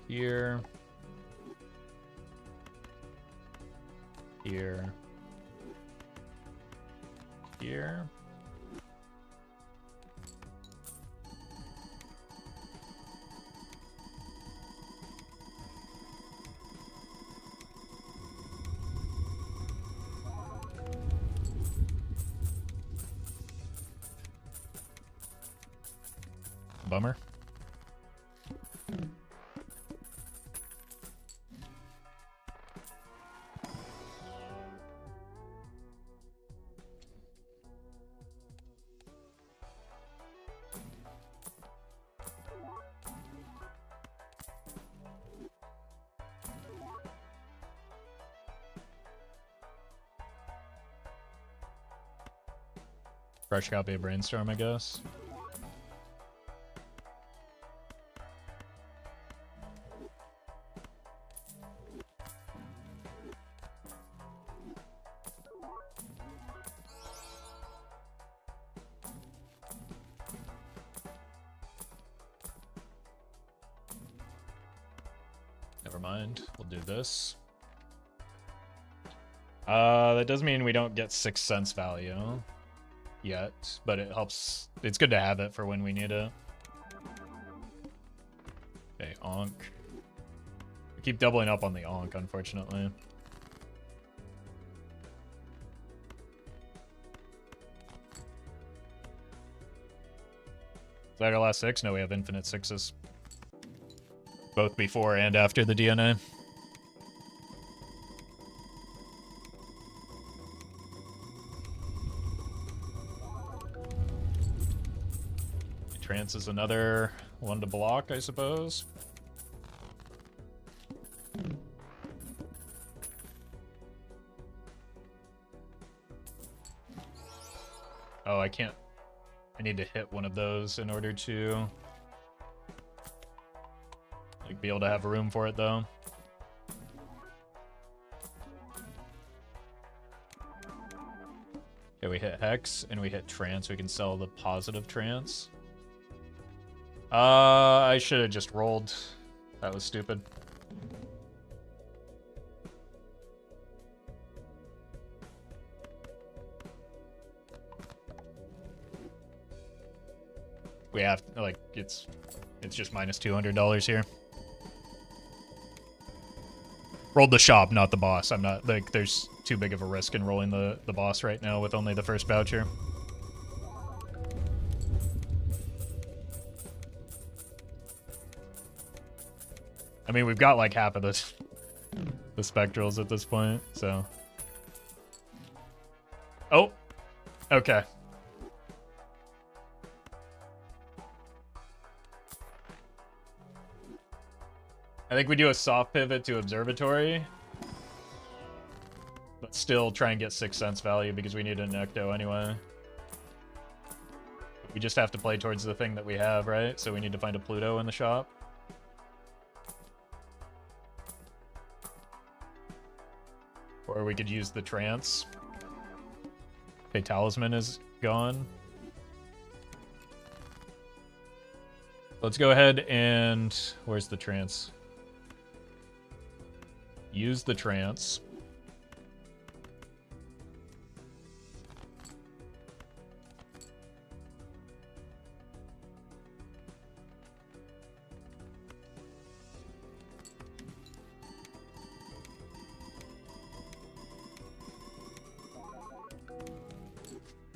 here, here, here. Bummer. Fresh copy of Brainstorm, I guess. Never mind. We'll do this. That does mean we don't get 6 cents value yet, but it helps. It's good to have it for when we need it. Okay, Onk. We keep doubling up on the Onk, unfortunately. Is that our last 6? No, we have infinite 6s. Both before and after the DNA. Trance is another one to block, I suppose. Oh, I can't. I need to hit one of those in order to like be able to have room for it, though. Okay, we hit Hex and we hit Trance. We can sell the positive Trance. I should have just rolled. That was stupid. We have, like, it's just minus $200 here. Rolled the shop, not the boss. I'm not, like, there's too big of a risk in rolling the boss right now with only the first voucher. I mean, we've got like half of the spectrals at this point, so. Oh, okay. I think we do a soft pivot to observatory, but still try and get 6 cents value because we need an ecto anyway. We just have to play towards the thing that we have, right? So we need to find a Pluto in the shop. Or we could use the trance. Okay, talisman is gone. Let's go ahead and... Where's the trance? Use the trance.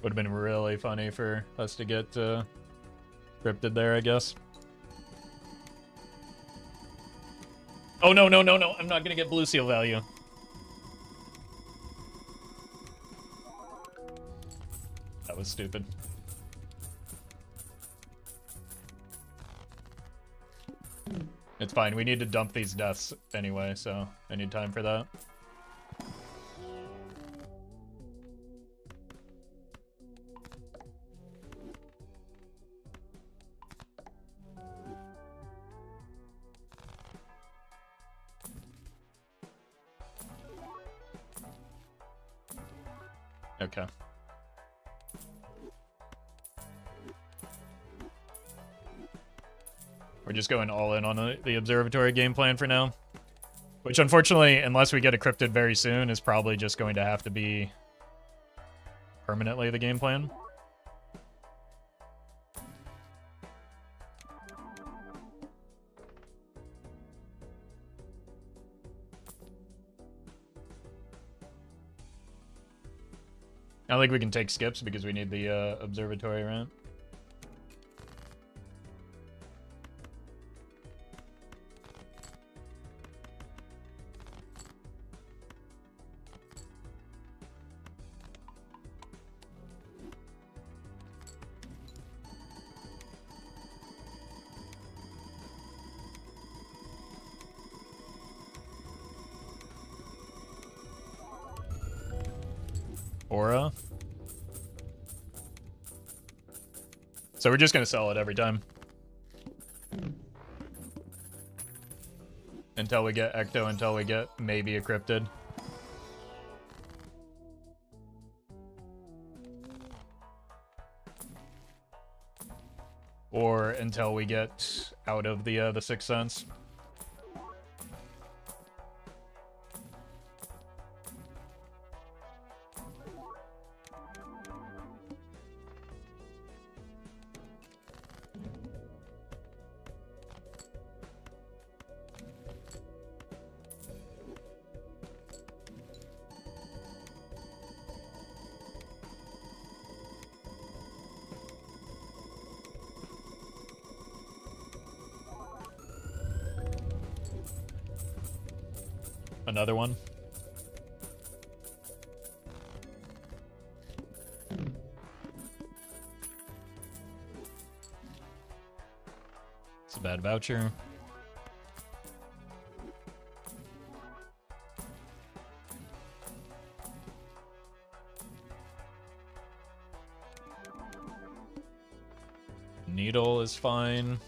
Would have been really funny for us to get scripted there, I guess. Oh, no, no, no, no. I'm not going to get blue seal value. That was stupid. It's fine. We need to dump these deaths anyway, so I need time for that. Okay. We're just going all in on the observatory game plan for now. Which, unfortunately, unless we get a cryptid very soon, is probably just going to have to be permanently the game plan. I don't think we can take skips because we need the observatory, right? Aura. So we're just gonna sell it every time. Until we get Ecto, until we get maybe a cryptid. Or until we get out of the 6 cents. Another one. It's a bad voucher. Needle is fine.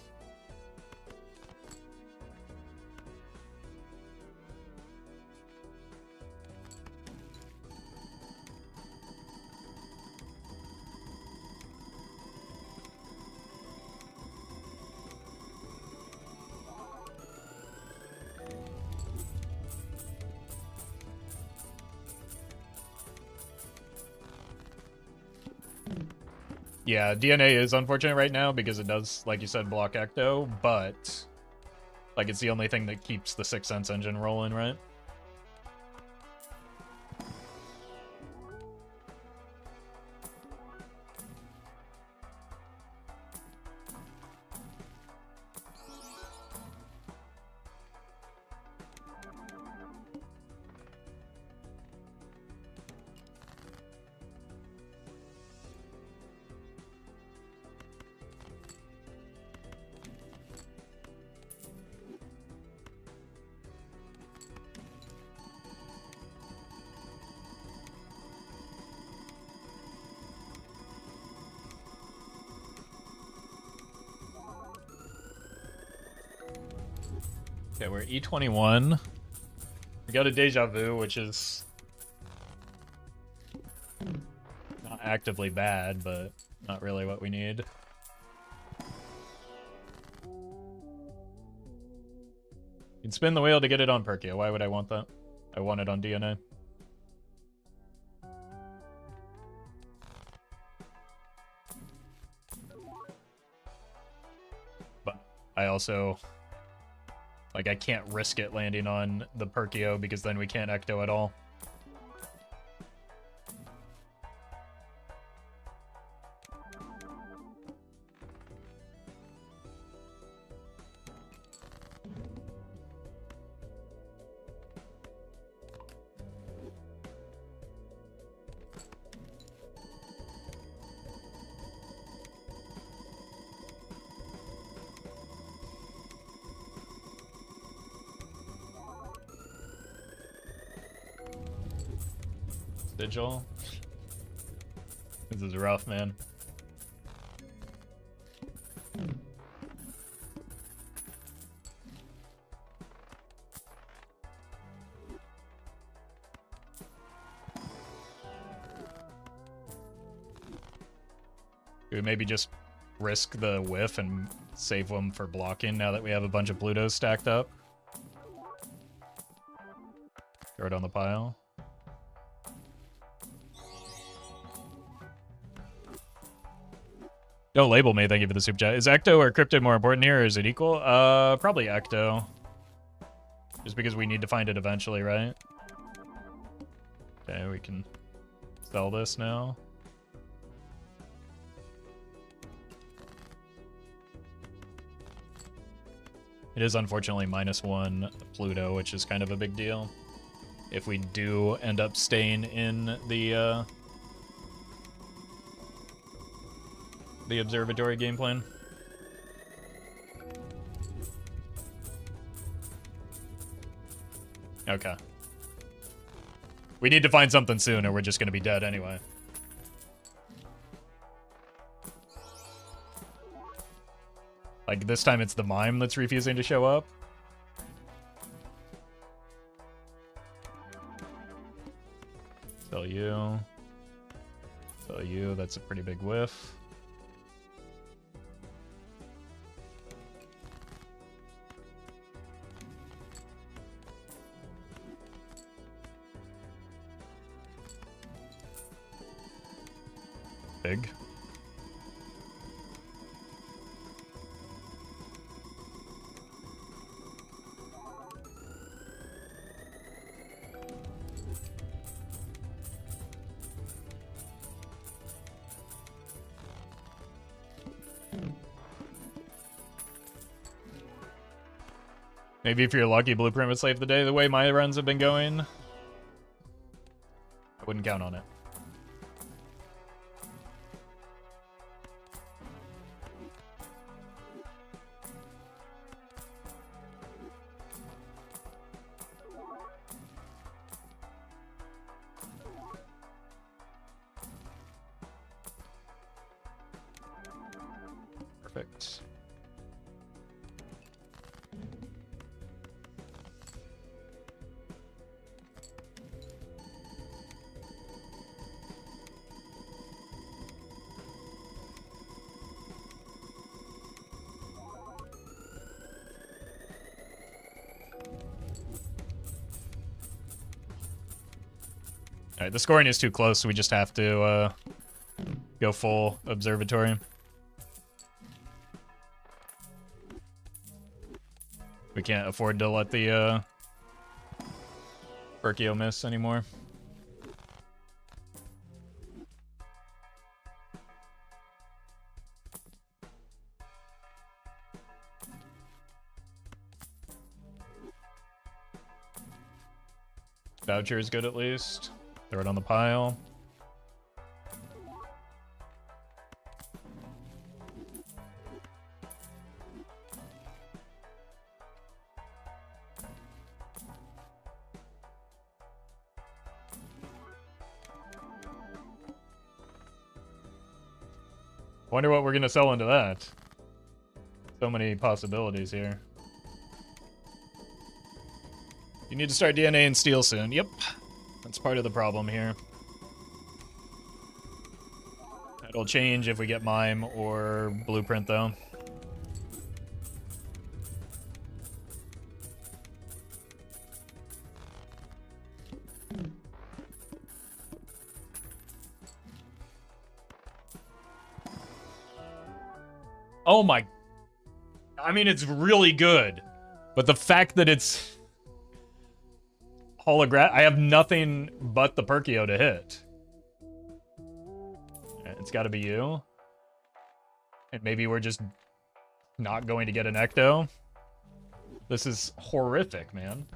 Yeah, DNA is unfortunate right now because it does, like you said, block Ecto, but like it's the only thing that keeps the Sixth Sense engine rolling, right? Okay, we're E21. We got a Deja Vu, which is not actively bad, but not really what we need. You can spin the wheel to get it on Perkia. Why would I want that? I want it on DNA. But I also... like, I can't risk it landing on the Perkio because then we can't Ecto at all. Vigil. This is rough, man. Could we maybe just risk the whiff and save them for blocking now that we have a bunch of Plutos stacked up? Throw it on the pile. Don't label me, thank you for the super chat. Is Ecto or Cryptid more important here, or is it equal? Probably Ecto. Just because we need to find it eventually, right? Okay, we can sell this now. It is unfortunately -1 Pluto, which is kind of a big deal. If we do end up staying in the observatory game plan. Okay. We need to find something soon or we're just going to be dead anyway. Like, this time it's the mime that's refusing to show up. Sell you. Sell you. That's a pretty big whiff. Big. Maybe if you're lucky, Blueprint would save the day. The way my runs have been going, I wouldn't count on it. Perfect. Alright, the scoring is too close, so we just have to go full observatory. We can't afford to let the Perkeo miss anymore. Voucher is good at least. Throw it on the pile. Wonder what we're gonna sell into that. So many possibilities here. You need to start DNA and steel soon. Yep. That's part of the problem here. That'll change if we get Mime or Blueprint, though. Oh my... I mean, it's really good. But the fact that it's... I have nothing but the Perkeo to hit. It's gotta be you. And maybe we're just not going to get an Ecto. This is horrific, man.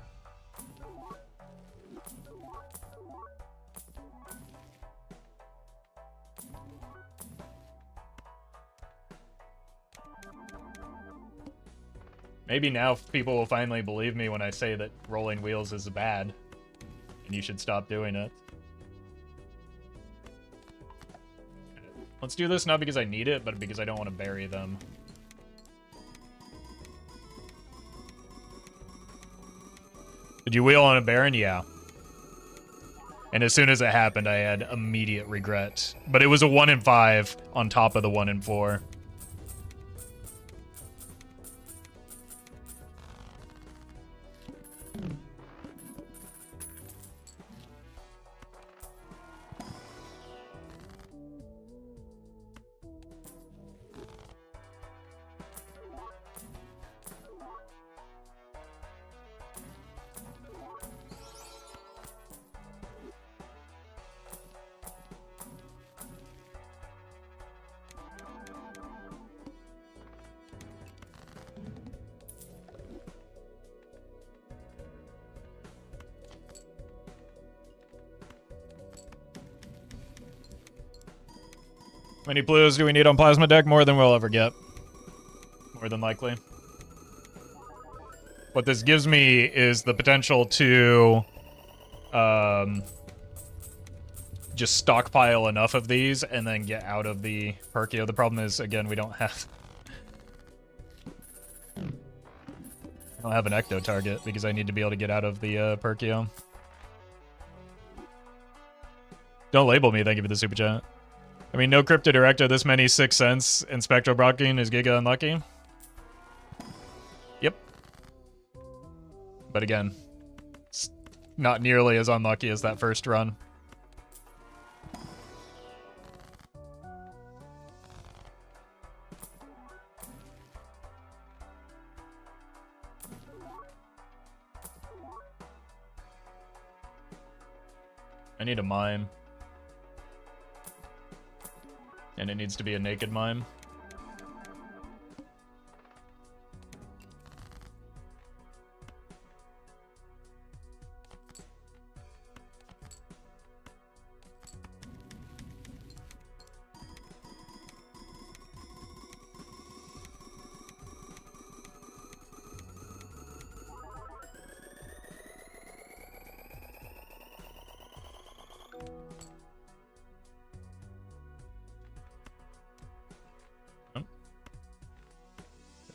Maybe now people will finally believe me when I say that rolling wheels is bad. And you should stop doing it. Let's do this not because I need it, but because I don't want to bury them. Did you wheel on a Baron? Yeah. And as soon as it happened, I had immediate regret. But it was a 1 in 5 on top of the 1 in 4. How many blues do we need on Plasma Deck? More than we'll ever get. More than likely. What this gives me is the potential to just stockpile enough of these and then get out of the Perkeo. The problem is, again, we don't have... I don't have an Ecto target because I need to be able to get out of the Perkeo. Don't label me, thank you for the super chat. I mean, no Cryptid or Ecto, this many 6 cents and Spectral Brocking is Giga unlucky. Yep. But again, it's not nearly as unlucky as that first run. I need a mime. And it needs to be a naked mime.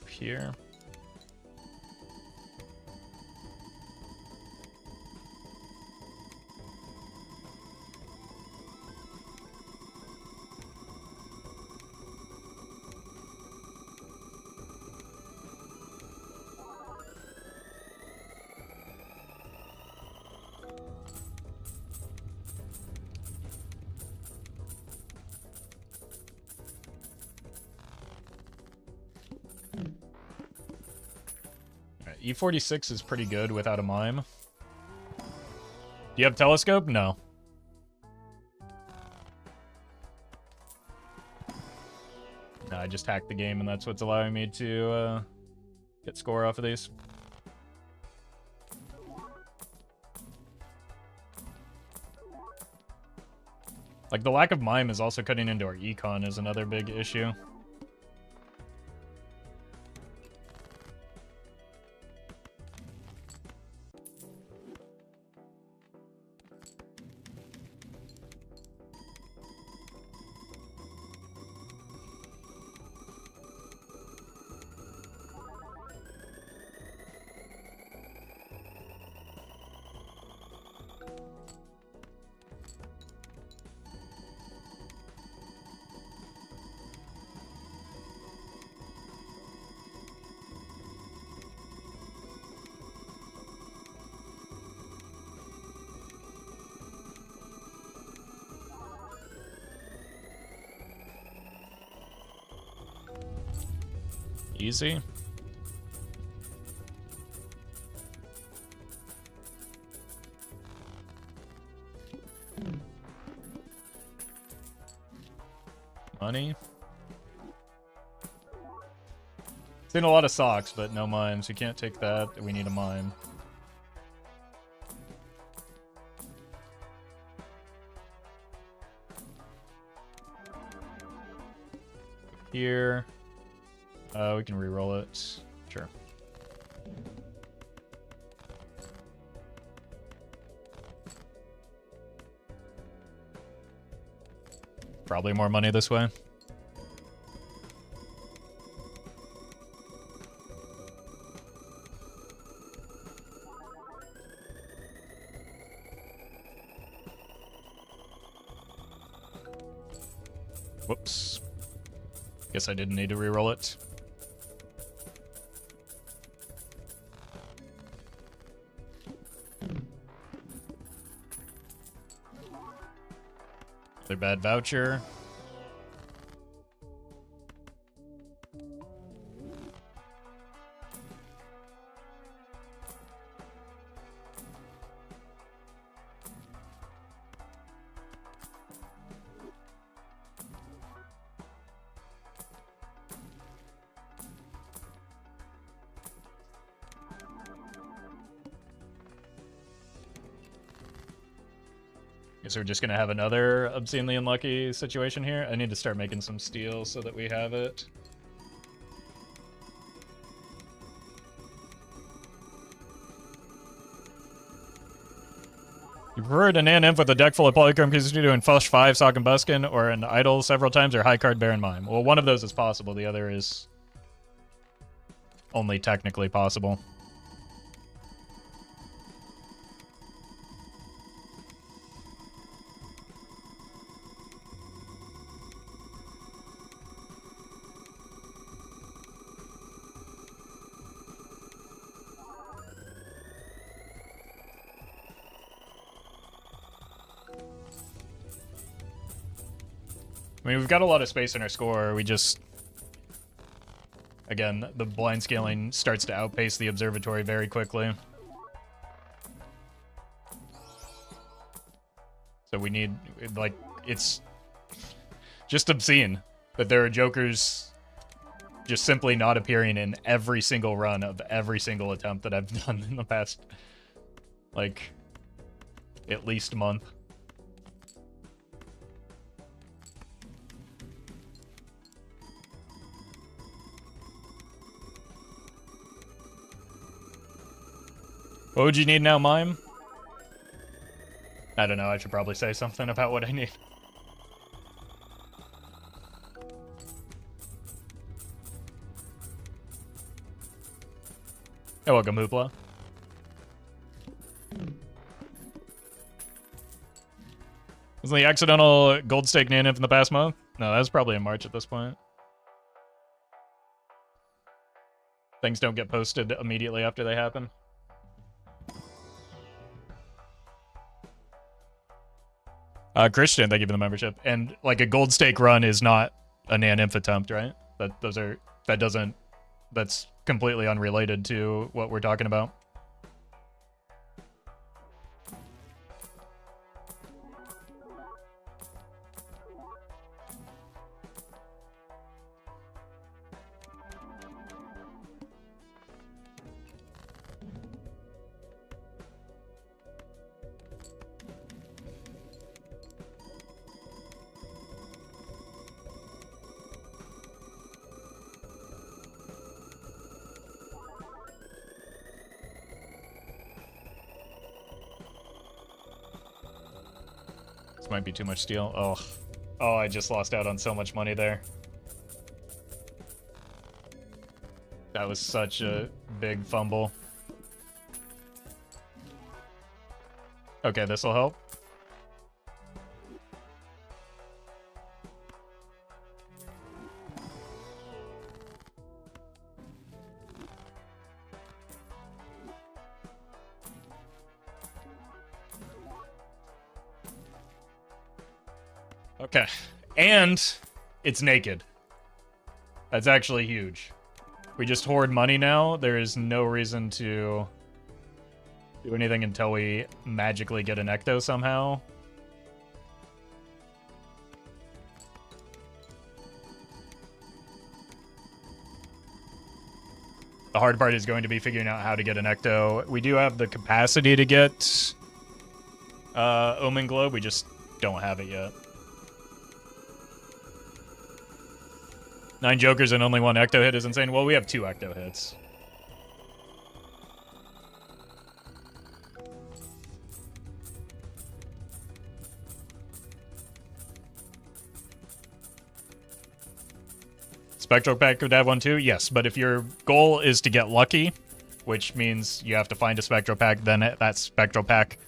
Here. E46 is pretty good without a mime. Do you have telescope? No. No, I just hacked the game, and that's what's allowing me to get score off of these. Like, the lack of mime is also cutting into our econ is another big issue. Easy. Money. Seen a lot of socks, but no mimes. We can't take that. We need a mime. Here. We can re-roll it. Sure. Probably more money this way. Whoops. Guess I didn't need to re-roll it. Another bad voucher. Guess we're just gonna have another obscenely unlucky situation here. I need to start making some steel so that we have it. You preferred an NF with a deck full of Polychrome because you're doing Flush 5, Sock and Buskin, or an Idol several times, or High Card Bear and Mime? Well, one of those is possible, the other is only technically possible. I mean, we've got a lot of space in our score. We just... Again, the blind scaling starts to outpace the observatory very quickly. So we need, like, it's just obscene that there are jokers just simply not appearing in every single run of every single attempt that I've done in the past, like, at least month. What would you need now, Mime? I don't know, I should probably say something about what I need. Hey, welcome, Hoopla. Was the accidental gold stake nanif in the past month? No, that was probably in March at this point. Things don't get posted immediately after they happen. Christian, thank you for the membership. And like a gold stake run is not a nan-inf attempt, right? That's completely unrelated to what we're talking about. This might be too much steel. Oh. Oh, I just lost out on so much money there. That was such a big fumble. Okay, this'll help. Okay. And it's naked. That's actually huge. We just hoard money now. There is no reason to do anything until we magically get an ecto somehow. The hard part is going to be figuring out how to get an ecto. We do have the capacity to get Omen Globe. We just don't have it yet. 9 Jokers and only 1 ecto hit is insane. Well, we have 2 ecto hits. Spectral pack could have one too? Yes, but if your goal is to get lucky, which means you have to find a spectral pack, then that spectral pack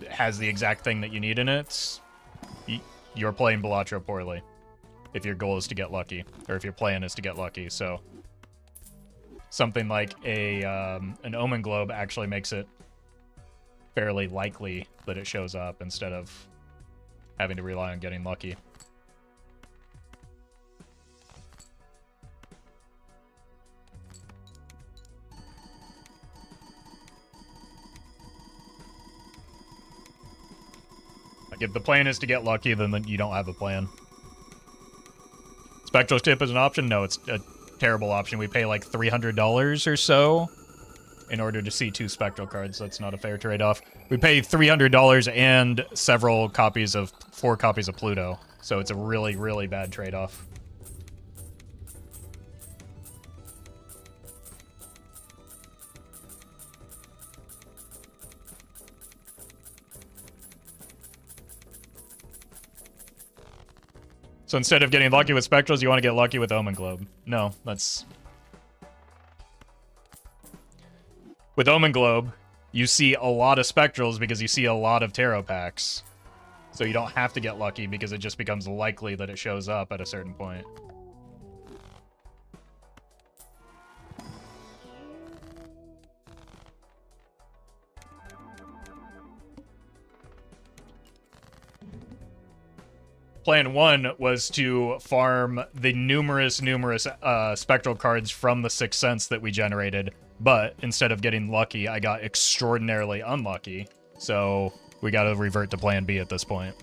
has the exact thing that you need in it, you're playing Balatro poorly. If your goal is to get lucky, or if your plan is to get lucky, so something like an Omen Globe actually makes it fairly likely that it shows up instead of having to rely on getting lucky. Like if the plan is to get lucky, then you don't have a plan. Spectral tip is an option? No, it's a terrible option. We pay like $300 or so in order to see 2 spectral cards. That's not a fair trade-off. We pay $300 and 4 copies of Pluto. So it's a really, really bad trade-off. So instead of getting lucky with spectrals, you want to get lucky with Omen Globe. No, that's... With Omen Globe, you see a lot of spectrals because you see a lot of tarot packs. So you don't have to get lucky because it just becomes likely that it shows up at a certain point. Plan 1 was to farm the numerous spectral cards from the 6th Sense that we generated, but instead of getting lucky, I got extraordinarily unlucky, so we gotta revert to Plan B at this point.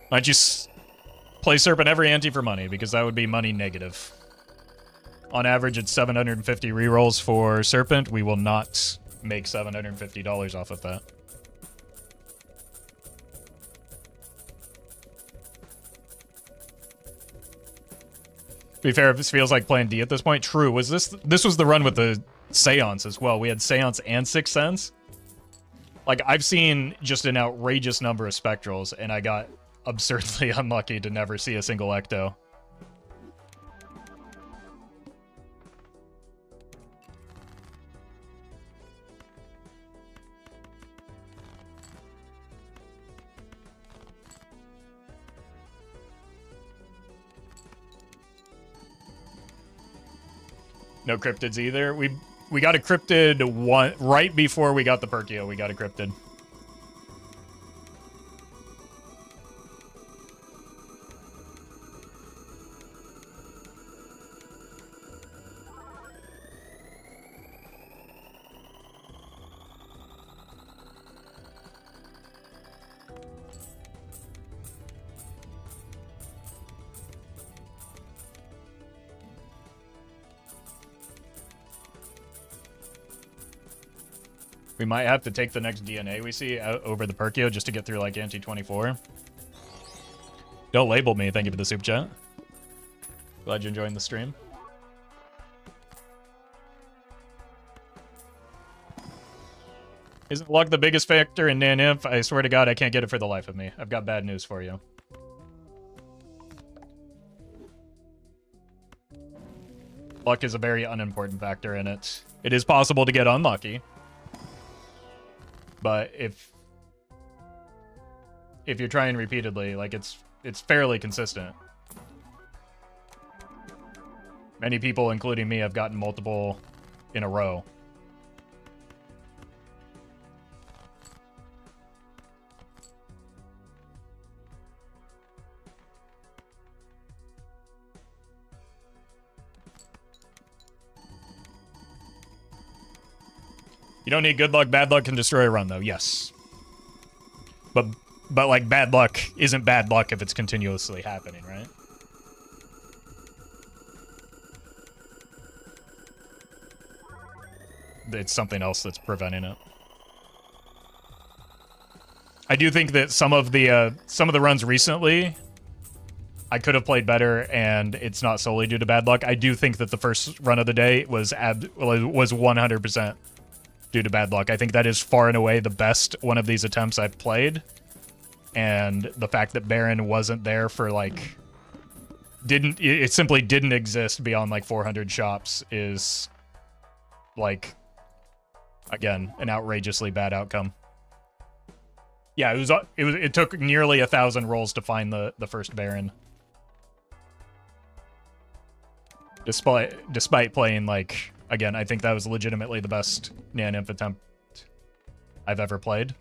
Why don't you play Serpent every ante for money, because that would be money negative. On average, it's 750 rerolls for Serpent. We will not make $750 off of that. To be fair, this feels like Plan D at this point. True. Was this was the run with the Seance as well. We had Seance and 6th Sense. Like, I've seen just an outrageous number of Spectrals, and I got absurdly unlucky to never see a single ecto. No cryptids either. We got a cryptid one right before we got the Perkio. We got a cryptid. We might have to take the next DNA we see out over the Perkio just to get through, like, Anti-24. Don't label me. Thank you for the soup chat. Glad you're enjoying the stream. Isn't luck the biggest factor in Nanimp? I swear to God, I can't get it for the life of me. I've got bad news for you. Luck is a very unimportant factor in it. It is possible to get unlucky. But if you're trying repeatedly, like, it's fairly consistent. Many people, including me, have gotten multiple in a row. You don't need good luck. Bad luck can destroy a run, though. Yes. But like, bad luck isn't bad luck if it's continuously happening, right? It's something else that's preventing it. I do think that some of the runs recently, I could have played better, and it's not solely due to bad luck. I do think that the first run of the day was 100% due to bad luck. I think that is far and away the best one of these attempts I've played. And the fact that Baron wasn't there for, like, it simply didn't exist beyond, like, 400 shops is, like, again, an outrageously bad outcome. Yeah, it took nearly 1,000 rolls to find the first Baron. Despite playing, like, again, I think that was legitimately the best Nanimp attempt I've ever played.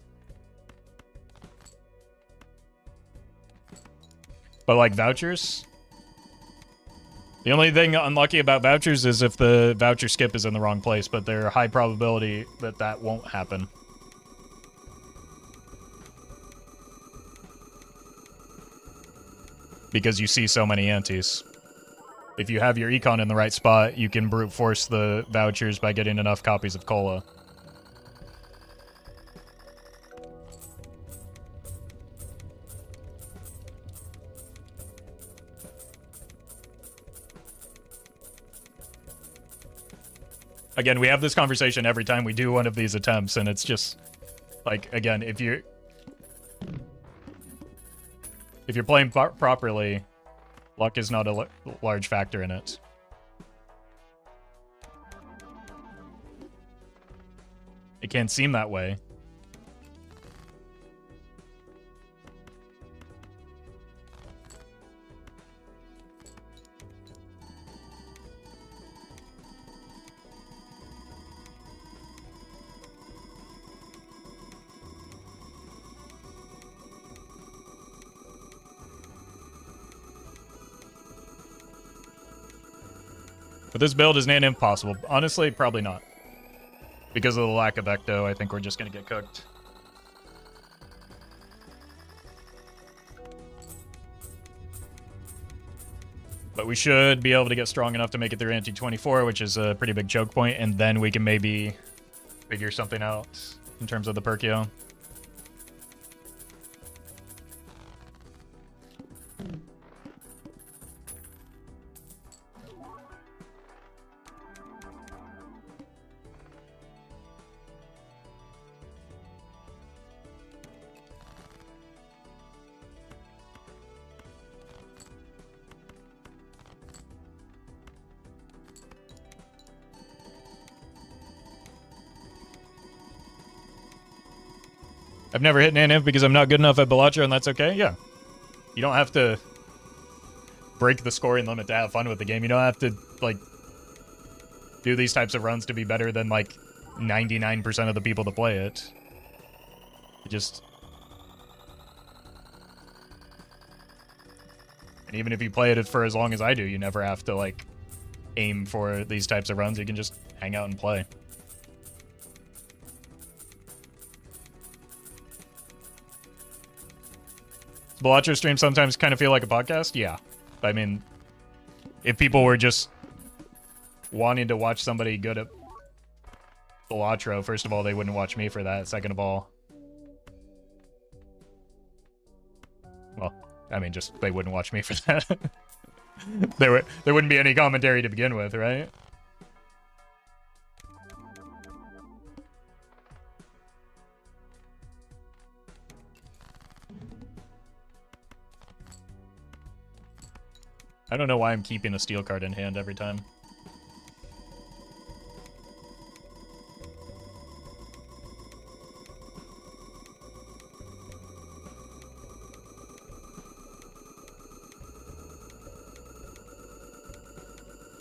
But, like, vouchers, the only thing unlucky about vouchers is if the voucher skip is in the wrong place, but there's a high probability that that won't happen. Because you see so many antis. If you have your econ in the right spot, you can brute force the vouchers by getting enough copies of Cola. Again, we have this conversation every time we do one of these attempts, and it's just, like, again, if you're playing properly, luck is not a large factor in it. It can seem that way. But this build is Nanimp possible. Honestly, probably not. Because of the lack of Ecto, I think we're just going to get cooked. But we should be able to get strong enough to make it through Anti-24, which is a pretty big choke point, and then we can maybe figure something out in terms of the Perkio. I've never hit Nanimp because I'm not good enough at Balacha, and that's okay? Yeah. You don't have to break the scoring limit to have fun with the game. You don't have to, like, do these types of runs to be better than like 99% of the people that play it. It just... And even if you play it for as long as I do, you never have to like aim for these types of runs. You can just hang out and play. Does Bellotro stream sometimes kind of feel like a podcast? Yeah. I mean, if people were just wanting to watch somebody good at Bellotro, first of all, they wouldn't watch me for that. Second of all, well, I mean, just they wouldn't watch me for that. There wouldn't be any commentary to begin with, right? I don't know why I'm keeping a steel card in hand every time.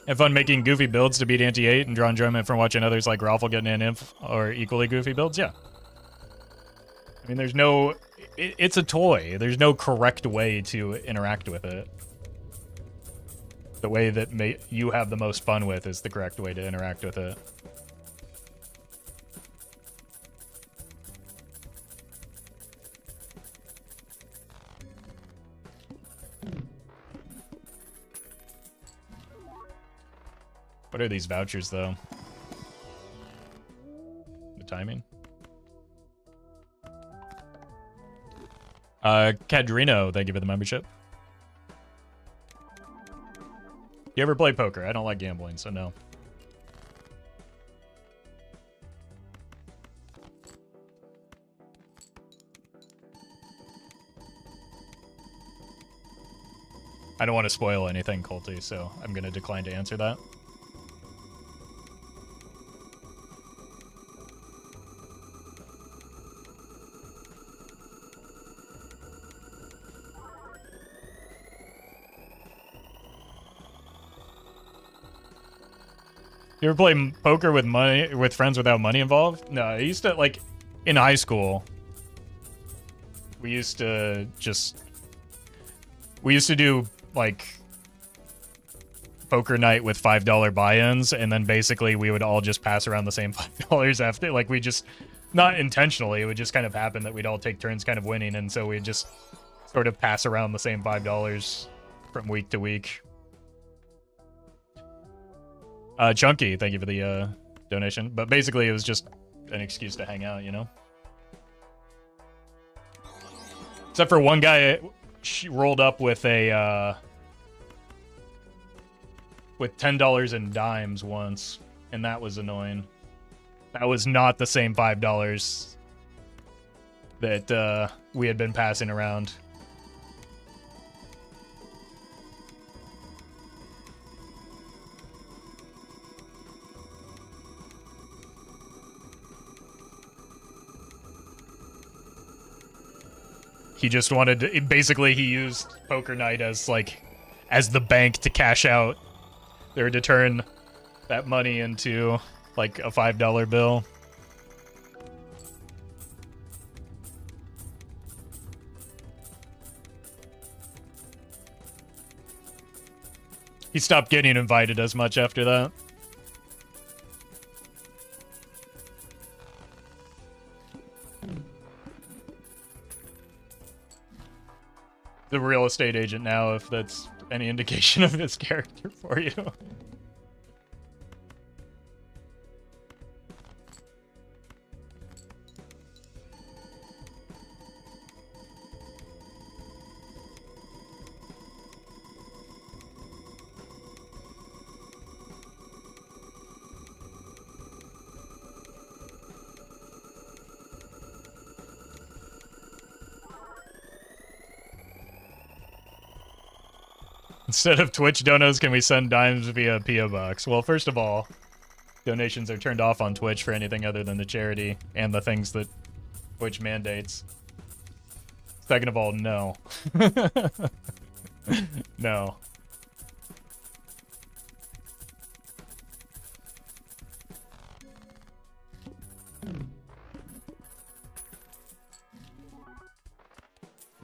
Have fun making goofy builds to beat anti-8 and draw enjoyment from watching others like Roffle getting an inf or equally goofy builds? Yeah. I mean, there's no... It's a toy. There's no correct way to interact with it. The way that you have the most fun with is the correct way to interact with it. What are these vouchers, though? The timing? Cadrino, thank you for the membership. You ever play poker? I don't like gambling, so no. I don't want to spoil anything, Colty, so I'm going to decline to answer that. You ever play poker with money, with friends without money involved? No, I used to, like, in high school, we used to do, like, poker night with $5 buy-ins, and then basically we would all just pass around the same $5 after. Like, we just, not intentionally, it would just kind of happen that we'd all take turns kind of winning, and so we'd just sort of pass around the same $5 from week to week. Chunky, thank you for the donation. But basically, it was just an excuse to hang out, you know? Except for one guy rolled up with a with $10 in dimes once, and that was annoying. That was not the same $5 that we had been passing around. He just wanted to, basically he used poker night as like, as the bank to cash out. They were to turn that money into like a $5 bill. He stopped getting invited as much after that. The real estate agent now, if that's any indication of his character for you. Instead of Twitch donos, can we send dimes via P.O. Box? Well, first of all, donations are turned off on Twitch for anything other than the charity and the things that Twitch mandates. Second of all, no. No.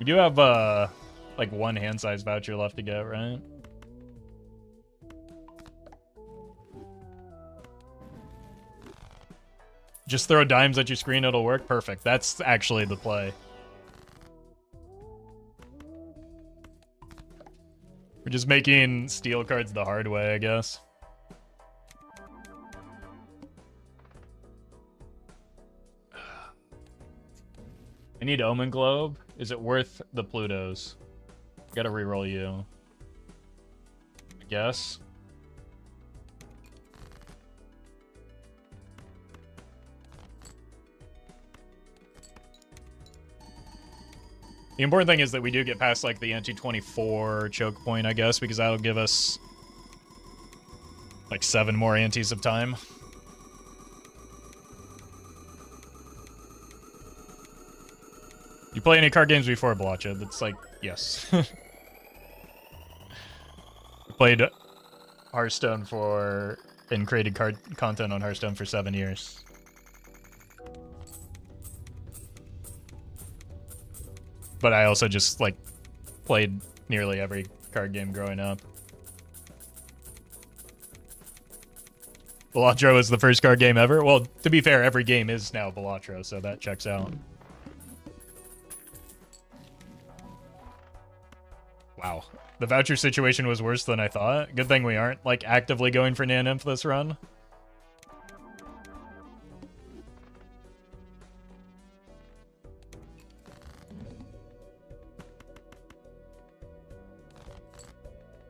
We do have, like, one hand size voucher left to get, right? Just throw dimes at your screen, it'll work. Perfect. That's actually the play. We're just making steel cards the hard way, I guess. I need Omen Globe. Is it worth the Plutos? Gotta reroll you. I guess. The important thing is that we do get past, like, the anti-24 choke point, I guess, because that'll give us, like, 7 more antis of time. You play any card games before, Balacha? That's like, yes. Played Hearthstone and created card content on Hearthstone for 7 years. But I also just, like, played nearly every card game growing up. Balatro was the first card game ever? Well, to be fair, every game is now Balatro, so that checks out. Wow. The voucher situation was worse than I thought. Good thing we aren't, like, actively going for Nan-Nymph this run.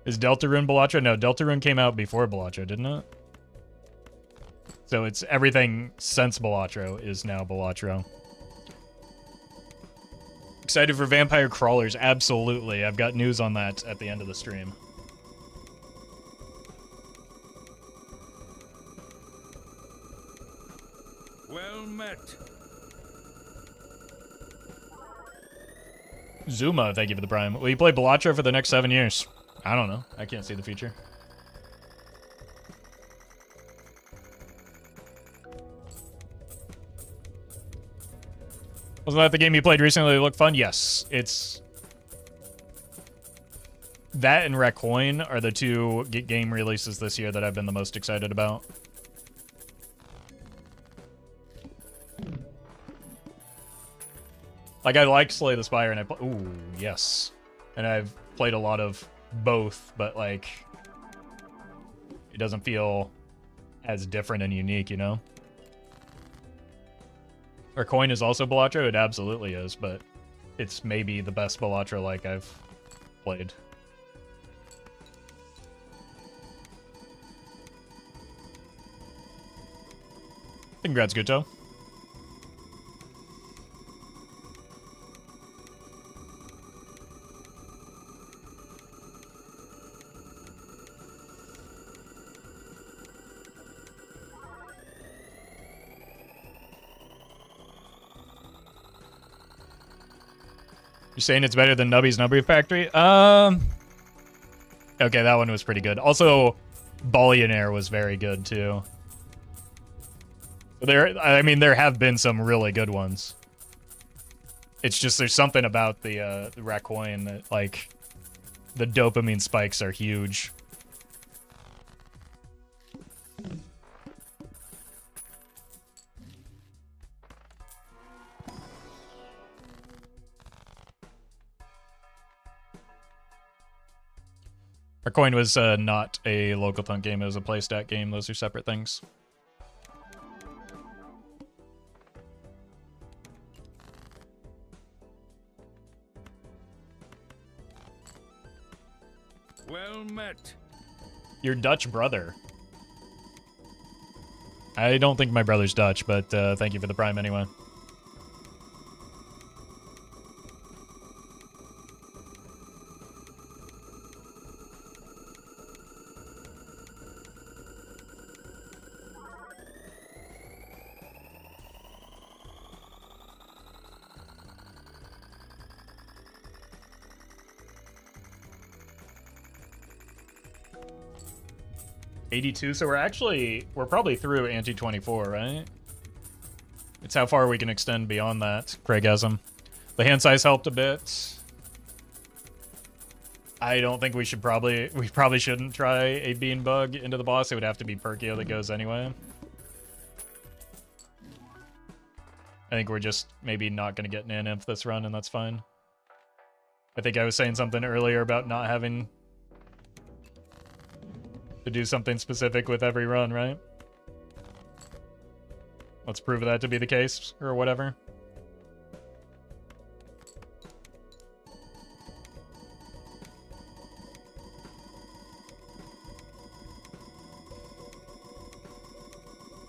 Is Deltarune Balatro? No, Deltarune came out before Balatro, didn't it? So it's everything since Balatro is now Balatro. Excited for Vampire Crawlers? Absolutely. I've got news on that at the end of the stream. Well met. Zuma, thank you for the prime. Will you play Balatro for the next 7 years? I don't know. I can't see the future. Wasn't that the game you played recently that looked fun? Yes. It's... That and Recoin are the two game releases this year that I've been the most excited about. Like, I like Slay the Spire, and ooh, yes. And I've played a lot of both, but, like, it doesn't feel as different and unique, you know? Our coin is also Balatro? It absolutely is, but it's maybe the best Balatro like I've played. Congrats, Guto. You're saying it's better than Nubby's Nubby Factory? Okay, that one was pretty good. Also, Billionaire was very good, too. I mean, there have been some really good ones. It's just there's something about the Recoin that, like, the dopamine spikes are huge. Our coin was not a local thunk game, it was a playstat game. Those are separate things. Well met. Your Dutch brother. I don't think my brother's Dutch, but thank you for the prime anyway. $82, so we're probably through anti-24, right? It's how far we can extend beyond that, Craigasm. The hand size helped a bit. I don't think we probably shouldn't try a bean bug into the boss. It would have to be Perkio that goes anyway. I think we're just maybe not going to get Nanimp this run, and that's fine. I think I was saying something earlier about not having to do something specific with every run, right? Let's prove that to be the case, or whatever.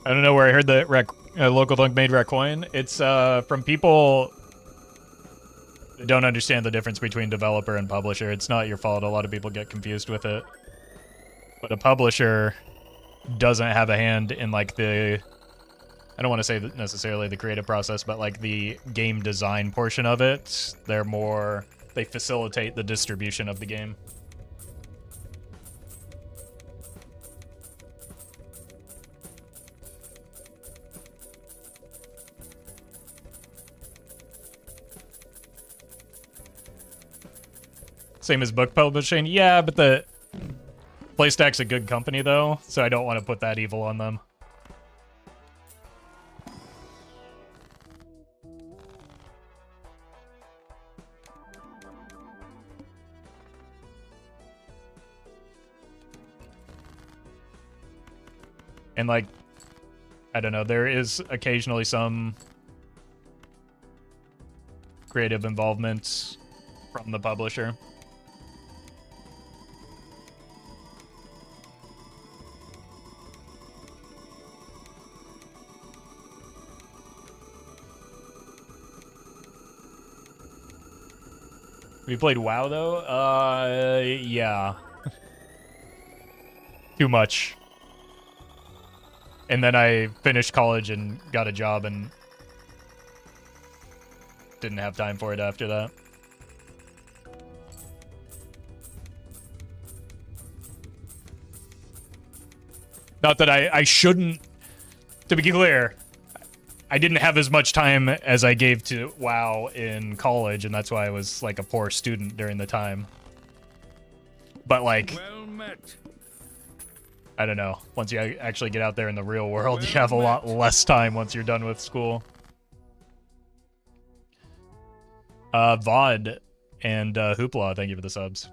I don't know where I heard the local thunk made Racoin. It's from people that don't understand the difference between developer and publisher. It's not your fault. A lot of people get confused with it. But a publisher doesn't have a hand in, like, the... I don't want to say necessarily the creative process, but, like, the game design portion of it. They're more... They facilitate the distribution of the game. Same as book publishing. Yeah, but the PlayStack's a good company, though, so I don't want to put that evil on them. And, like, I don't know, there is occasionally some creative involvement from the publisher. We played WoW, though? Yeah. Too much. And then I finished college and got a job and didn't have time for it after that. Not that I shouldn't, to be clear, I didn't have as much time as I gave to WoW in college, and that's why I was, like, a poor student during the time. But, like, Well met. I don't know. Once you actually get out there in the real world, you have a lot less time once you're done with school. VOD and Hoopla, thank you for the subs.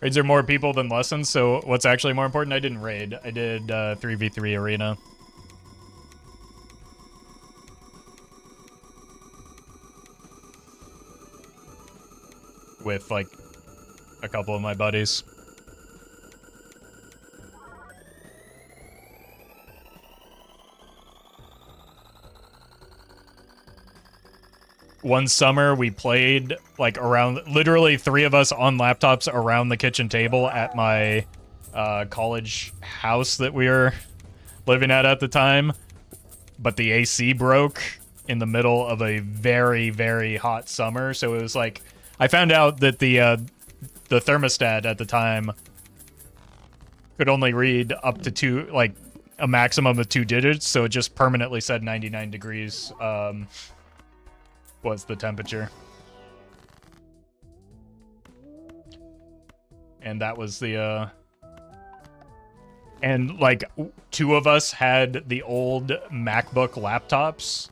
Raids are more people than lessons, so what's actually more important? I didn't raid. I did 3v3 arena. With, like, a couple of my buddies. One summer, we played, like, around... Literally 3 of us on laptops around the kitchen table at my college house that we were living at the time. But the AC broke in the middle of a very, very hot summer. So it was like... I found out that the thermostat at the time could only read up to 2... Like, a maximum of 2 digits. So it just permanently said 99 degrees. Was the temperature. And that was the, and, like, 2 of us had the old MacBook laptops.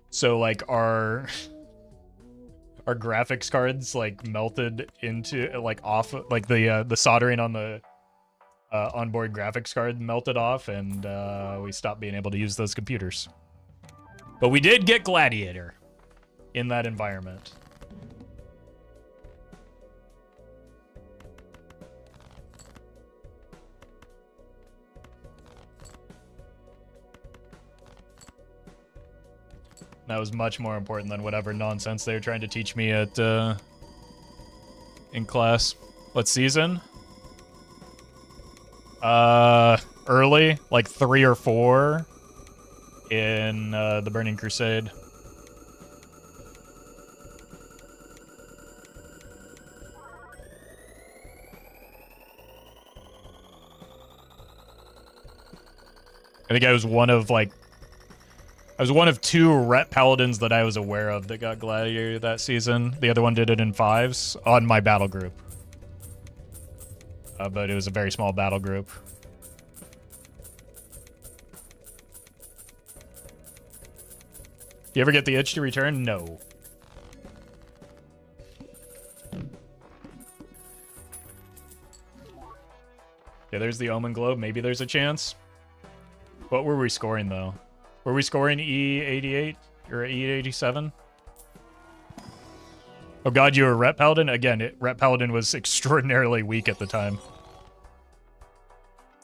So, like, our graphics cards, like, melted into, like, off, like, the soldering on the onboard graphics card melted off, and we stopped being able to use those computers. But we did get Gladiator in that environment. That was much more important than whatever nonsense they were trying to teach me at in class. What season? Early, like 3 or 4 in the Burning Crusade. I think I was one of like I was one of 2 Ret Paladins that I was aware of that got Gladiator that season. The other one did it in 5s on my battle group. But it was a very small battle group. You ever get the itch to return? No. Yeah, there's the Omen Globe. Maybe there's a chance. What were we scoring, though? Were we scoring E88 or E87? Oh god, you were Ret Paladin? Again, Ret Paladin was extraordinarily weak at the time.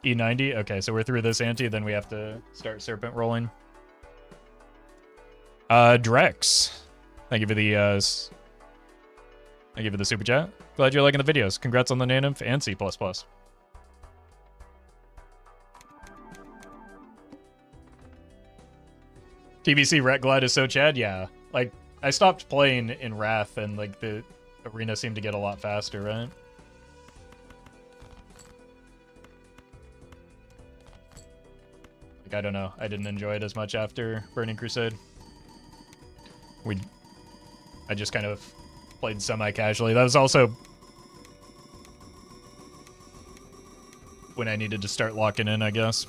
E90? Okay, so we're through this ante, then we have to start Serpent rolling. Drex. Thank you for the super chat. Glad you're liking the videos. Congrats on the Nanymph and C++. TBC Ret Glide is so Chad? Yeah. Like, I stopped playing in Wrath and, like, the arena seemed to get a lot faster, right? Like, I don't know. I didn't enjoy it as much after Burning Crusade. I just kind of played semi-casually. That was also when I needed to start locking in, I guess.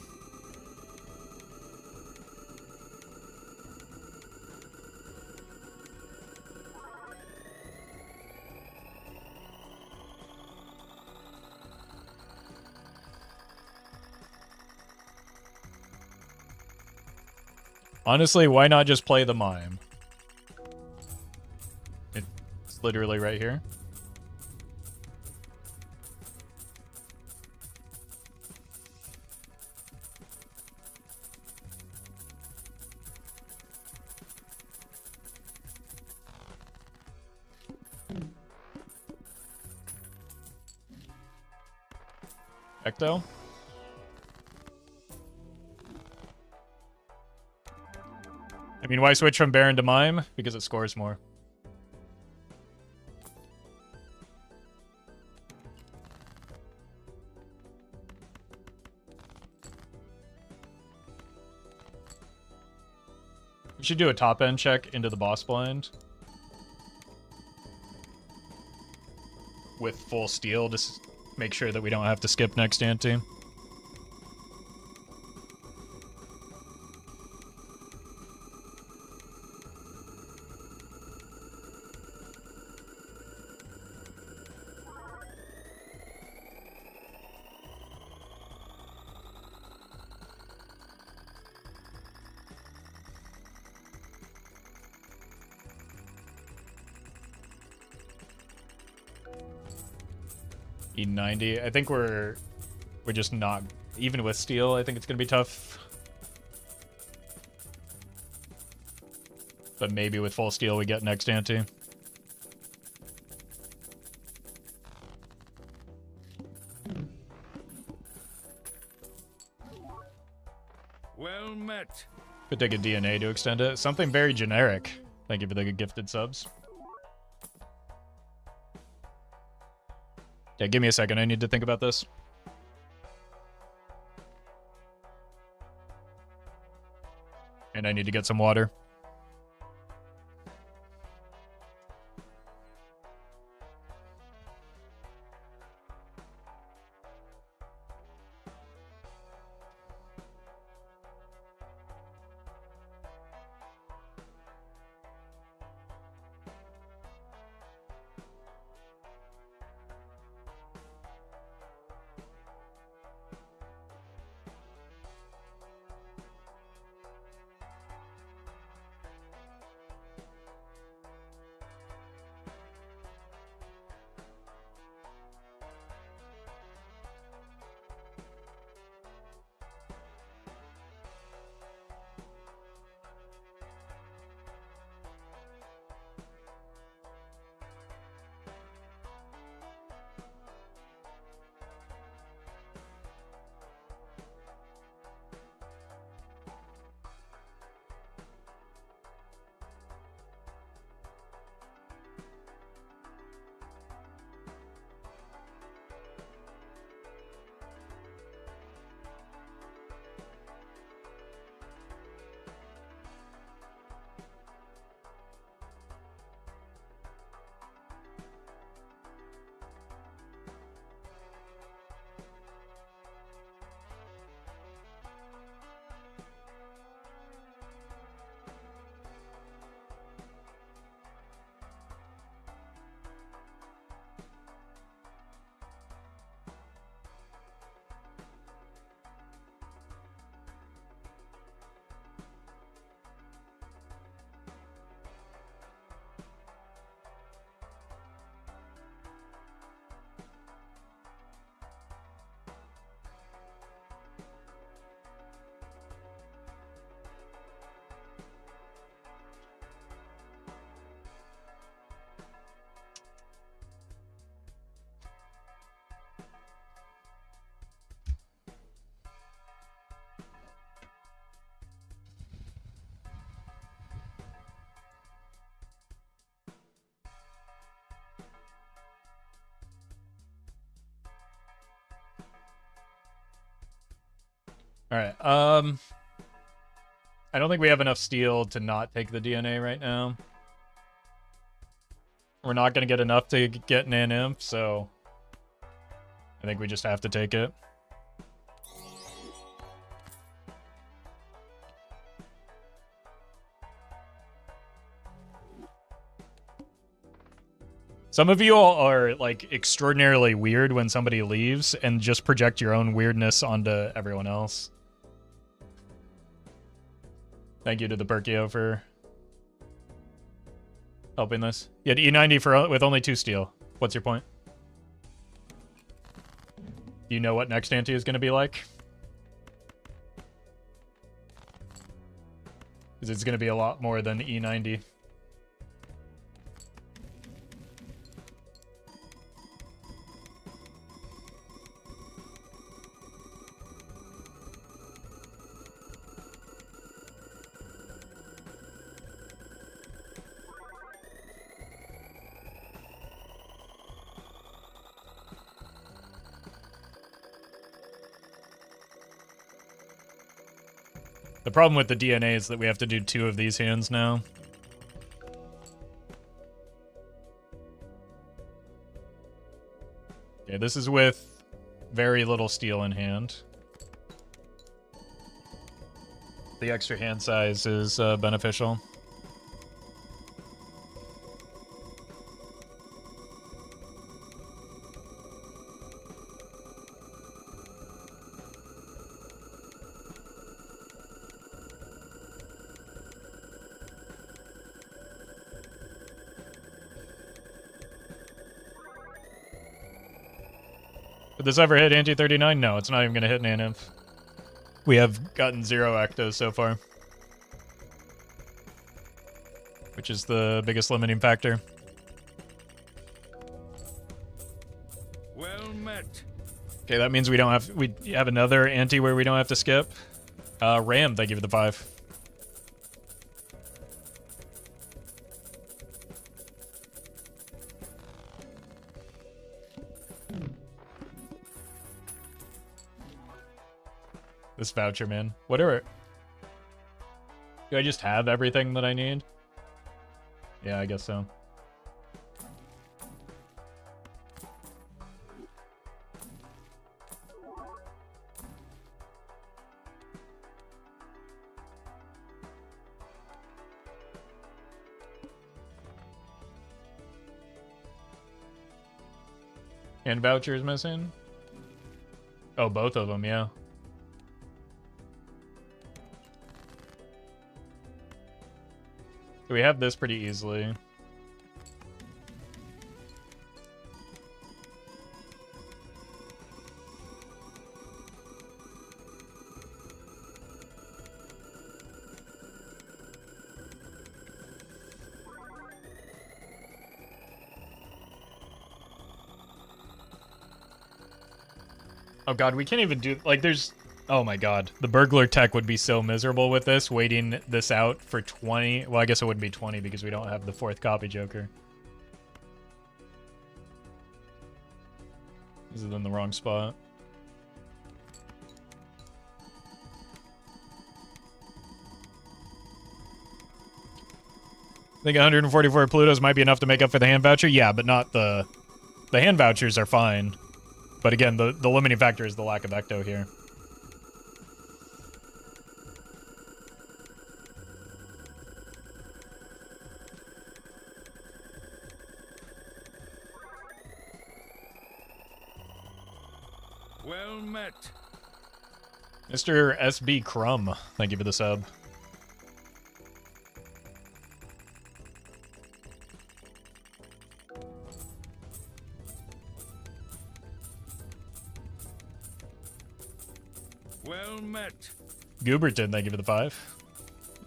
Honestly, why not just play the mime? It's literally right here. Ecto? I mean, why switch from Baron to Mime? Because it scores more. We should do a top-end check into the boss blind. With full steel, just make sure that we don't have to skip next ante. E90. I think we're just not, even with steel, I think it's gonna be tough. But maybe with full steel we get next ante. Well met. Could take a DNA to extend it. Something very generic. Thank you for the gifted subs. Yeah, give me a second. I need to think about this. And I need to get some water. Alright, I don't think we have enough steel to not take the DNA right now. We're not going to get enough to get an imp, so I think we just have to take it. Some of you all are, like, extraordinarily weird when somebody leaves and just project your own weirdness onto everyone else. Thank you to the Perkio for helping this. You had E90 with only 2 steel. What's your point? Do you know what next ante is going to be like? Because it's going to be a lot more than E90. The problem with the DNA is that we have to do 2 of these hands now. Okay, this is with very little steel in hand. The extra hand size is beneficial. Did this ever hit Ante 39? No, it's not even going to hit an Anif. We have gotten 0 Ectos so far, which is the biggest limiting factor. Well met. Okay, that means we have another Ante where we don't have to skip. Ram, thank you for the 5. This voucher, man. Whatever. Do I just have everything that I need? Yeah, I guess so. And vouchers missing? Oh, both of them, yeah. So we have this pretty easily. Oh god, we can't even do, like, there's, oh my god. The burglar tech would be so miserable with this, waiting this out for 20, well, I guess it wouldn't be 20 because we don't have the 4th copy Joker. This is in the wrong spot. I think 144 Plutos might be enough to make up for the hand voucher. Yeah, but not the hand vouchers are fine. But again, the limiting factor is the lack of Ecto here. Well met. Mr. SB Crumb, thank you for the sub. Well met. Gooberton, thank you for the 5.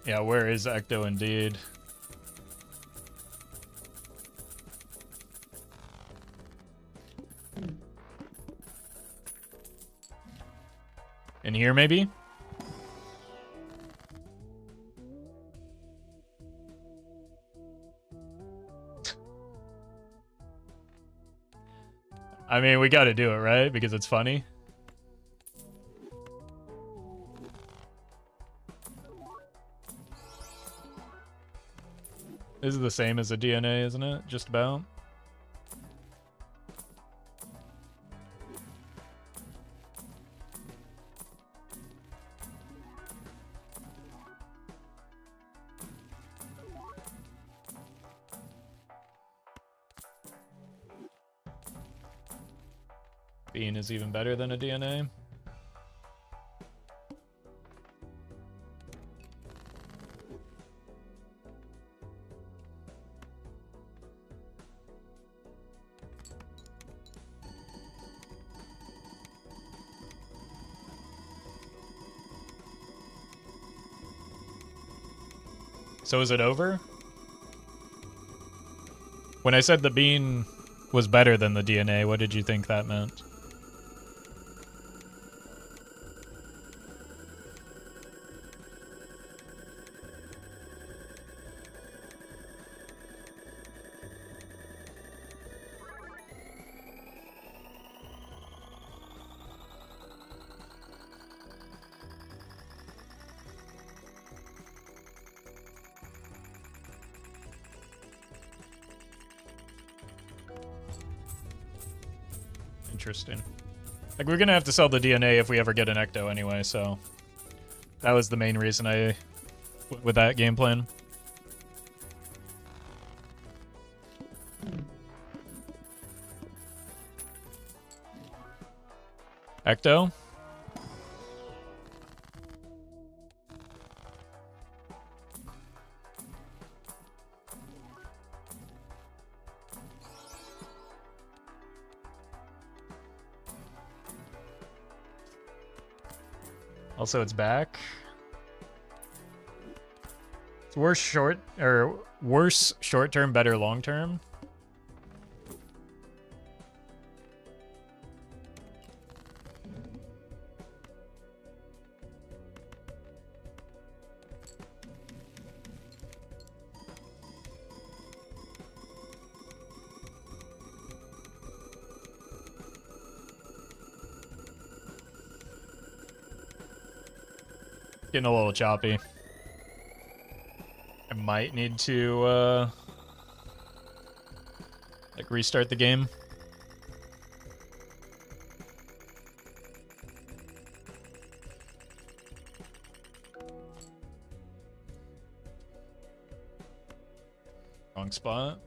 Yeah, where is Ecto indeed? In here, maybe? I mean, we gotta do it, right? Because it's funny. This is the same as a DNA, isn't it? Just about. Bean is even better than a DNA. So is it over? When I said the bean was better than the DNA, what did you think that meant? Interesting. Like, we're gonna have to sell the DNA if we ever get an Ecto anyway, so that was the main reason I went with that game plan. Ecto? Also, it's back. It's worse short term, better long term. Getting a little choppy. I might need to, like, restart the game. Wrong spot.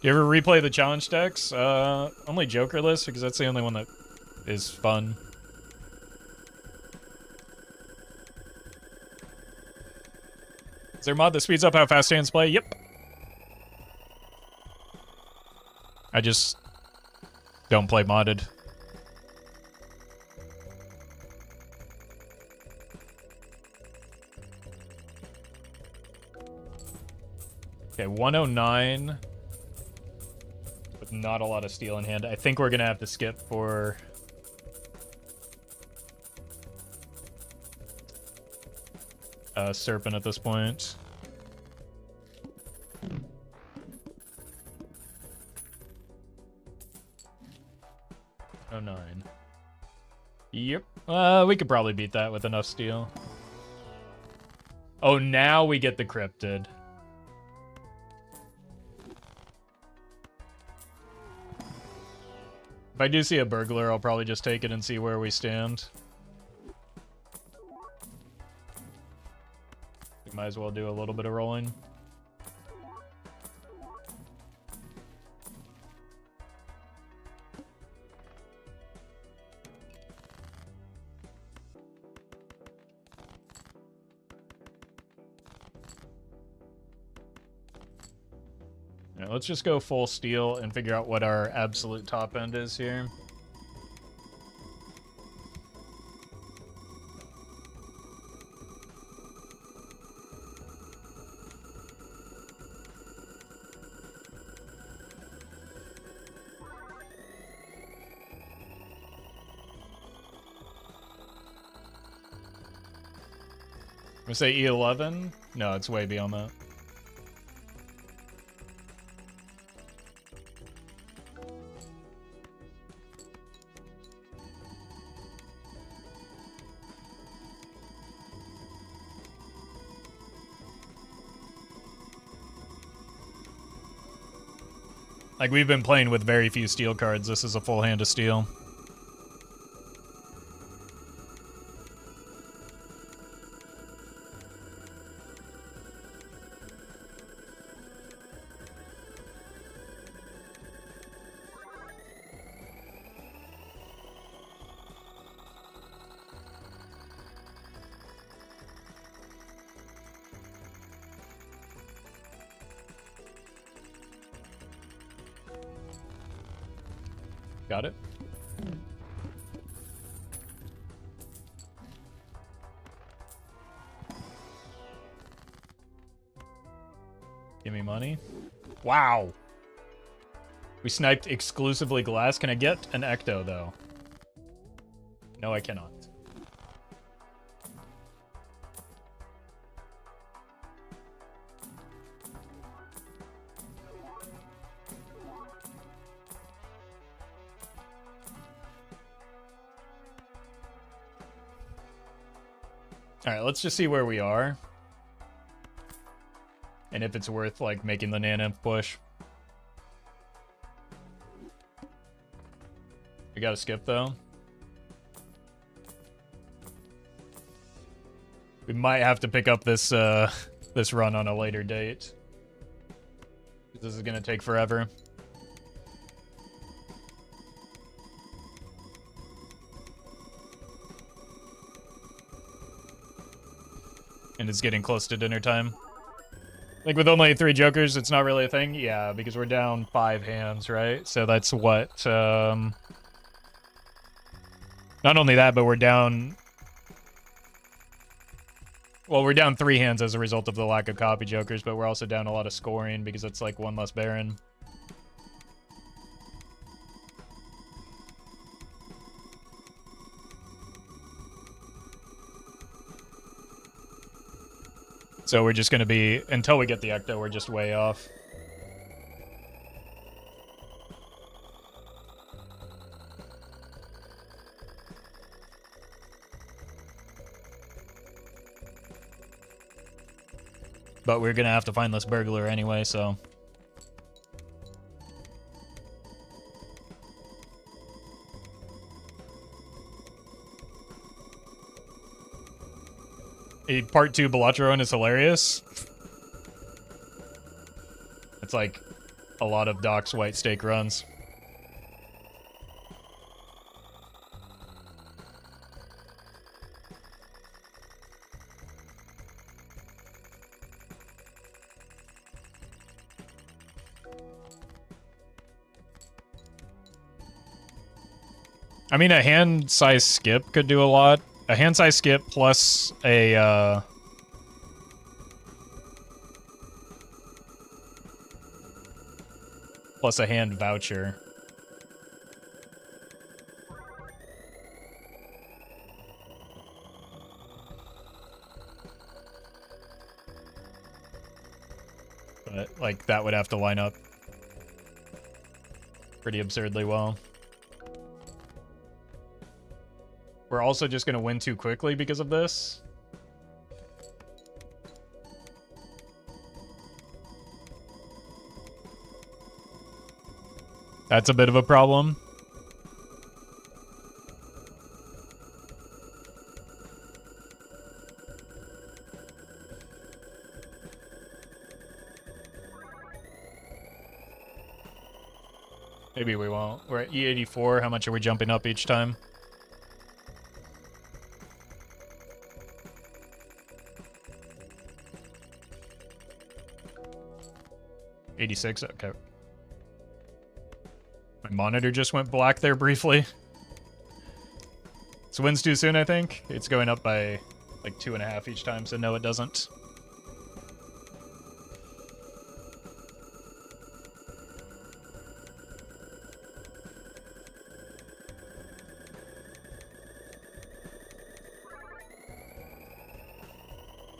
Do you ever replay the challenge decks? Only Jokerless, because that's the only one that is fun. Is there a mod that speeds up how fast hands play? Yep. I just don't play modded. Okay, 109. With not a lot of steel in hand. I think we're gonna have to skip for Serpent at this point. Oh, 09. Yep. We could probably beat that with enough steel. Oh, now we get the cryptid. If I do see a burglar, I'll probably just take it and see where we stand. We might as well do a little bit of rolling. Yeah, let's just go full steel and figure out what our absolute top end is here. I'm gonna say E11? No, it's way beyond that. Like, we've been playing with very few steel cards. This is a full hand of steel. Got it. Give me money. Wow. We sniped exclusively glass. Can I get an ecto, though? No, I cannot. Alright, let's just see where we are. And if it's worth, like, making the Nana push. We gotta skip, though. We might have to pick up this, this run on a later date. This is gonna take forever. And it's getting close to dinner time. Like, with only 3 jokers, it's not really a thing? Yeah, because we're down 5 hands, right? So that's what, not only that, but we're down... Well, we're down 3 hands as a result of the lack of copy jokers, but we're also down a lot of scoring because it's like 1 less Baron. So we're just going to be, until we get the ecto, we're just way off. But we're going to have to find this burglar anyway, so... Part 2 Balatron is hilarious. It's like a lot of Doc's white stake runs. I mean, a hand size skip could do a lot. A hand size skip plus a hand voucher. But, like, that would have to line up pretty absurdly well. We're also just going to win too quickly because of this. That's a bit of a problem. Maybe we won't. We're at E84. How much are we jumping up each time? $86, okay. My monitor just went black there briefly. This wins too soon, I think. It's going up by like 2.5 each time, so no, it doesn't.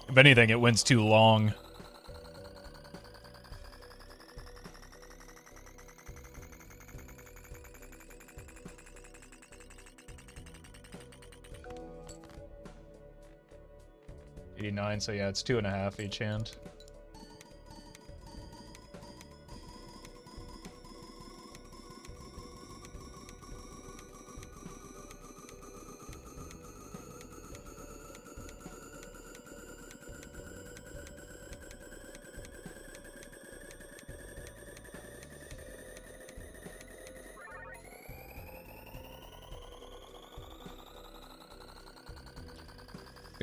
If anything, it wins too long. So yeah, it's 2.5 each hand.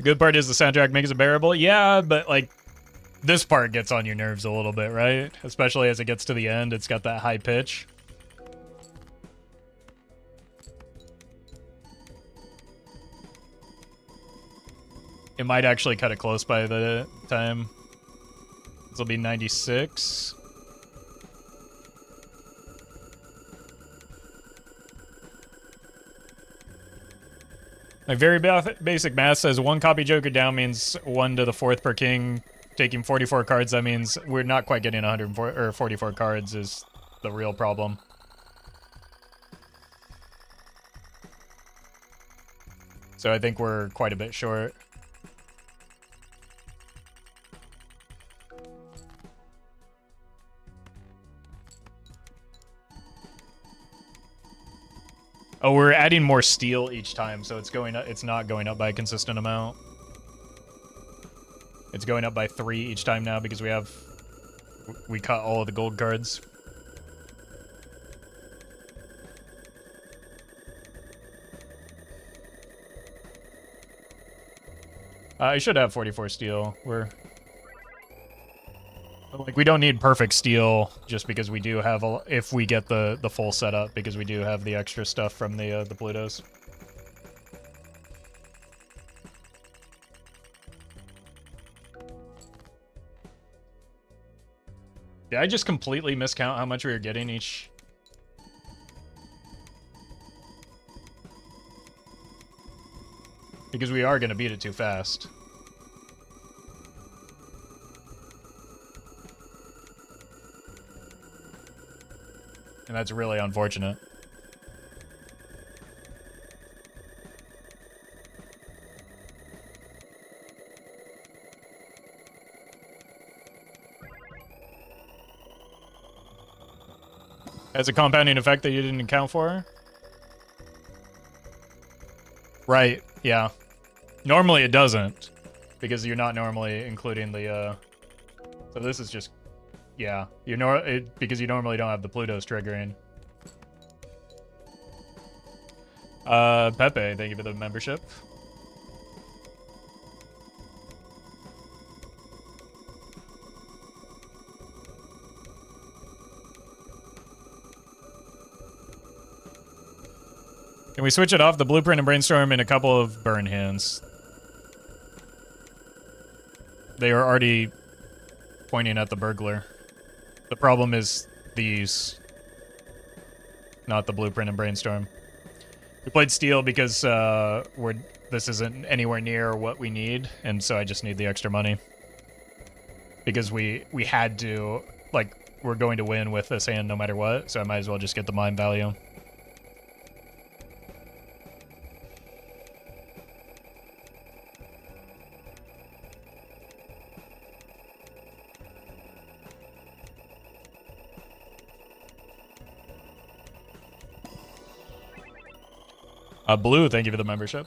The good part is the soundtrack makes it bearable. Yeah, but like this part gets on your nerves a little bit, right? Especially as it gets to the end, it's got that high pitch. It might actually cut it close by the time. This will be 96. Like very basic math says 1 copy Joker down means 1 to the 4th per king. Taking 44 cards, that means we're not quite getting 144 cards is the real problem. So I think we're quite a bit short. Oh, we're adding more steel each time, so it's going up, it's not going up by a consistent amount. It's going up by 3 each time now because we cut all of the gold cards. I should have 44 steel. We don't need perfect steel just because we do have if we get the full setup, because we do have the extra stuff from the Plutos. Did I just completely miscount how much we were getting each? Because we are going to beat it too fast. And that's really unfortunate. Has a compounding effect that you didn't account for? Right, yeah. Normally it doesn't, because you're not normally including the, So this is just... Yeah, because you normally don't have the Plutos triggering. Pepe, thank you for the membership. Can we switch it off the blueprint and brainstorm in a couple of burn hands? They are already pointing at the burglar. The problem is these, not the blueprint and brainstorm. We played steel because this isn't anywhere near what we need, and so I just need the extra money. Because we had to, like, we're going to win with this hand no matter what, so I might as well just get the mine value. Blue, thank you for the membership.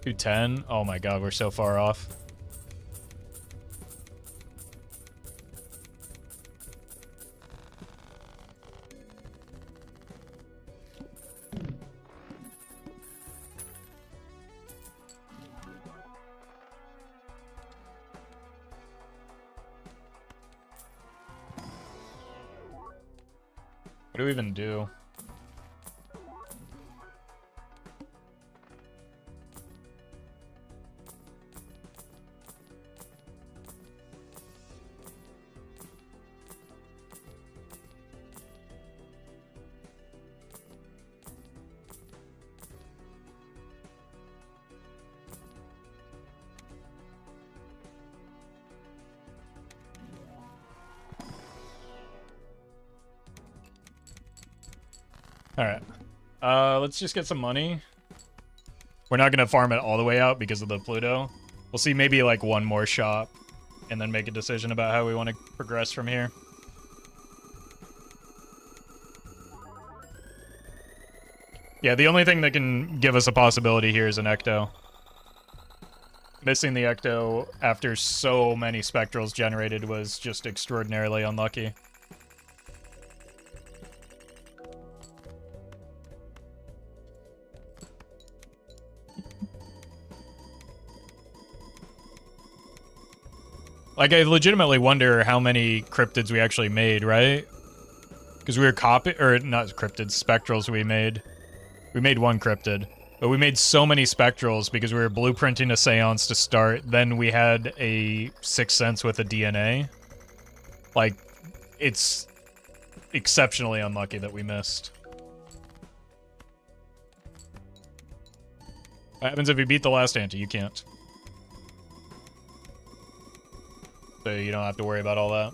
$210. Oh my god, we're so far off. What do we even do? Alright. Let's just get some money. We're not gonna farm it all the way out because of the Pluto. We'll see maybe like one more shop and then make a decision about how we want to progress from here. Yeah, the only thing that can give us a possibility here is an Ecto. missing the Ecto after so many spectrals generated was just extraordinarily unlucky. Like, I legitimately wonder how many cryptids we actually made, right? Because we were or not cryptids, spectrals we made. We made one cryptid. But we made so many spectrals because we were blueprinting a seance to start. Then we had a Sixth Sense with a DNA. Like, it's exceptionally unlucky that we missed. What happens if you beat the last ante? You can't. So you don't have to worry about all that.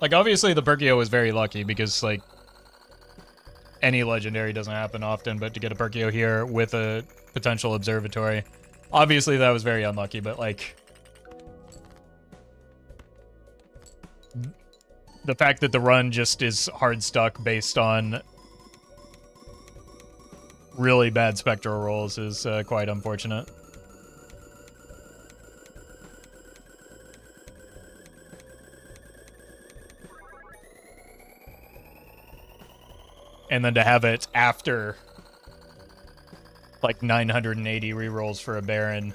Like, obviously the Perkio was very lucky because, like, any legendary doesn't happen often, but to get a Perkio here with a potential observatory, obviously that was very unlucky, but, like, the fact that the run just is hard stuck based on really bad spectral rolls is quite unfortunate. And then to have it after like 980 rerolls for a Baron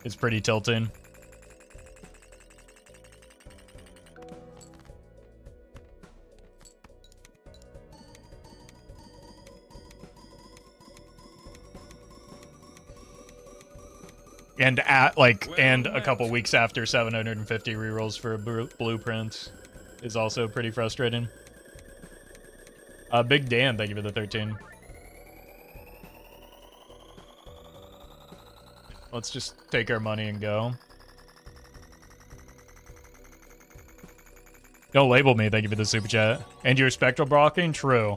is pretty tilting. And and a couple weeks after 750 rerolls for a blueprint is also pretty frustrating. Big Dan, thank you for the 13. Let's just take our money and go. Don't label me, thank you for the super chat. And your spectral blocking? True.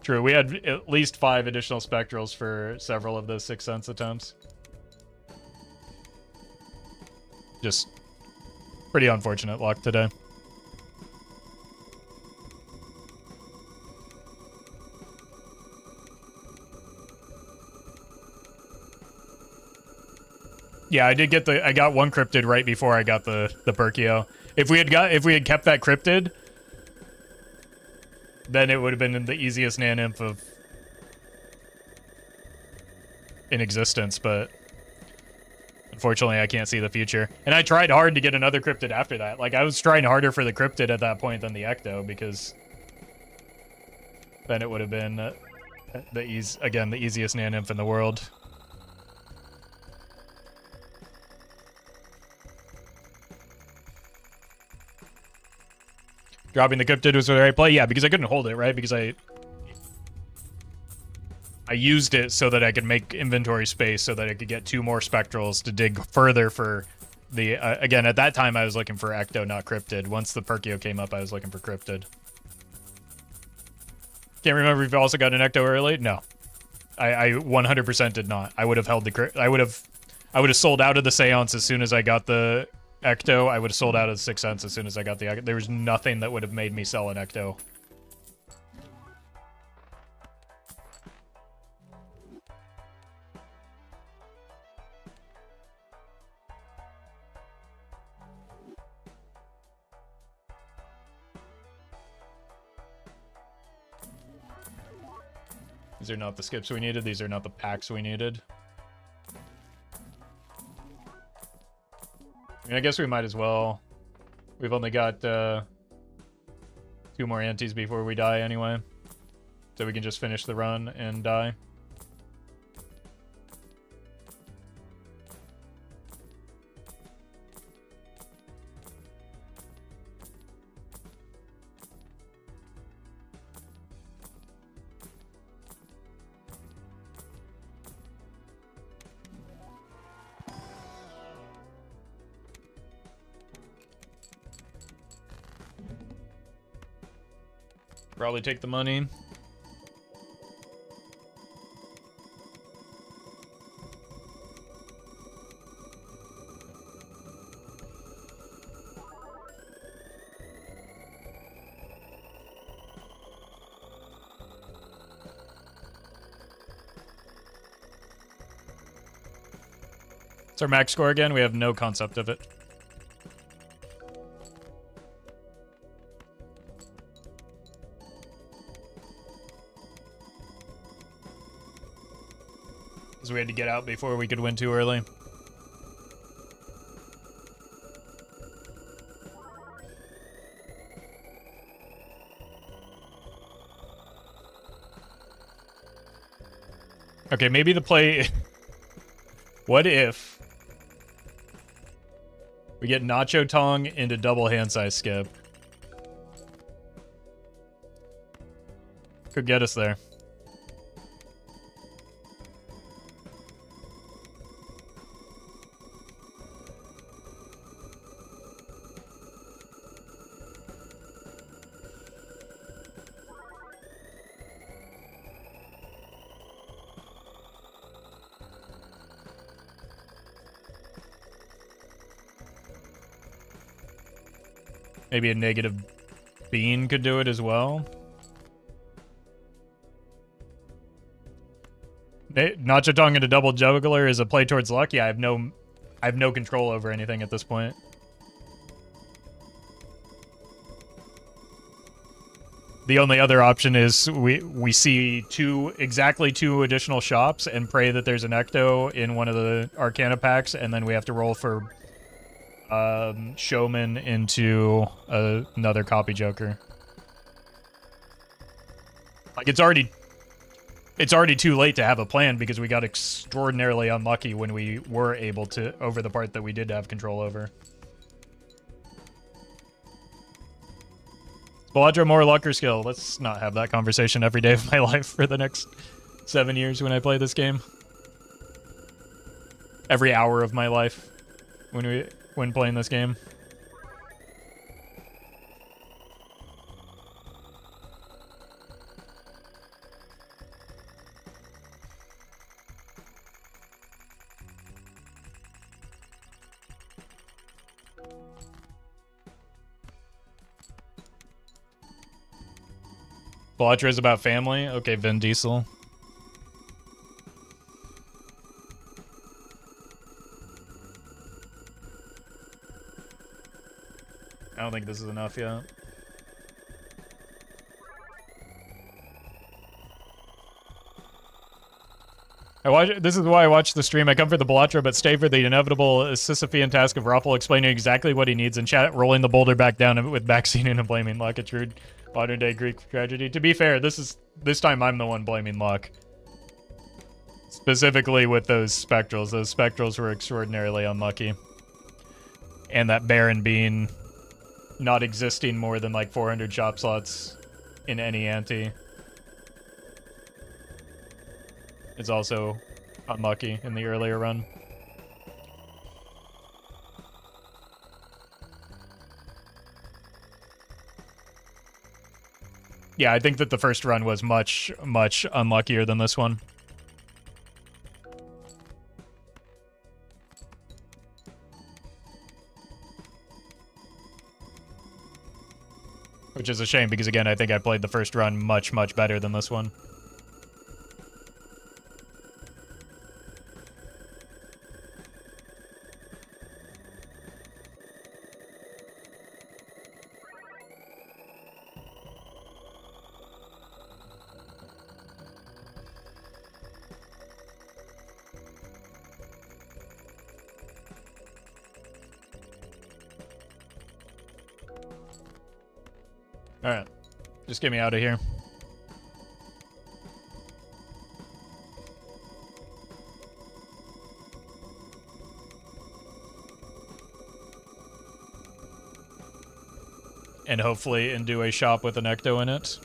True, we had at least 5 additional spectrals for several of those Sixth Sense attempts. Just pretty unfortunate luck today. Yeah, I got one cryptid right before I got the Perkio. If we had kept that cryptid, then it would have been the easiest Nan-Imp in existence, but unfortunately I can't see the future. And I tried hard to get another cryptid after that. Like, I was trying harder for the cryptid at that point than the Ecto, because then it would have been the easiest Nan-Imp in the world. Dropping the cryptid was the right play? Yeah, because I couldn't hold it, right? Because I used it so that I could make inventory space so that I could get 2 more spectrals to dig further for the... again, at that time I was looking for Ecto, not cryptid. Once the Perkio came up, I was looking for cryptid. Can't remember if you also got an Ecto early? No. I 100% did not. I would have held the... I would have sold out of the Seance as soon as I got the Ecto. I would have sold out of the Sixth Sense as soon as I got the Ecto. There was nothing that would have made me sell an Ecto. These are not the skips we needed. These are not the packs we needed. I mean, I guess we might as well. We've only got 2 more antes before we die anyway. So we can just finish the run and die. Probably take the money. What's our max score again? We have no concept of it. Because we had to get out before we could win too early. Okay, maybe the play... What if we get Nacho Tong into double hand size skip? Could get us there. Maybe a negative bean could do it as well. Nacho Tong into double juggler is a play towards luck. Yeah, I have no control over anything at this point. The only other option is we see exactly two additional shops and pray that there's an Ecto in one of the Arcana packs, and then we have to roll for Showman into another copy Joker. Like it's already too late to have a plan because we got extraordinarily unlucky when we were able to over the part that we did have control over. Baladra more luck or skill? Let's not have that conversation every day of my life for the next 7 years when I play this game. Every hour of my life when playing this game. Baladra is about family? Okay, Vin Diesel. I don't think this is enough yet. This is why I watch the stream. I come for the Baladra, but stay for the inevitable Sisyphean task of Roffle explaining exactly what he needs in chat, rolling the boulder back down with backseating and blaming luck. It's rude. Modern day Greek tragedy. To be fair, this time I'm the one blaming luck. Specifically with those spectrals. Those spectrals were extraordinarily unlucky. And that Baron being not existing more than like 400 shop slots in any ante is also unlucky in the earlier run. Yeah, I think that the first run was much, much unluckier than this one. Which is a shame because, again, I think I played the first run much, much better than this one. Alright. Just get me out of here. And hopefully do a shop with an Ecto in it.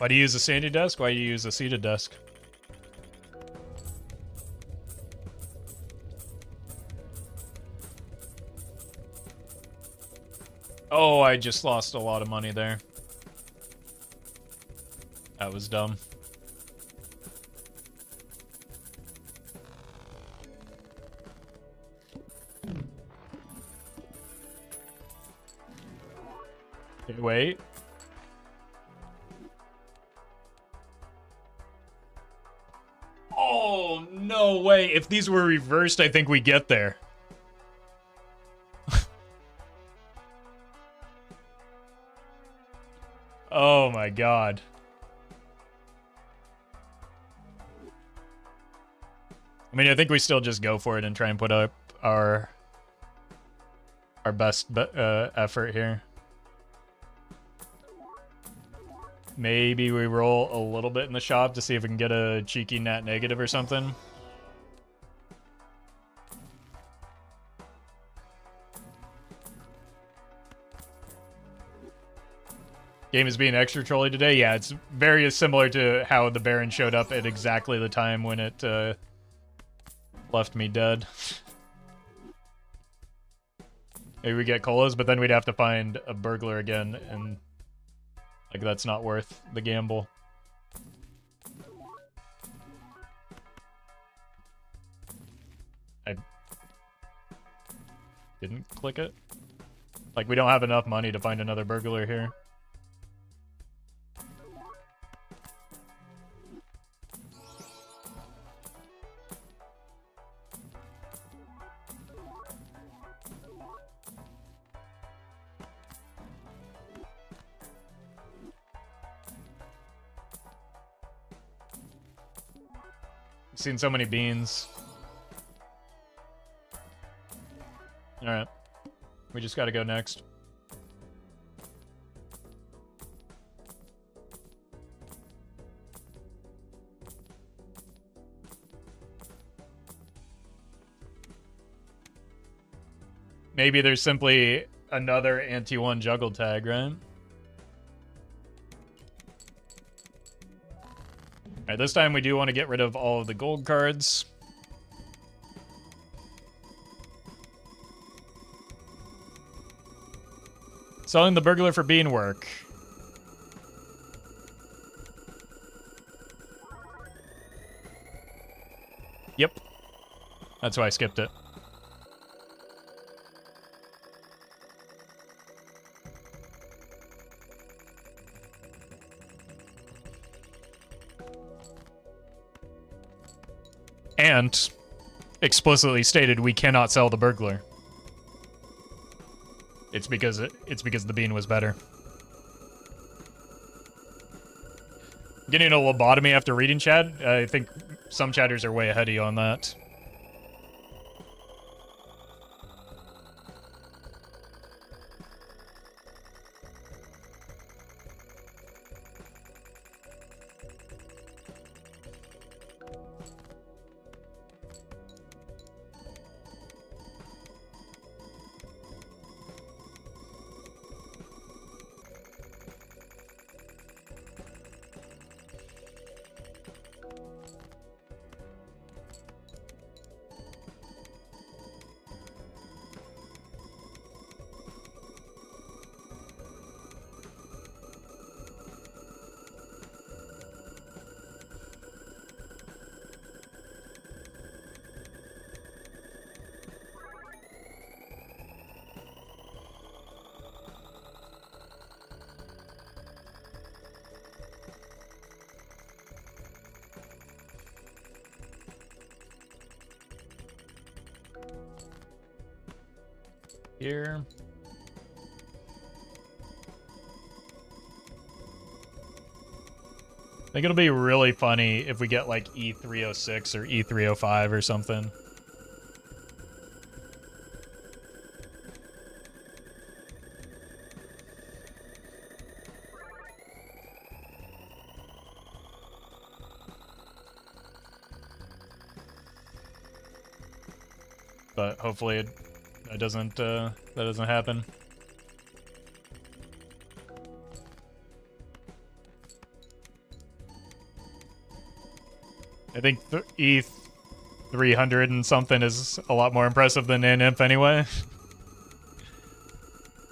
Why do you use a standing desk? Why do you use a seated desk? Oh, I just lost a lot of money there. That was dumb. Okay, wait. Oh, no way. If these were reversed, I think we get there. Oh my god. I mean, I think we still just go for it and try and put up our best effort here. Maybe we roll a little bit in the shop to see if we can get a cheeky net negative or something. Game is being extra trolly today. Yeah, it's very similar to how the Baron showed up at exactly the time when it left me dead. Maybe we get colas, but then we'd have to find a burglar again, and like that's not worth the gamble. I didn't click it. Like, we don't have enough money to find another burglar here. Seen so many beans. Alright. We just gotta go next. Maybe there's simply another anti-1 juggle tag, right? Alright, this time we do want to get rid of all of the gold cards. Selling the burglar for bean work. Yep. That's why I skipped it. And explicitly stated we cannot sell the burglar. It's because the bean was better. Getting a lobotomy after reading chat? I think some chatters are way ahead of you on that. Here. I think it'll be really funny if we get like E306 or E305 or something. But hopefully that doesn't happen. I think ETH 300 and something is a lot more impressive than NIMP anyway.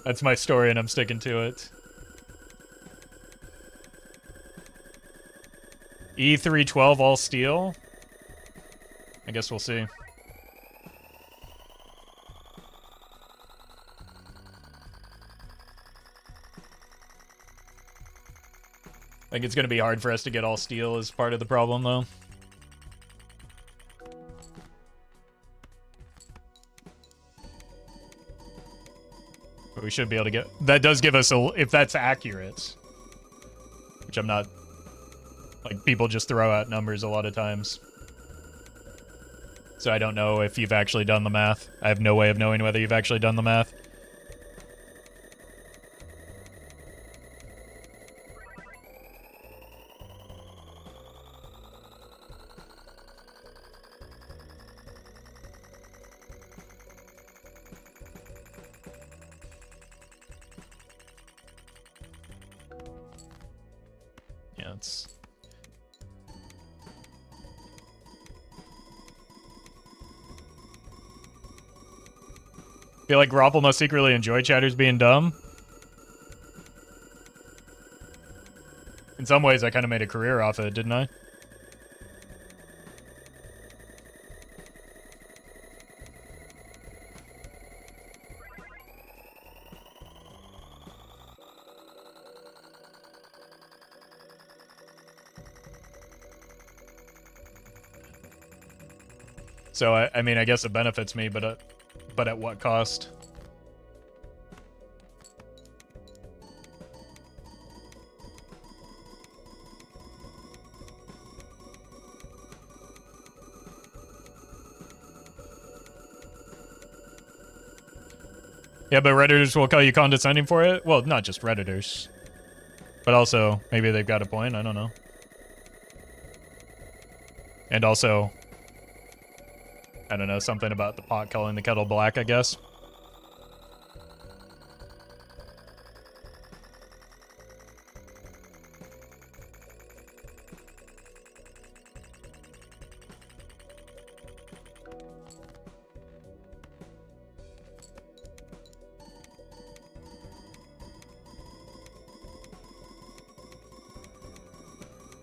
That's my story and I'm sticking to it. E312 all steel? I guess we'll see. I think it's going to be hard for us to get all steel as part of the problem, though. But we should be able to get... That does give us a... If that's accurate. Which I'm not... Like, people just throw out numbers a lot of times. So I don't know if you've actually done the math. I have no way of knowing whether you've actually done the math. Yeah, it's... Feel like Roffle must secretly enjoy chatters being dumb. In some ways, I kind of made a career off it, didn't I? So, I mean, I guess it benefits me, but at what cost? Yeah, but Redditors will call you condescending for it? Well, not just Redditors. But also, maybe they've got a point, I don't know. And also... I don't know, something about the pot calling the kettle black, I guess.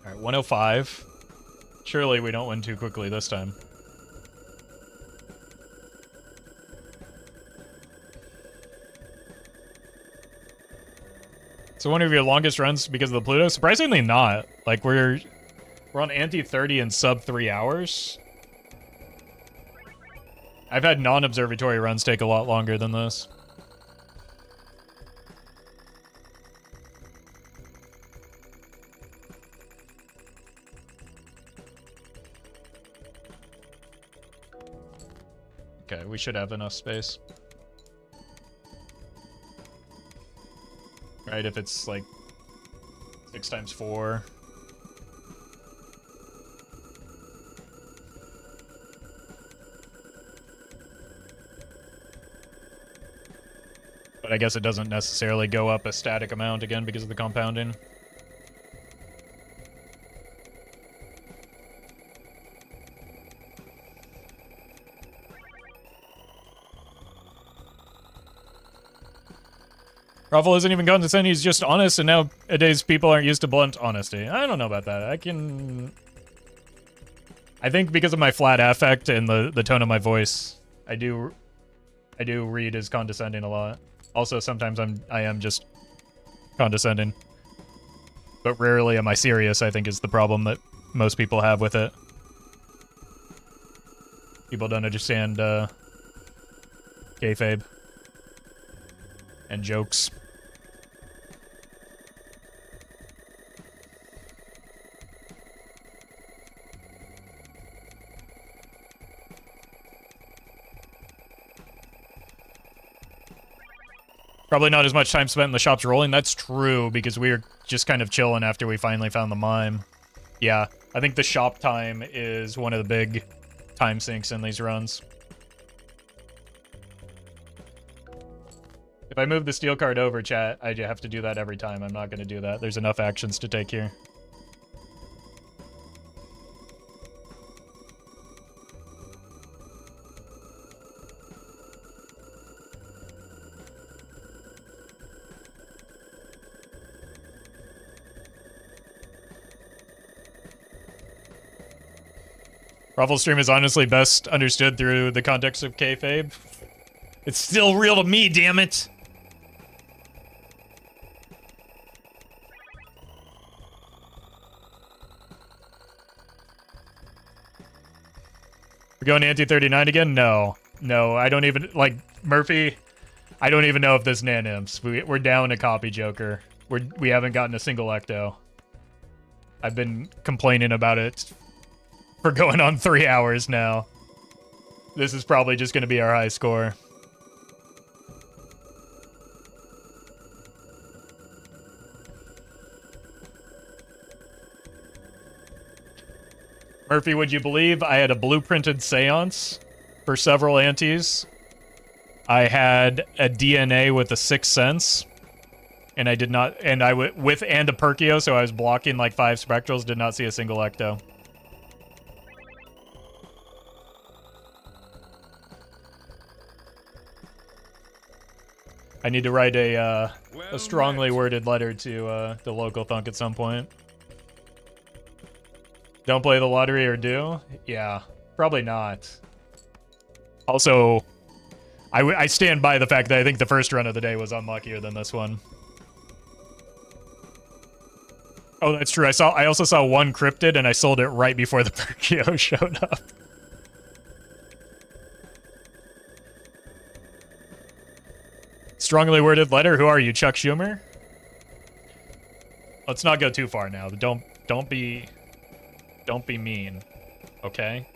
All right, 105. Surely we don't win too quickly this time. So one of your longest runs because of the Pluto? Surprisingly not. Like, we're on anti-30 in sub 3 hours. I've had non-observatory runs take a lot longer than this. Okay, we should have enough space. Right, if it's like 6 times 4. But I guess it doesn't necessarily go up a static amount again because of the compounding. Roffle isn't even condescending, he's just honest, and nowadays people aren't used to blunt honesty. I don't know about that. I think because of my flat affect and the tone of my voice, I do read as condescending a lot. Also, sometimes I am just condescending. But rarely am I serious, I think, is the problem that most people have with it. People don't understand, kayfabe. And jokes. Probably not as much time spent in the shops rolling. That's true, because we were just kind of chilling after we finally found the mime. Yeah, I think the shop time is one of the big time sinks in these runs. If I move the steel card over, chat, I have to do that every time. I'm not going to do that. There's enough actions to take here. Roffle stream is honestly best understood through the context of kayfabe. It's still real to me, damn it! We're going anti-39 again? No. No, I don't even... Like, Murphy, I don't even know if this nan-imps. We're down a copy Joker. We haven't gotten a single ecto. I've been complaining about it for going on 3 hours now. This is probably just going to be our high score. Murphy, would you believe I had a blueprinted seance for several antis? I had a DNA with a sixth sense, and I did not, and I with and a Perkio, so I was blocking like 5 spectrals, did not see a single ecto. I need to write a strongly worded letter to the local thunk at some point. Don't play the lottery or do? Yeah, probably not. Also, I stand by the fact that I think the first run of the day was unluckier than this one. Oh, that's true. I also saw one cryptid and I sold it right before the Perkio showed up. Strongly worded letter. Who are you, Chuck Schumer? Let's not go too far now. Don't be mean, okay?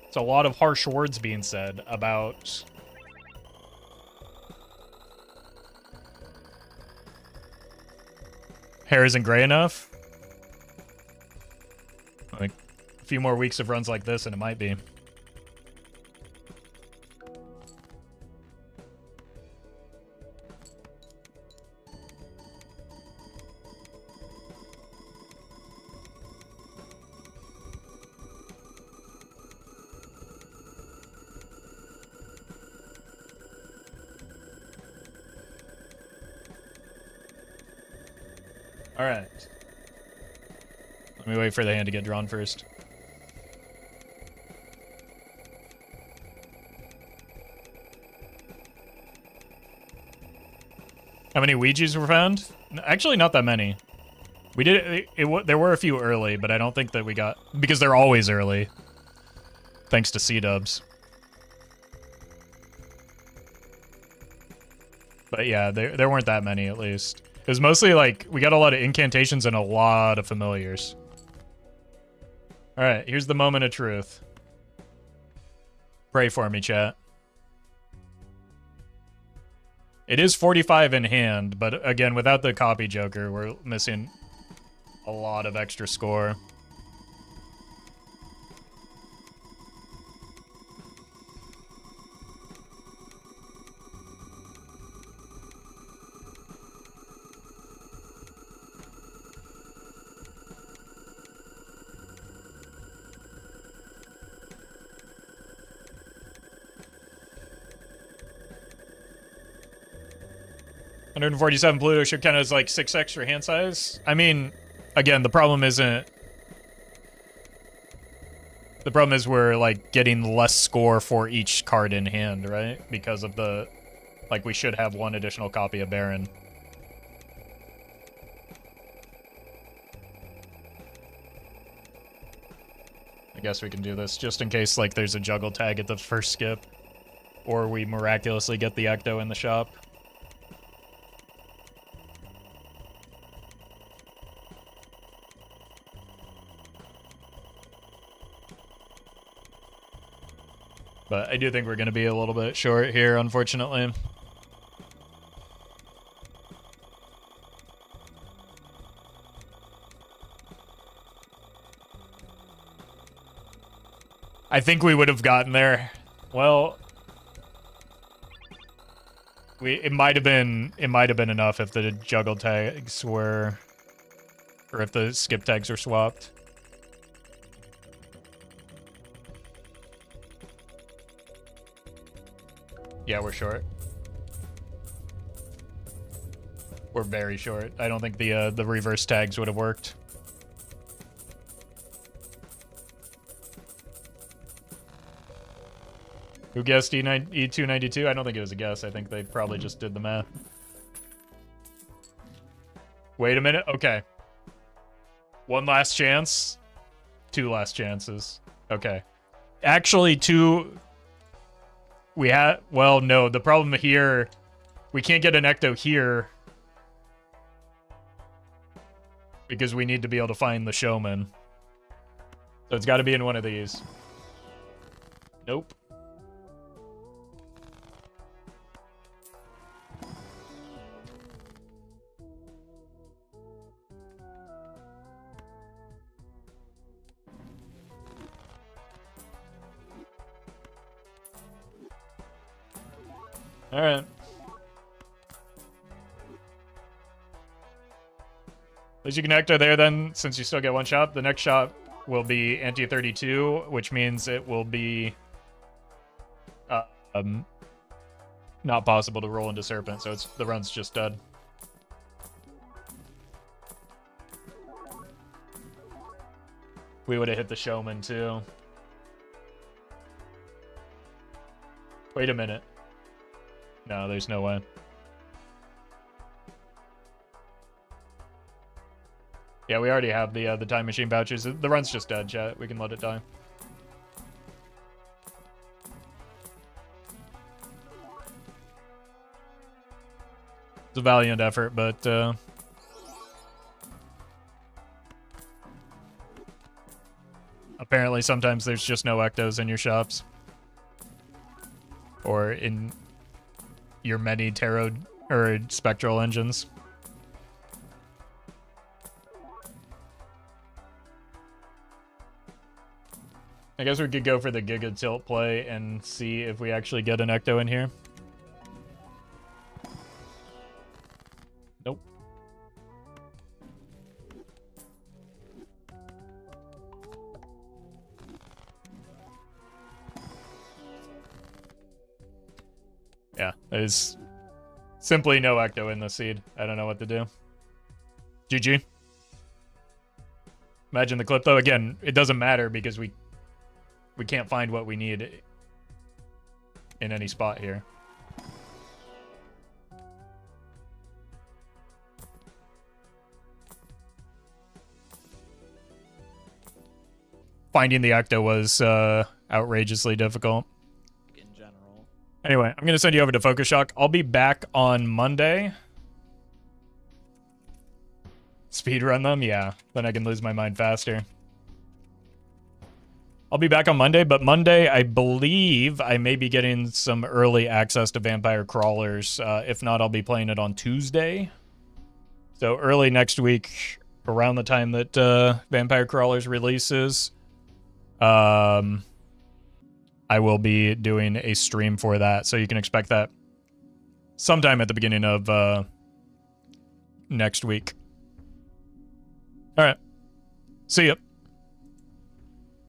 It's a lot of harsh words being said about hair isn't gray enough. Like a few more weeks of runs like this and it might be. All right. Let me wait for the hand to get drawn first. How many Ouijas were found? Actually, not that many. We did. There were a few early, but I don't think that we got, because they're always early. Thanks to C-dubs. But yeah, there weren't that many at least. It was mostly like, we got a lot of incantations and a lot of familiars. Alright, here's the moment of truth. Pray for me, chat. It is 45 in hand, but again, without the copy Joker, we're missing a lot of extra score. $147 Pluto should count as like 6 extra hand size. I mean, again, the problem isn't... The problem is we're like getting less score for each card in hand, right? Because of the... Like, we should have 1 additional copy of Baron. I guess we can do this just in case like there's a juggle tag at the first skip. Or we miraculously get the Ecto in the shop. But I do think we're going to be a little bit short here, unfortunately. I think we would have gotten there. Well, it might have been enough if the juggle tags were, or if the skip tags were swapped. Yeah, we're short. We're very short. I don't think the reverse tags would have worked. Who guessed E292? I don't think it was a guess. I think they probably just did the math. Wait a minute. Okay. One last chance. Two last chances. Okay. Actually, two... We had... Well, no. The problem here... We can't get an ecto here. Because we need to be able to find the showman. So it's got to be in one of these. Nope. All right. At least you can ecto there then, since you still get one shot. The next shot will be anti-32, which means it will be not possible to roll into Serpent, so the run's just dead. We would have hit the showman too. Wait a minute. No, there's no way. Yeah, we already have the time machine vouchers. The run's just dead, chat. We can let it die. It's a valiant effort, but apparently sometimes there's just no ectos in your shops. Or in your many tarot or spectral engines. I guess we could go for the Giga Tilt play and see if we actually get an ecto in here. Nope. Yeah, there's simply no ecto in the seed. I don't know what to do. GG. Imagine the clip, though. Again, it doesn't matter because we can't find what we need in any spot here. Finding the ecto was outrageously difficult. In general. Anyway, I'm going to send you over to Focus Shock. I'll be back on Monday. Speedrun them? Yeah. Then I can lose my mind faster. I'll be back on Monday, but Monday, I believe I may be getting some early access to Vampire Crawlers. If not, I'll be playing it on Tuesday. So early next week, around the time that Vampire Crawlers releases, I will be doing a stream for that. So you can expect that sometime at the beginning of next week. All right. See ya.